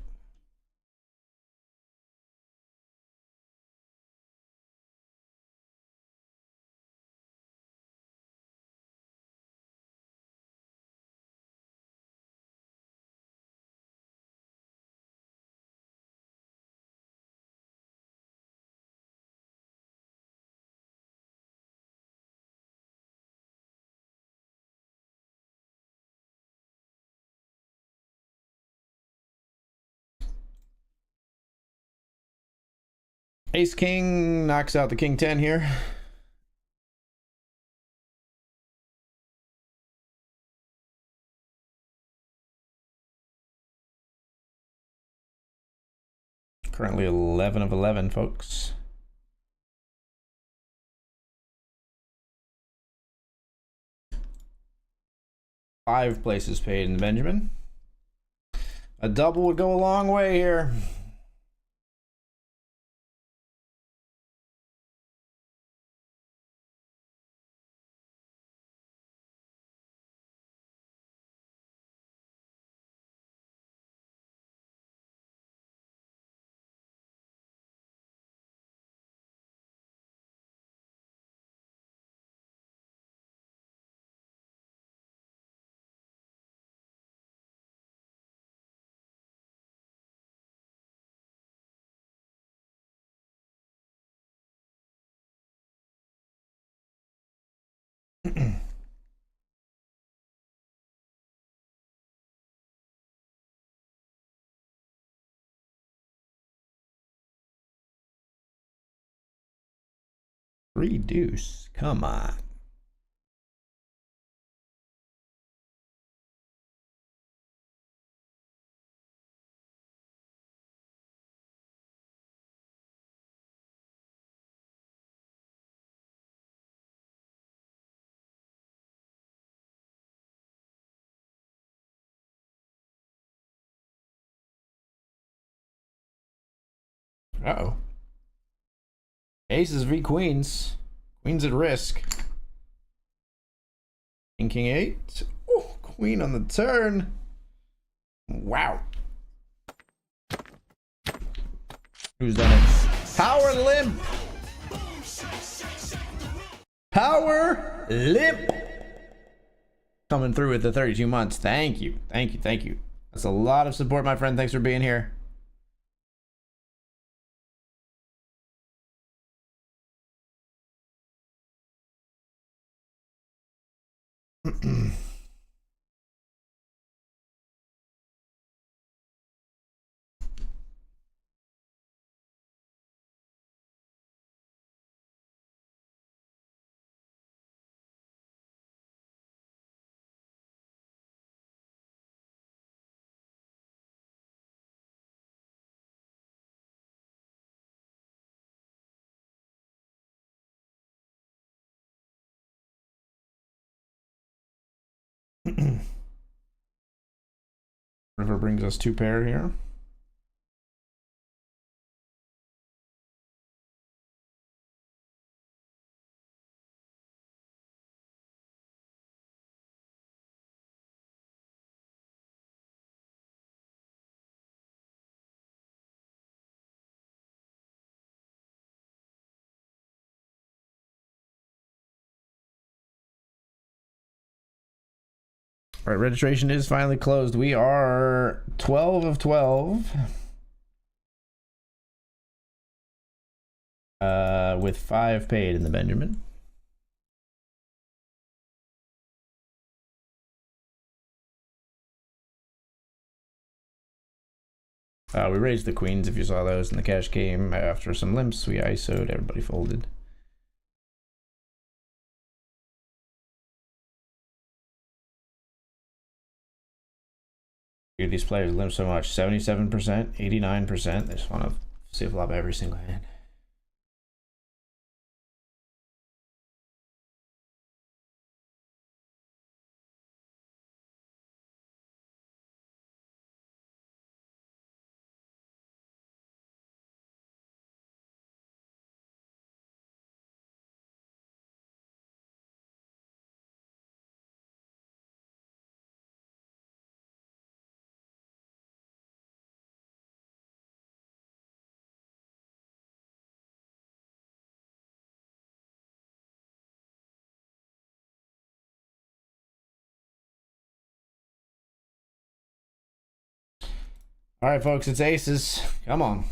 Ace King knocks out the King 10 here. Currently 11 of 11, folks. Five places paid in Benjamin. A double would go a long way here. Three deuce. Come on. Uh-oh. Aces v queens. Queens at risk. King 8. Oh, queen on the turn. Wow. Who's done it? Power limp. Power limp. Coming through with the 32 months. Thank you. Thank you. Thank you. That's a lot of support, my friend. Thanks for being here. River brings us two pair here. All right, registration is finally closed. We are 12 of 12. With 5 paid in the Benjamin. We raised the queens if you saw those in the cash game. After some limps, we ISO'd, everybody folded. Dude, these players limp so much. 77%, 89%. They just want to see a flop every single hand. All right, folks, it's aces. Come on.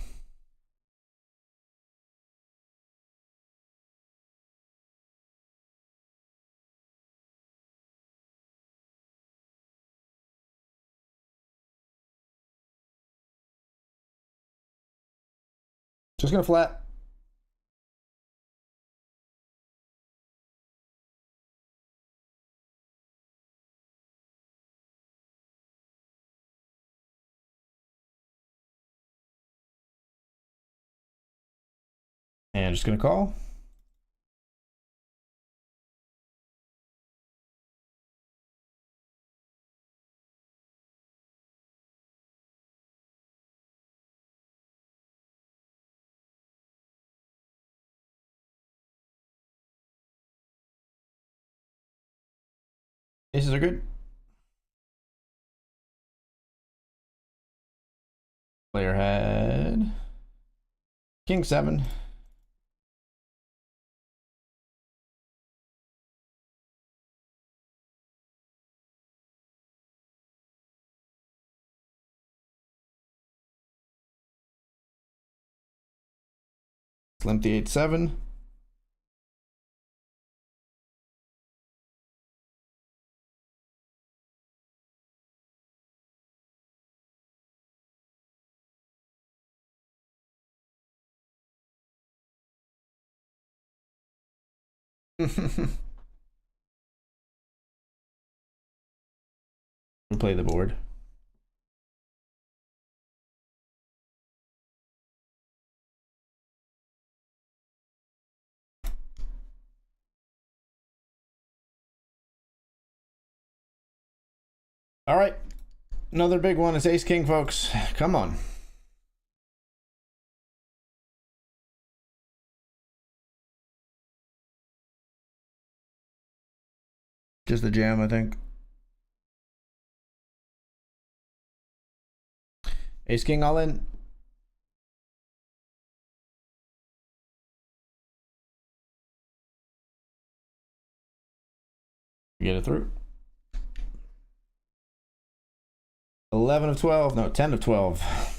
Just gonna flat. And just gonna call. Aces are good. Player had king 7. Limp the 8-7. We play the board. All right. Another big one is ace king, folks. Come on. Just the jam, I think. Ace king all in. Get it through. 11 of 12. No, 10 of 12.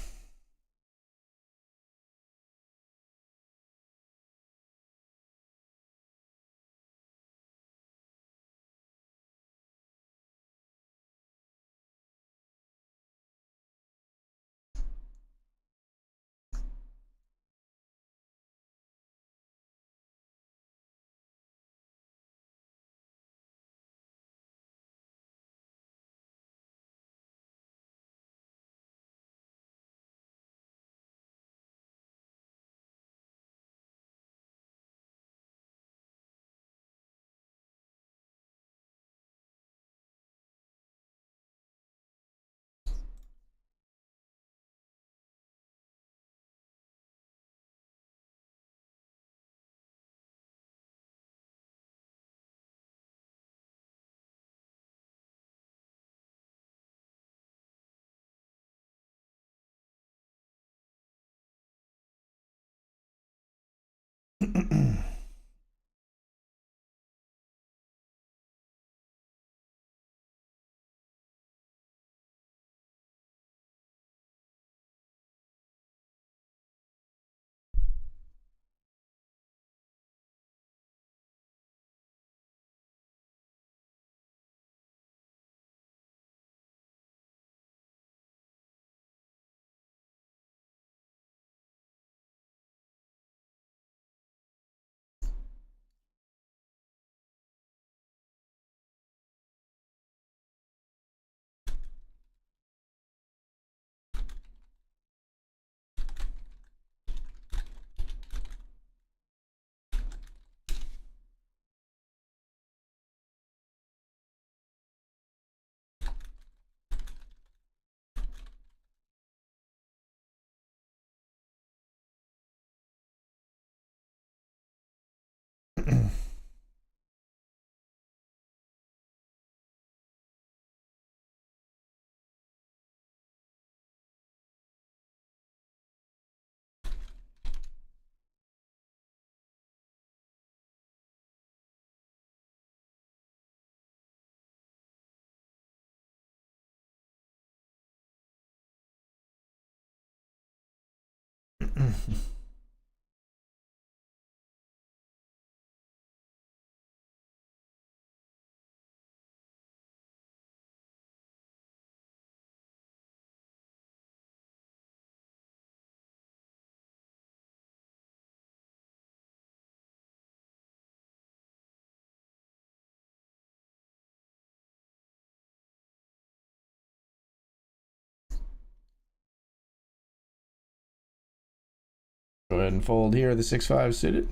Go ahead and fold here, the 6-5 suited.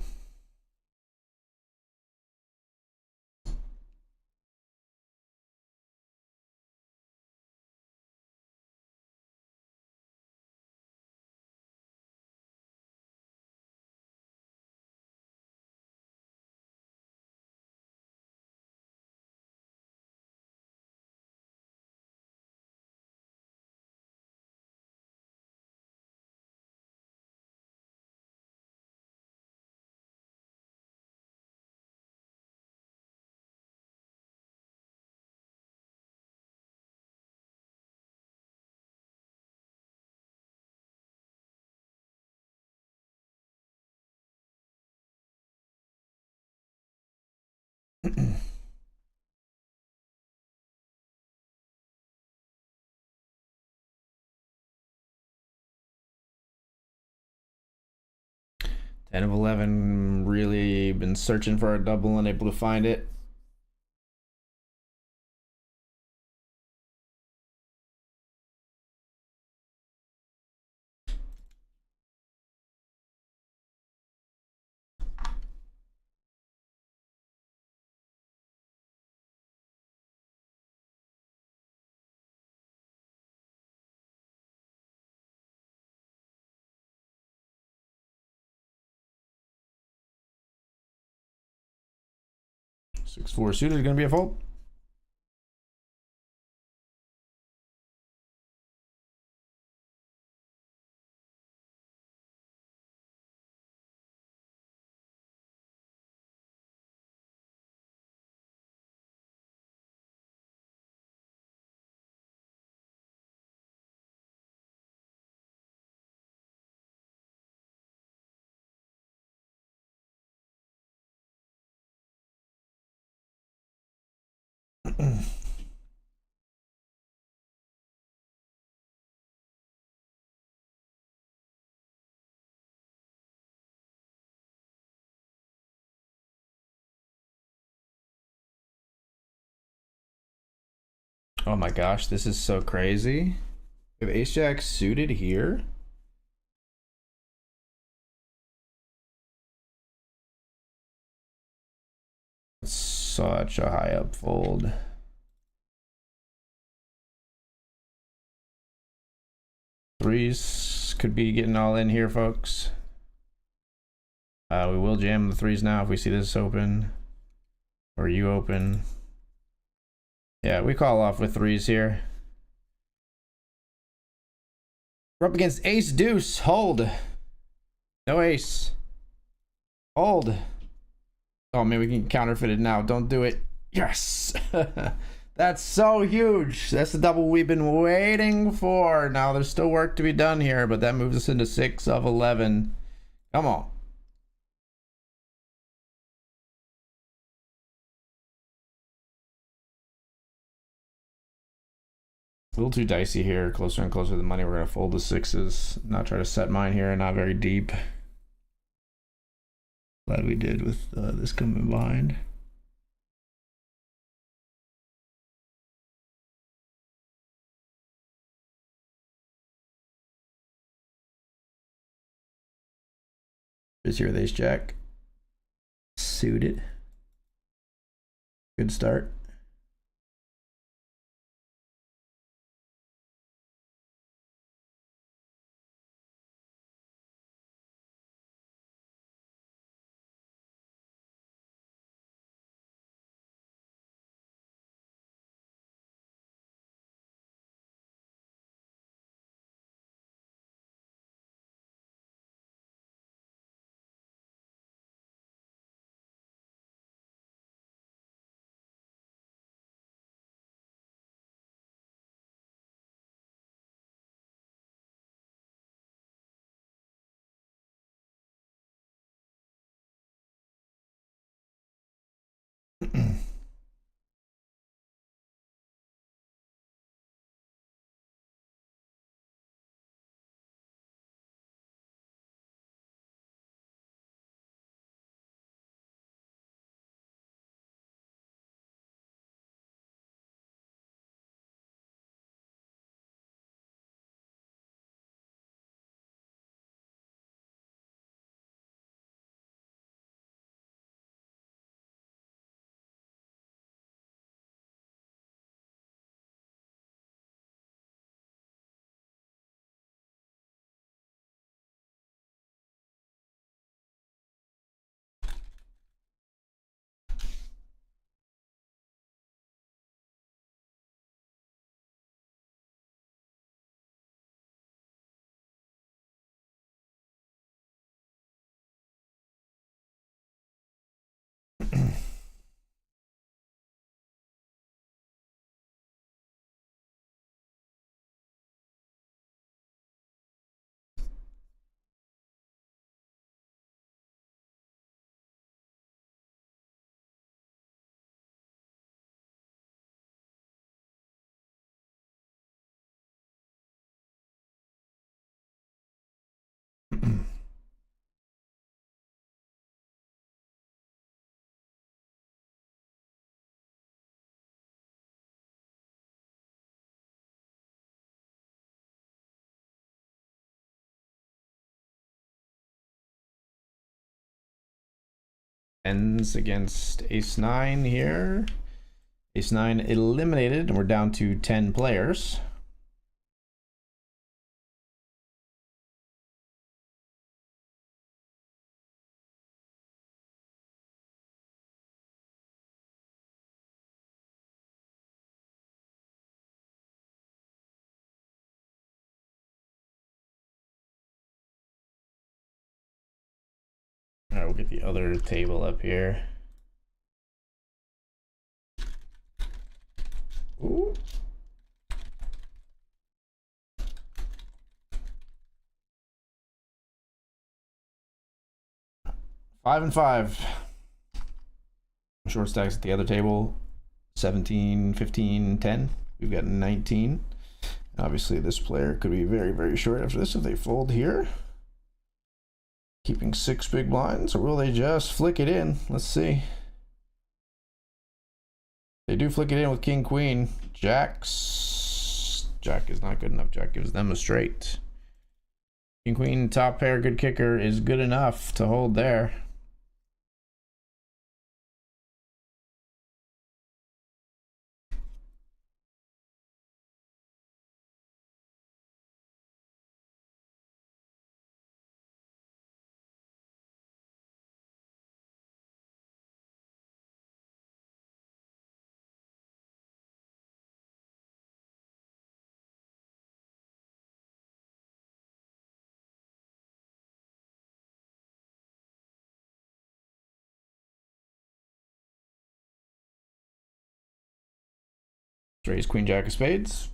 Ten of 11, really been searching for a double, unable to find it. Six four suited is going to be a fold. Oh my gosh, this is so crazy. We have ace jack suited here. Such a high up fold. Threes could be getting all in here, folks. We will jam the threes now if we see this open. Or you open. Yeah, we call off with threes here. We're up against ace deuce. Hold. No ace. Hold. Oh man, we can counterfeit it now. Don't do it. Yes. That's so huge. That's the double we've been waiting for. Now there's still work to be done here, but that moves us into 6 of 11. Come on. A little too dicey here. Closer and closer to the money. We're going to fold the sixes. Not try to set mine here. Not very deep. Glad we did with this coming behind. Just here with ace jack. Suited. Good start. Ends against Ace-9 here. Ace-9 eliminated, and we're down to 10 players. All right, we'll get the other table up here. Ooh. Five and 5. Short stacks at the other table. 17, 15, 10. We've got 19. Obviously, this player could be very, very short after this if they fold here. Keeping 6 big blinds, or will they just flick it in? Let's see. They do flick it in with King, Queen. Jacks. Jack is not good enough. Jack gives them a straight. King, Queen, top pair, good kicker is good enough to hold there. Raise Queen, Jack of spades.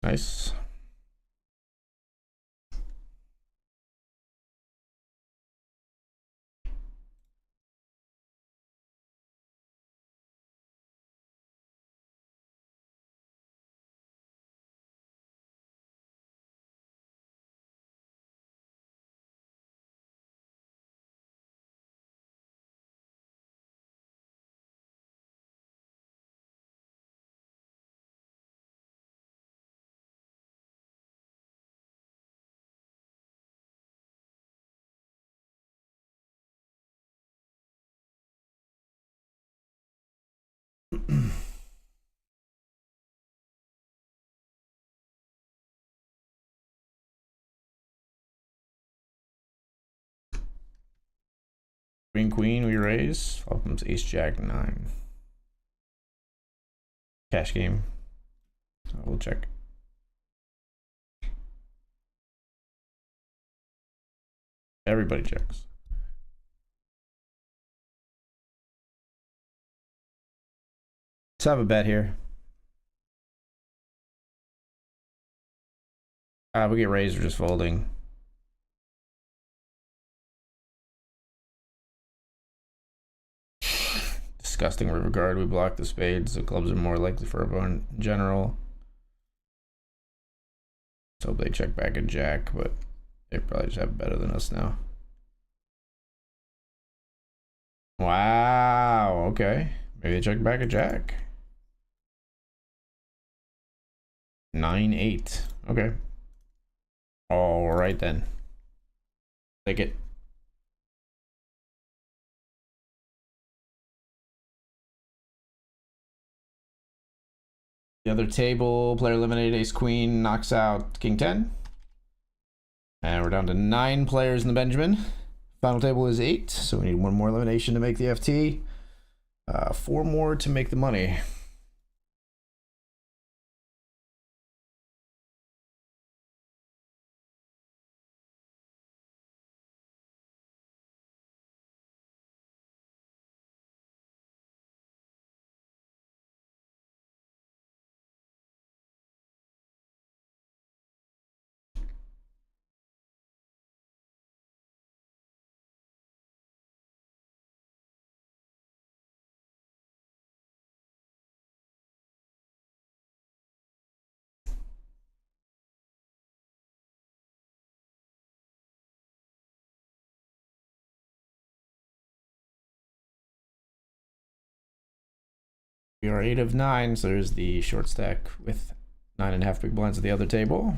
Nice. Queen, Queen, we raise. Flop comes Ace, Jack, 9. Cash game. We'll check. Everybody checks. Let's have a bet here. We get raised or just folding. Disgusting river guard. We block the spades. The clubs are more likely for a bone in general. So they check back a jack, but they probably just have better than us now. Wow. Okay. Maybe they check back a jack. 9-8. Okay. All right then. Take it. The other table, player eliminated ace queen, knocks out king 10. And we're down to 9 players in the Benjamin. Final table is 8, so we need 1 more elimination to make the FT. 4 more to make the money. We are 8 of 9, so there's the short stack with 9.5 big blinds at the other table.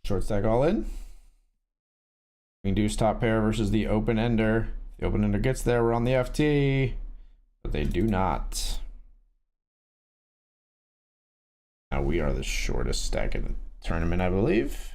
Short stack all in. King deuce top pair versus the open ender. If the open ender gets there, we're on the FT, but they do not. Now we are the shortest stack in the tournament, I believe.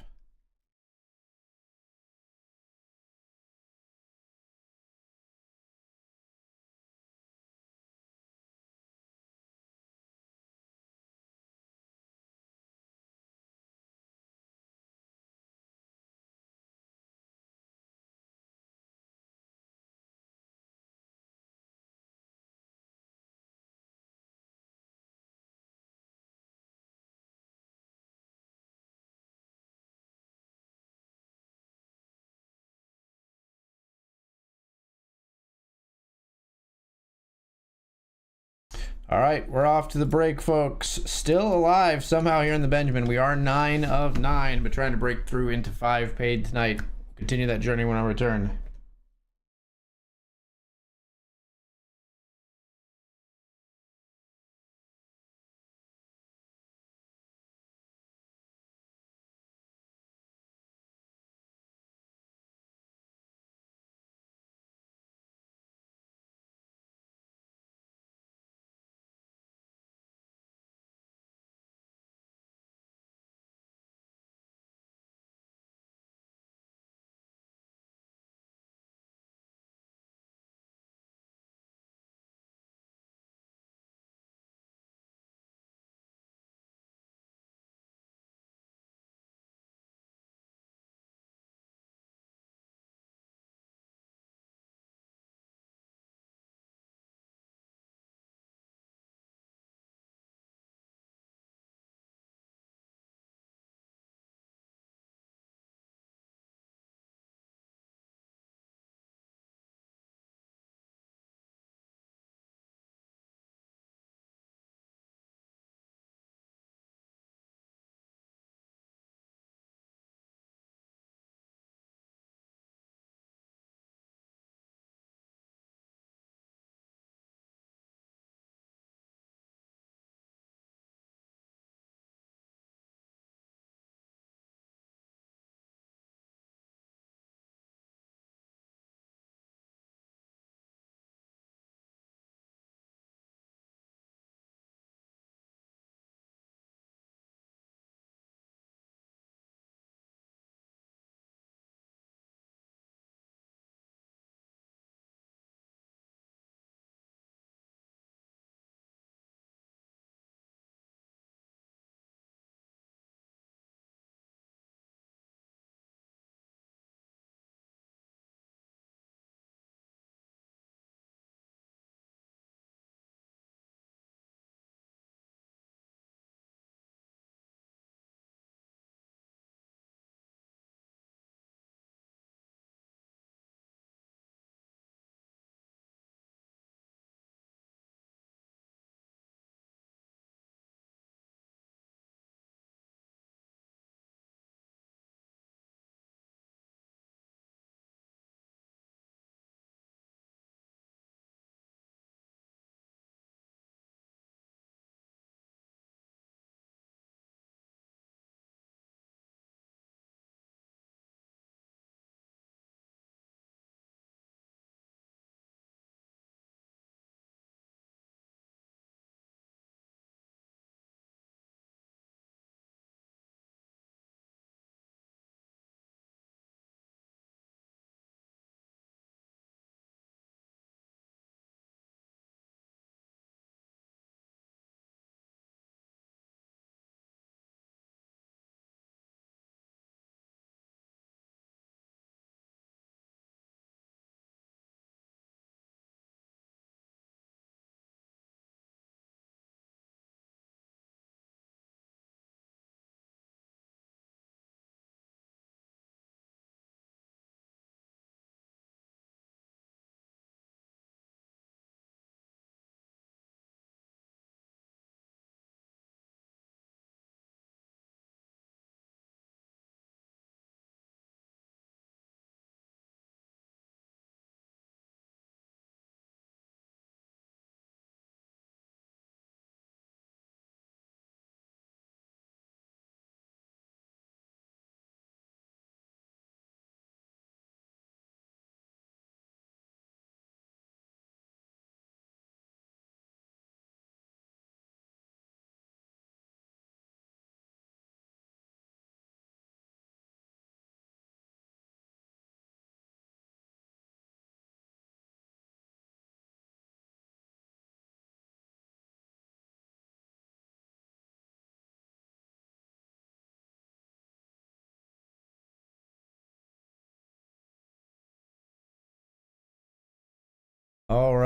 All right, we're off to the break, folks. Still alive somehow here in the Benjamin. We are 9 of 9, but trying to break through into 5 paid tonight. Continue that journey when I return.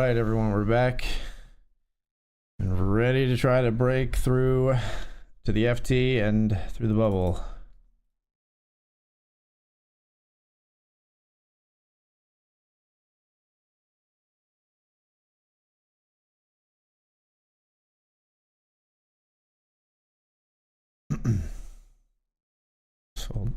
right, everyone, we're back and ready to try to break through to the FT and through the bubble. So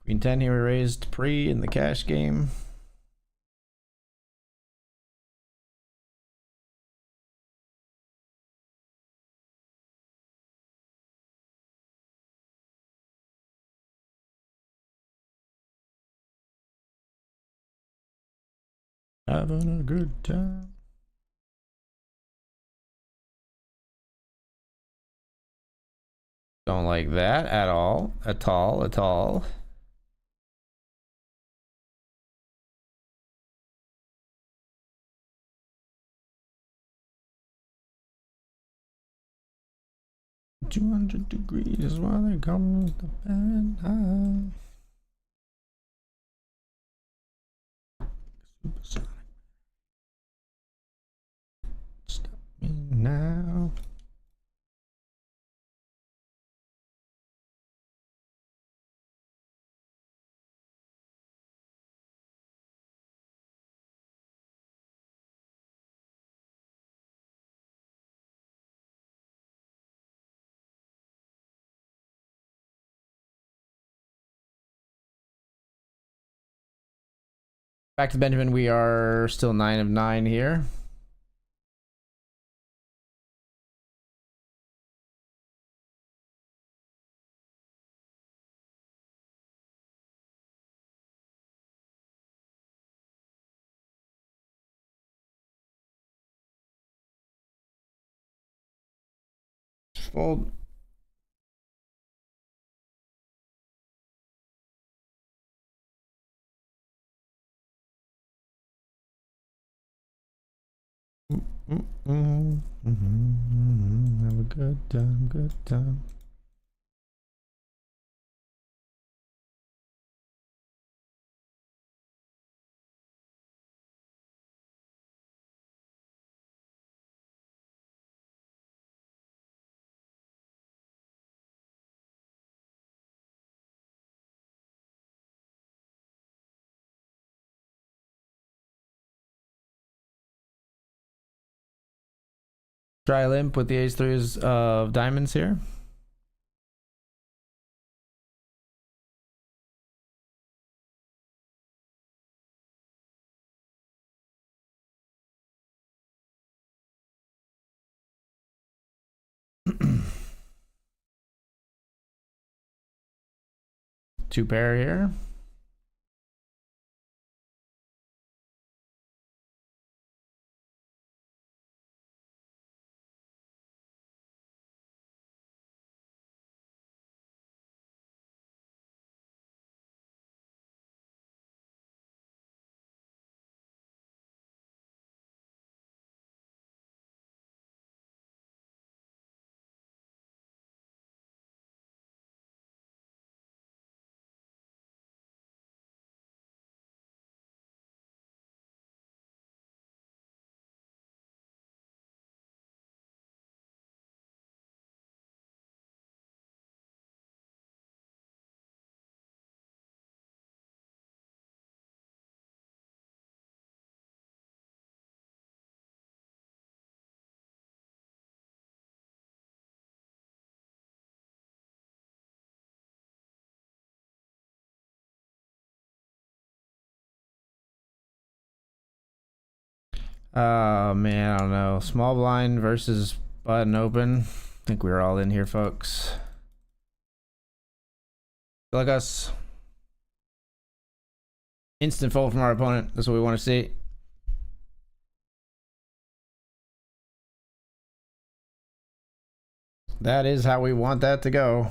Queen 10 here, we raised pre in the cash game. Having a good time. Don't like that at all. At all. $200 while they come with the bad high. Supersonic. Stop me now. Back to Benjamin, we are still 9 of 9 here. Fold. Have a good time, good time. Try limp with the ace threes of diamonds here. Two pair here. Oh man, I don't know. Small blind versus button open. I think we're all in here, folks. Feel like us. Instant fold from our opponent. That's what we want to see. That is how we want that to go.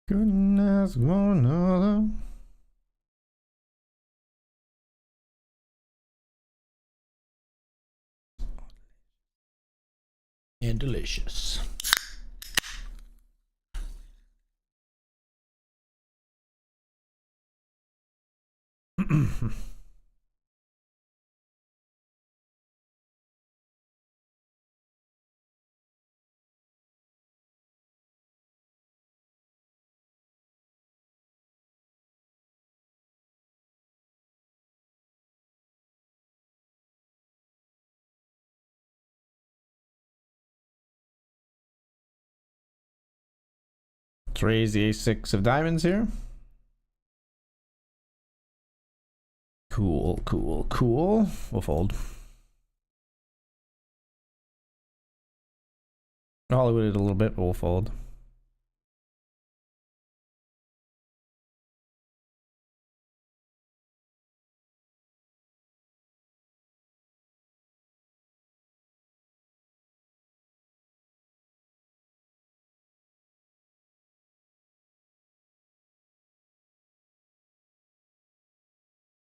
Couldn't ask for another. And delicious. Let's raise the a6 of diamonds here. Cool, cool, cool. We'll fold. Hollywooded a little bit, but we'll fold.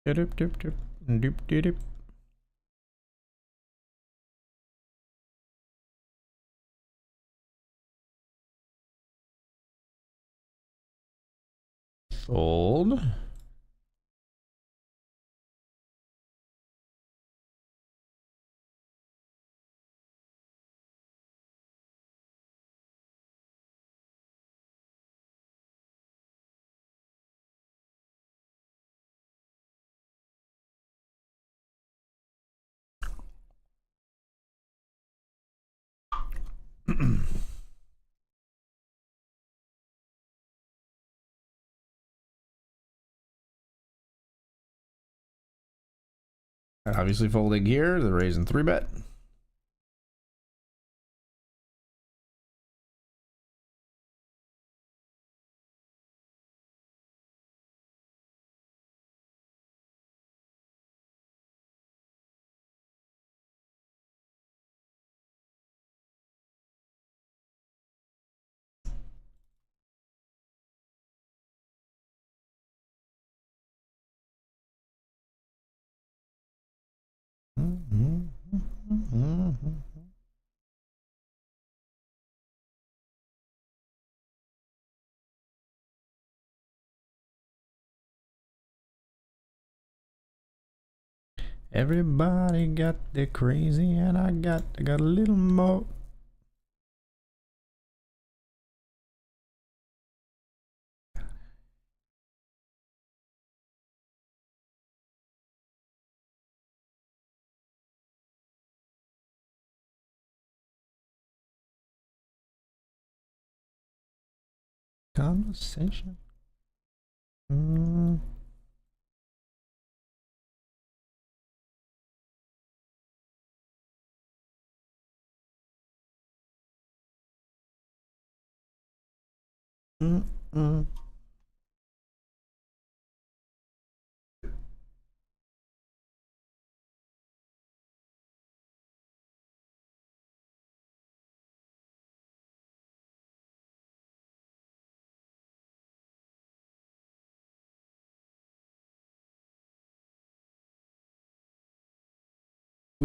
Doop, doop, doop, doop, doop, doop. Fold. Obviously folding here, the raise and 3-bet. Everybody got their crazy, and I got a little more. Conversation.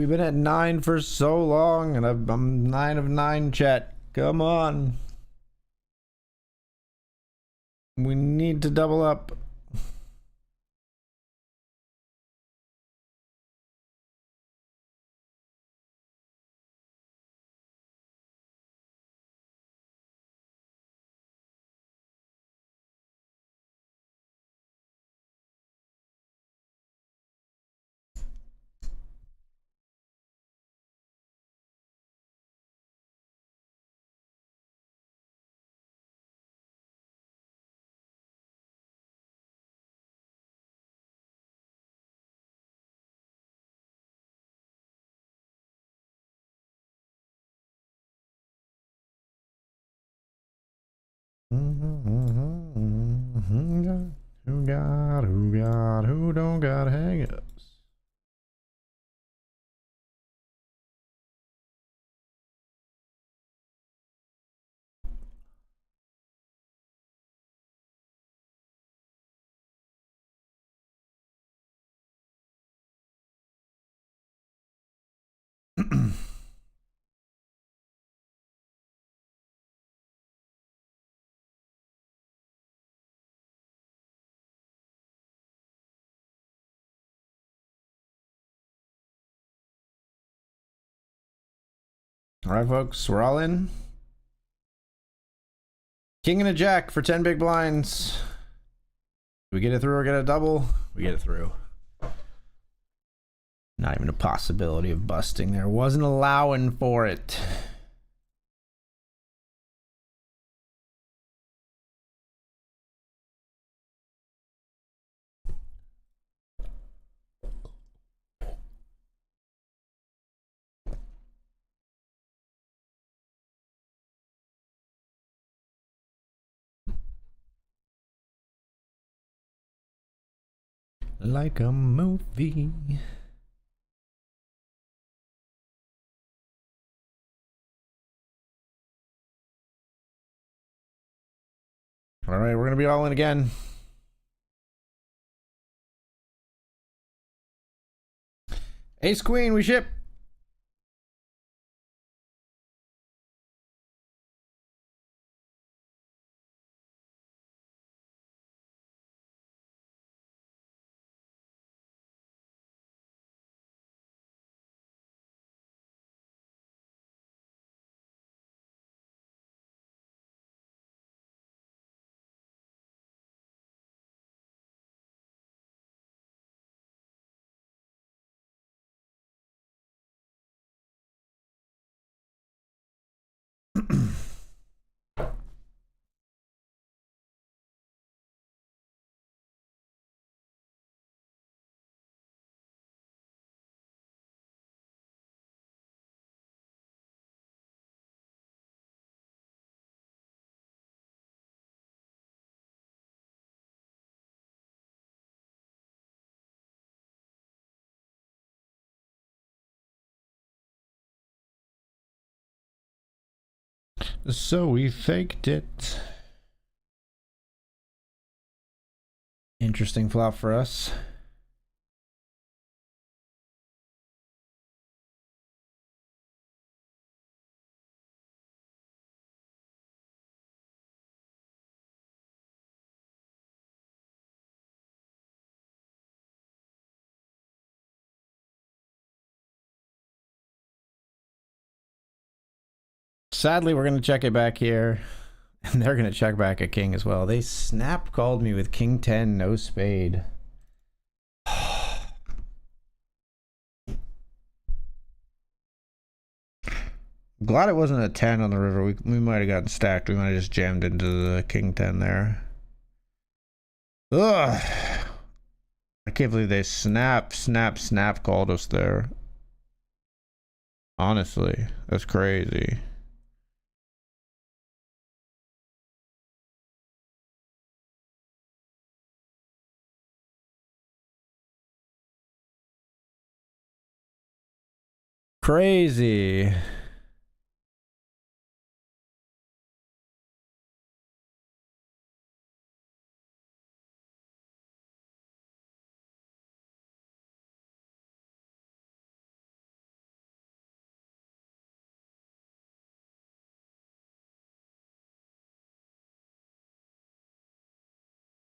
We've been at 9 for so long, and I'm 9 of 9, chat. Come on. We need to double up. Who don't got hang-ups? All right, folks, we're all in. King and a jack for 10 big blinds. We get it through or get a double? We get it through. Not even a possibility of busting there. Wasn't allowing for it. Like a movie. All right, we're gonna be all in again. Ace Queen, we ship. So we faked it. Interesting flop for us. Sadly, we're going to check it back here. And they're going to check back a king as well. They snap called me with king 10, no spade. Glad it wasn't a 10 on the river. We might have gotten stacked. We might have just jammed into the king 10 there. Ugh. I can't believe they snap called us there. Honestly, that's crazy. Crazy.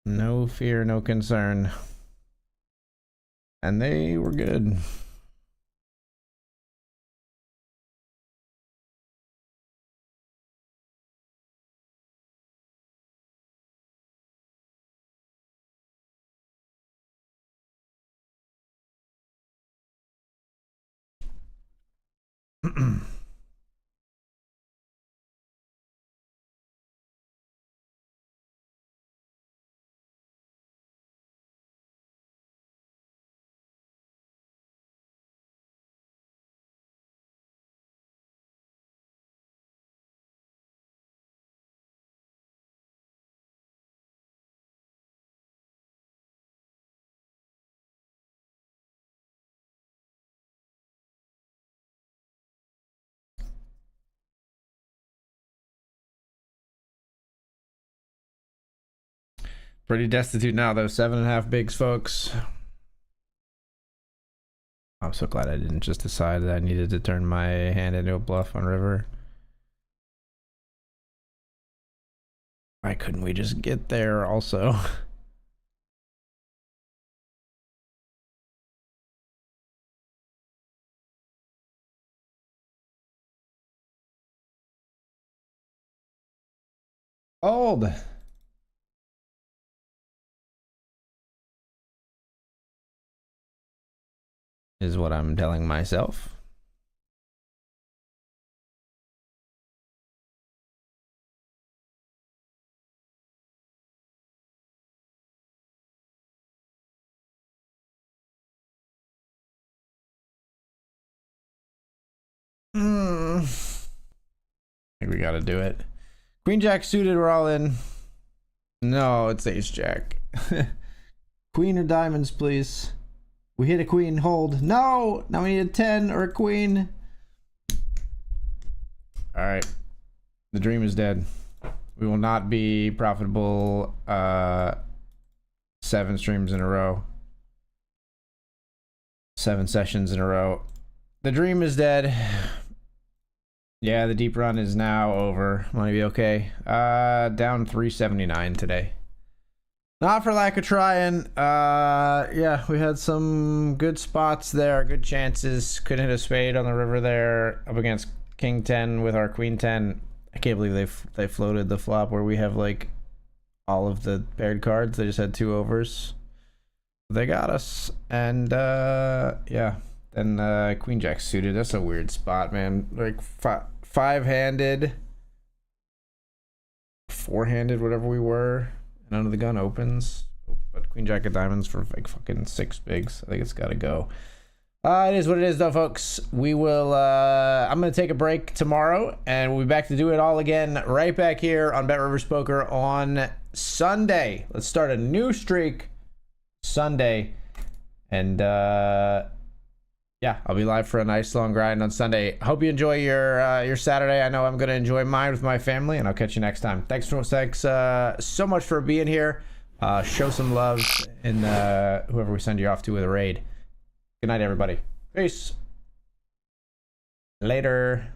No fear, no concern. And they were good. Pretty destitute now, though. 7.5 bigs, folks. I'm so glad I didn't just decide that I needed to turn my hand into a bluff on river. Why couldn't we just get there also? Old. Is what I'm telling myself. I think we gotta do it. Queen Jack suited, we're all in. No, it's Ace Jack. Queen or diamonds, please. We hit a queen, hold. No! Now we need a 10 or a queen. Alright. The dream is dead. We will not be profitable 7 streams in a row. 7 sessions in a row. The dream is dead. Yeah, the deep run is now over. Want to be okay? Down 379 today. Not for lack of trying. Yeah, we had some good spots there, good chances. Couldn't hit a spade on the river there. Up against King 10 with our Queen 10. I can't believe they floated the flop where we have like all of the paired cards. They just had 2 overs. They got us, and yeah. Then Queen Jack suited. That's a weird spot, man. Like 5-handed, 4-handed, whatever we were. None of the gun opens, but Queen Jack of diamonds for like fucking 6 bigs. I think it's gotta go. It is what it is, though, folks. We will. I'm gonna take a break tomorrow, and we'll be back to do it all again right back here on BetRivers Poker on Sunday. Let's start a new streak Sunday, and yeah, I'll be live for a nice long grind on Sunday. Hope you enjoy your Saturday. I know I'm gonna enjoy mine with my family, and I'll catch you next time. Thanks so much for being here. Show some love in whoever we send you off to with a raid. Good night, everybody. Peace. Later.